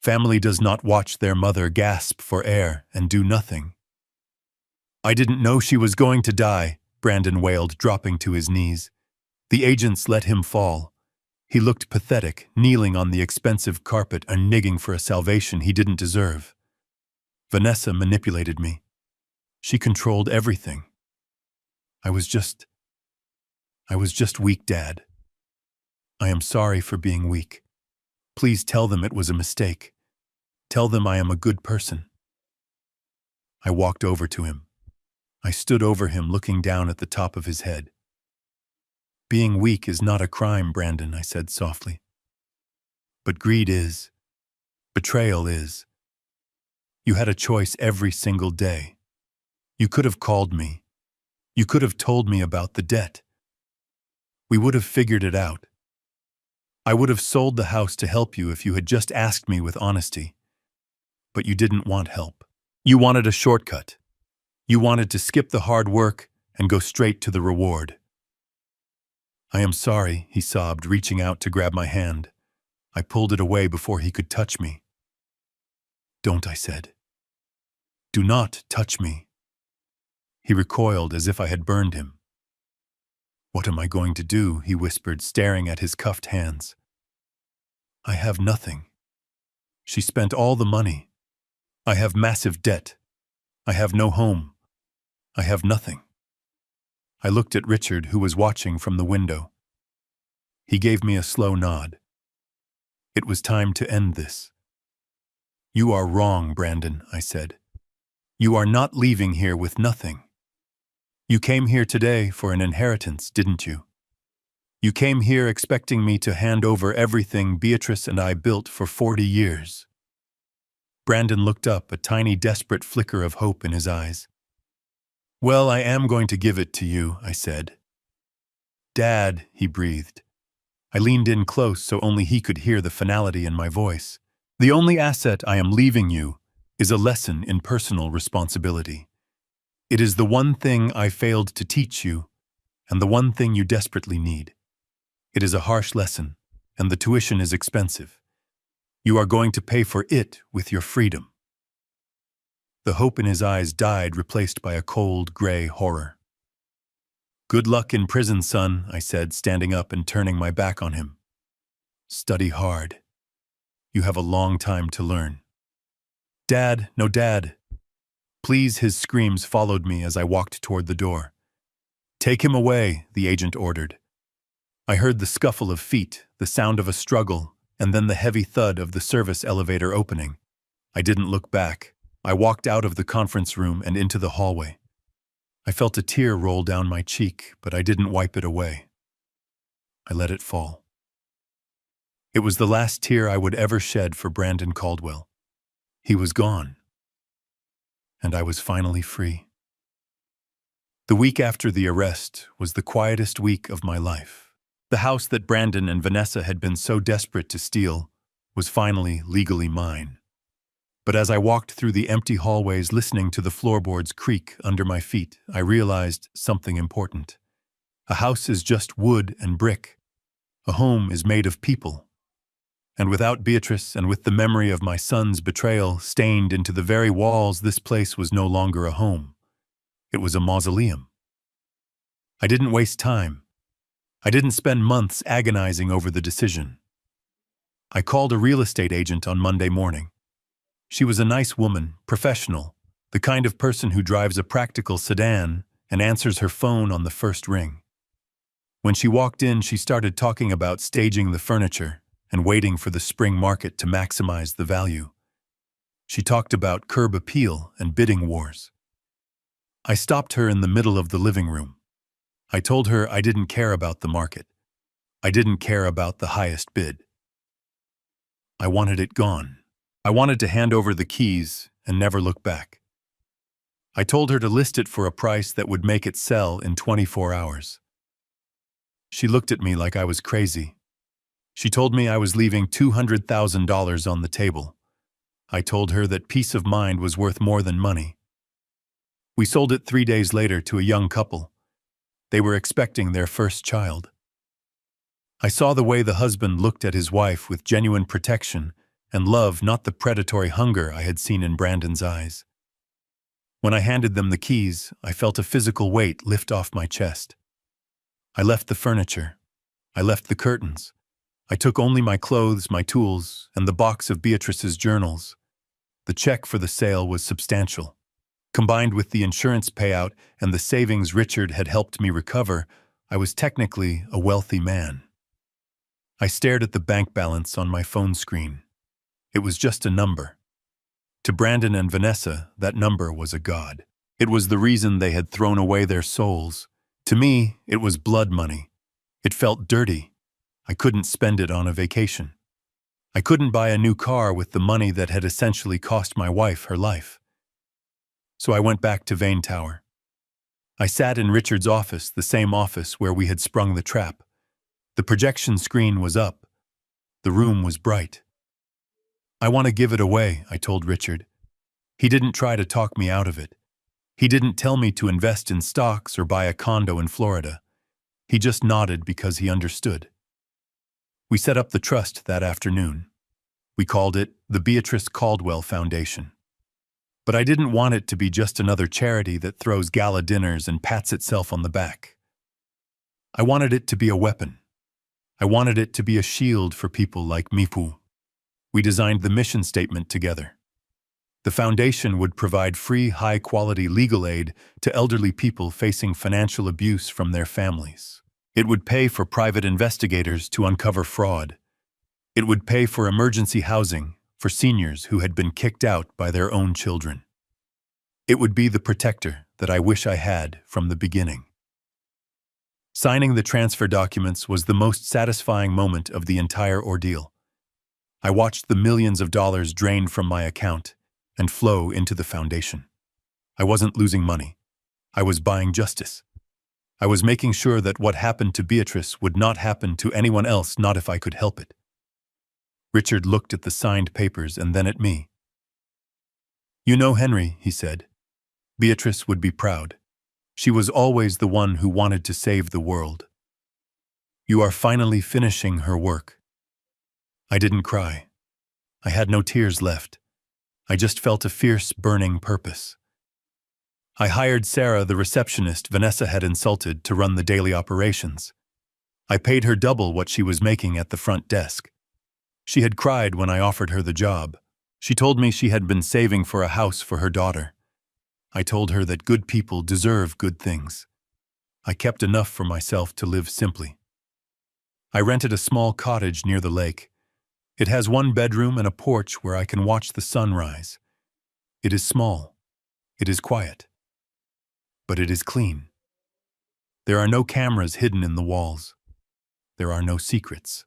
Family does not watch their mother gasp for air and do nothing. I didn't know she was going to die, Brandon wailed, dropping to his knees. The agents let him fall. He looked pathetic, kneeling on the expensive carpet and nigging for a salvation he didn't deserve. Vanessa manipulated me. She controlled everything. I was just weak, Dad. I am sorry for being weak. Please tell them it was a mistake. Tell them I am a good person. I walked over to him. I stood over him, looking down at the top of his head. Being weak is not a crime, Brandon, I said softly. But greed is. Betrayal is. You had a choice every single day. You could have called me. You could have told me about the debt. We would have figured it out. I would have sold the house to help you if you had just asked me with honesty. But you didn't want help. You wanted a shortcut. You wanted to skip the hard work and go straight to the reward. I am sorry, he sobbed, reaching out to grab my hand. I pulled it away before he could touch me. Don't, I said. Do not touch me. He recoiled as if I had burned him. What am I going to do? He whispered, staring at his cuffed hands. I have nothing. She spent all the money. I have massive debt. I have no home. I have nothing. I looked at Richard, who was watching from the window. He gave me a slow nod. It was time to end this. You are wrong, Brandon, I said. You are not leaving here with nothing. You came here today for an inheritance, didn't you? You came here expecting me to hand over everything Beatrice and I built for 40 years. Brandon looked up, a tiny, desperate flicker of hope in his eyes. Well, I am going to give it to you, I said. Dad, he breathed. I leaned in close so only he could hear the finality in my voice. The only asset I am leaving you is a lesson in personal responsibility. It is the one thing I failed to teach you, and the one thing you desperately need. It is a harsh lesson, and the tuition is expensive. You are going to pay for it with your freedom. The hope in his eyes died, replaced by a cold, gray horror. Good luck in prison, son, I said, standing up and turning my back on him. Study hard. You have a long time to learn. Dad, no, Dad. Please, his screams followed me as I walked toward the door. Take him away, the agent ordered. I heard the scuffle of feet, the sound of a struggle, and then the heavy thud of the service elevator opening. I didn't look back. I walked out of the conference room and into the hallway. I felt a tear roll down my cheek, but I didn't wipe it away. I let it fall. It was the last tear I would ever shed for Brandon Caldwell. He was gone. And I was finally free. The week after the arrest was the quietest week of my life. The house that Brandon and Vanessa had been so desperate to steal was finally legally mine. But as I walked through the empty hallways listening to the floorboards creak under my feet, I realized something important. A house is just wood and brick. A home is made of people. And without Beatrice and with the memory of my son's betrayal stained into the very walls, this place was no longer a home. It was a mausoleum. I didn't waste time. I didn't spend months agonizing over the decision. I called a real estate agent on Monday morning. She was a nice woman, professional, the kind of person who drives a practical sedan and answers her phone on the first ring. When she walked in, she started talking about staging the furniture and waiting for the spring market to maximize the value. She talked about curb appeal and bidding wars. I stopped her in the middle of the living room. I told her I didn't care about the market. I didn't care about the highest bid. I wanted it gone. I wanted to hand over the keys and never look back. I told her to list it for a price that would make it sell in 24 hours. She looked at me like I was crazy. She told me I was leaving $200,000 on the table. I told her that peace of mind was worth more than money. We sold it 3 days later to a young couple. They were expecting their first child. I saw the way the husband looked at his wife with genuine protection and love, not the predatory hunger I had seen in Brandon's eyes. When I handed them the keys, I felt a physical weight lift off my chest. I left the furniture. I left the curtains. I took only my clothes, my tools, and the box of Beatrice's journals. The check for the sale was substantial. Combined with the insurance payout and the savings Richard had helped me recover, I was technically a wealthy man. I stared at the bank balance on my phone screen. It was just a number. To Brandon and Vanessa, that number was a god. It was the reason they had thrown away their souls. To me, it was blood money. It felt dirty. I couldn't spend it on a vacation. I couldn't buy a new car with the money that had essentially cost my wife her life. So I went back to Vane Tower. I sat in Richard's office, the same office where we had sprung the trap. The projection screen was up. The room was bright. "I want to give it away," I told Richard. He didn't try to talk me out of it. He didn't tell me to invest in stocks or buy a condo in Florida. He just nodded because he understood. We set up the trust that afternoon. We called it the Beatrice Caldwell Foundation. But I didn't want it to be just another charity that throws gala dinners and pats itself on the back. I wanted it to be a weapon. I wanted it to be a shield for people like Mipu. We designed the mission statement together. The foundation would provide free, high-quality legal aid to elderly people facing financial abuse from their families. It would pay for private investigators to uncover fraud. It would pay for emergency housing for seniors who had been kicked out by their own children. It would be the protector that I wish I had from the beginning. Signing the transfer documents was the most satisfying moment of the entire ordeal. I watched the millions of dollars drain from my account and flow into the foundation. I wasn't losing money. I was buying justice. I was making sure that what happened to Beatrice would not happen to anyone else, not if I could help it. Richard looked at the signed papers and then at me. "You know, Henry," he said, "Beatrice would be proud. She was always the one who wanted to save the world. You are finally finishing her work." I didn't cry. I had no tears left. I just felt a fierce, burning purpose. I hired Sarah, the receptionist Vanessa had insulted, to run the daily operations. I paid her double what she was making at the front desk. She had cried when I offered her the job. She told me she had been saving for a house for her daughter. I told her that good people deserve good things. I kept enough for myself to live simply. I rented a small cottage near the lake. It has one bedroom and a porch where I can watch the sun rise. It is small. It is quiet. But it is clean. There are no cameras hidden in the walls. There are no secrets.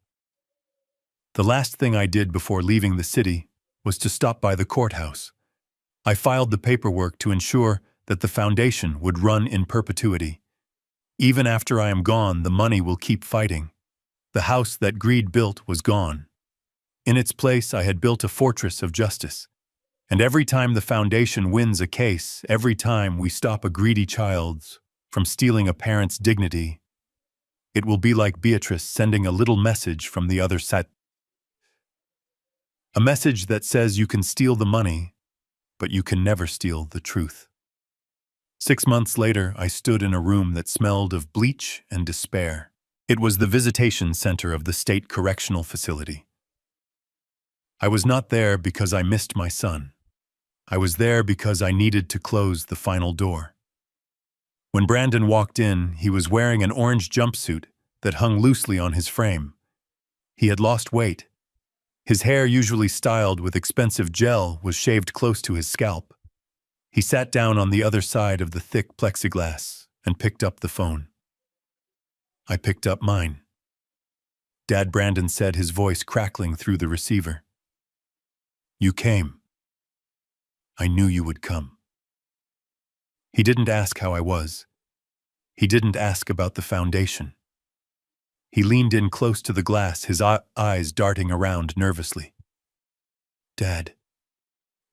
The last thing I did before leaving the city was to stop by the courthouse. I filed the paperwork to ensure that the foundation would run in perpetuity. Even after I am gone, the money will keep fighting. The house that greed built was gone. In its place, I had built a fortress of justice. And every time the foundation wins a case, every time we stop a greedy child from stealing a parent's dignity, it will be like Beatrice sending a little message from the other side. A message that says you can steal the money, but you can never steal the truth. 6 months later, I stood in a room that smelled of bleach and despair. It was the visitation center of the state correctional facility. I was not there because I missed my son. I was there because I needed to close the final door. When Brandon walked in, he was wearing an orange jumpsuit that hung loosely on his frame. He had lost weight. His hair, usually styled with expensive gel, was shaved close to his scalp. He sat down on the other side of the thick plexiglass and picked up the phone. I picked up mine. "Dad," Brandon said, his voice crackling through the receiver. "You came. I knew you would come." He didn't ask how I was. He didn't ask about the foundation. He leaned in close to the glass, his eyes darting around nervously. "Dad,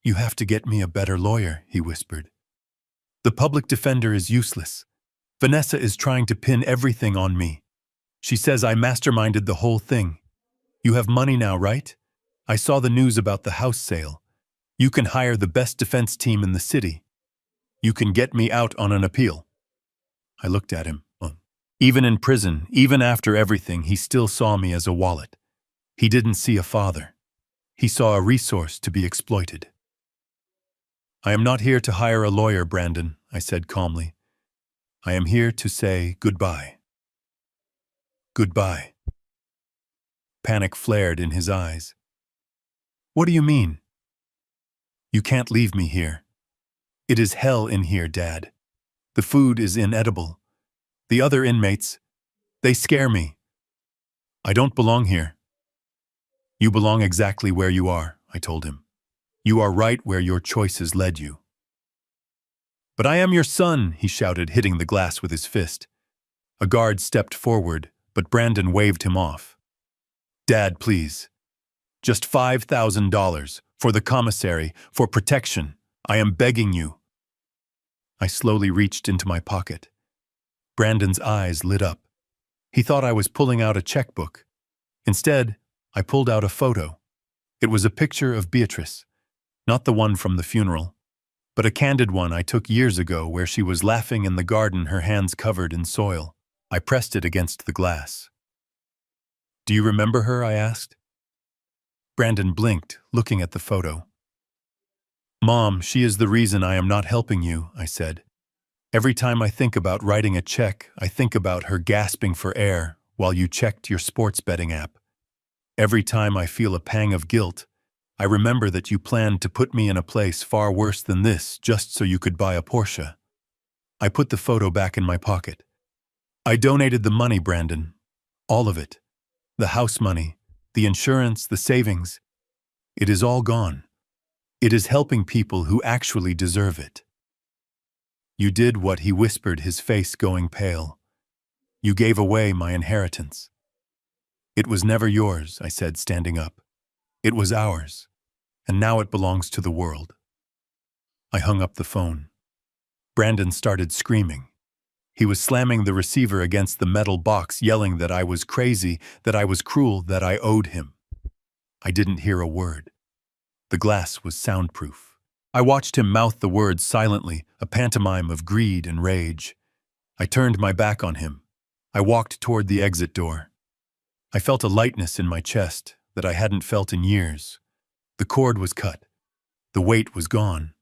you have to get me a better lawyer," he whispered. "The public defender is useless. Vanessa is trying to pin everything on me. She says I masterminded the whole thing. You have money now, right? I saw the news about the house sale. You can hire the best defense team in the city. You can get me out on an appeal." I looked at him. Even in prison, even after everything, he still saw me as a wallet. He didn't see a father. He saw a resource to be exploited. "I am not here to hire a lawyer, Brandon," I said calmly. "I am here to say goodbye." "Goodbye." Panic flared in his eyes. "What do you mean?" "You can't leave me here. It is hell in here, Dad. The food is inedible. The other inmates, they scare me. I don't belong here." "You belong exactly where you are," I told him. "You are right where your choices led you." "But I am your son," he shouted, hitting the glass with his fist. A guard stepped forward, but Brandon waved him off. "Dad, please. Just $5,000 for the commissary, for protection. I am begging you." I slowly reached into my pocket. Brandon's eyes lit up. He thought I was pulling out a checkbook. Instead, I pulled out a photo. It was a picture of Beatrice, not the one from the funeral, but a candid one I took years ago where she was laughing in the garden, her hands covered in soil. I pressed it against the glass. "Do you remember her?" I asked. Brandon blinked, looking at the photo. "Mom, she is the reason I am not helping you," I said. "Every time I think about writing a check, I think about her gasping for air while you checked your sports betting app. Every time I feel a pang of guilt, I remember that you planned to put me in a place far worse than this just so you could buy a Porsche." I put the photo back in my pocket. "I donated the money, Brandon. All of it. The house money, the insurance, the savings. It is all gone. It is helping people who actually deserve it." "You did what," he whispered, his face going pale. "You gave away my inheritance." "It was never yours," I said, standing up. "It was ours, and now it belongs to the world." I hung up the phone. Brandon started screaming. He was slamming the receiver against the metal box, yelling that I was crazy, that I was cruel, that I owed him. I didn't hear a word. The glass was soundproof. I watched him mouth the words silently, a pantomime of greed and rage. I turned my back on him. I walked toward the exit door. I felt a lightness in my chest that I hadn't felt in years. The cord was cut. The weight was gone.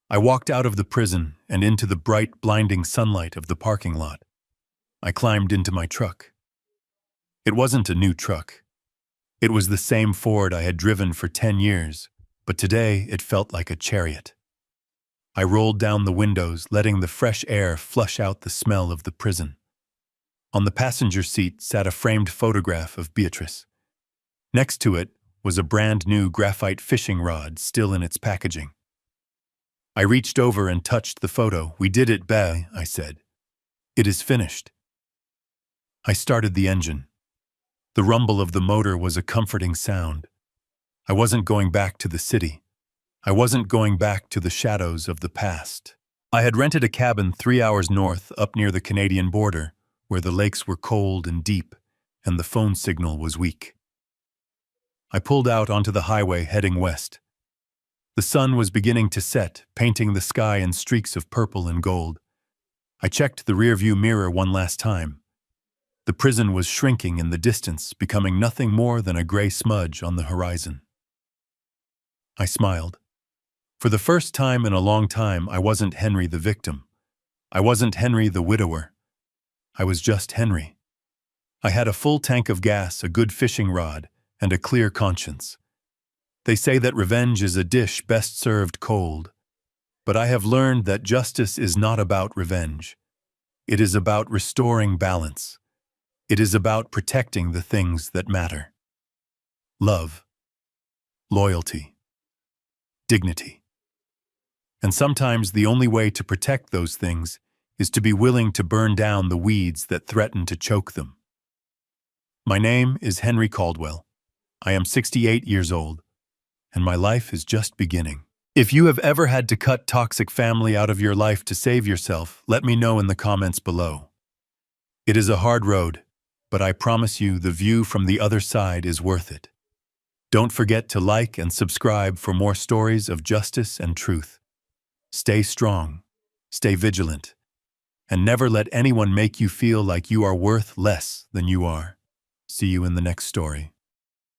I walked out of the prison and into the bright, blinding sunlight of the parking lot. I climbed into my truck. It wasn't a new truck. It was the same Ford I had driven for 10 years, but today it felt like a chariot. I rolled down the windows, letting the fresh air flush out the smell of the prison. On the passenger seat sat a framed photograph of Beatrice. Next to it was a brand new graphite fishing rod still in its packaging. I reached over and touched the photo. "We did it, Bé," I said. "It is finished." I started the engine. The rumble of the motor was a comforting sound. I wasn't going back to the city. I wasn't going back to the shadows of the past. I had rented a cabin 3 hours north, up near the Canadian border, where the lakes were cold and deep, and the phone signal was weak. I pulled out onto the highway heading west. The sun was beginning to set, painting the sky in streaks of purple and gold. I checked the rearview mirror one last time. The prison was shrinking in the distance, becoming nothing more than a gray smudge on the horizon. I smiled. For the first time in a long time, I wasn't Henry the victim. I wasn't Henry the widower. I was just Henry. I had a full tank of gas, a good fishing rod, and a clear conscience. They say that revenge is a dish best served cold. But I have learned that justice is not about revenge. It is about restoring balance. It is about protecting the things that matter. Love, loyalty, dignity. And sometimes the only way to protect those things is to be willing to burn down the weeds that threaten to choke them. My name is Henry Caldwell. I am 68 years old, and my life is just beginning. If you have ever had to cut toxic family out of your life to save yourself, let me know in the comments below. It is a hard road, but I promise you the view from the other side is worth it. Don't forget to like and subscribe for more stories of justice and truth. Stay strong, stay vigilant, and never let anyone make you feel like you are worth less than you are. See you in the next story.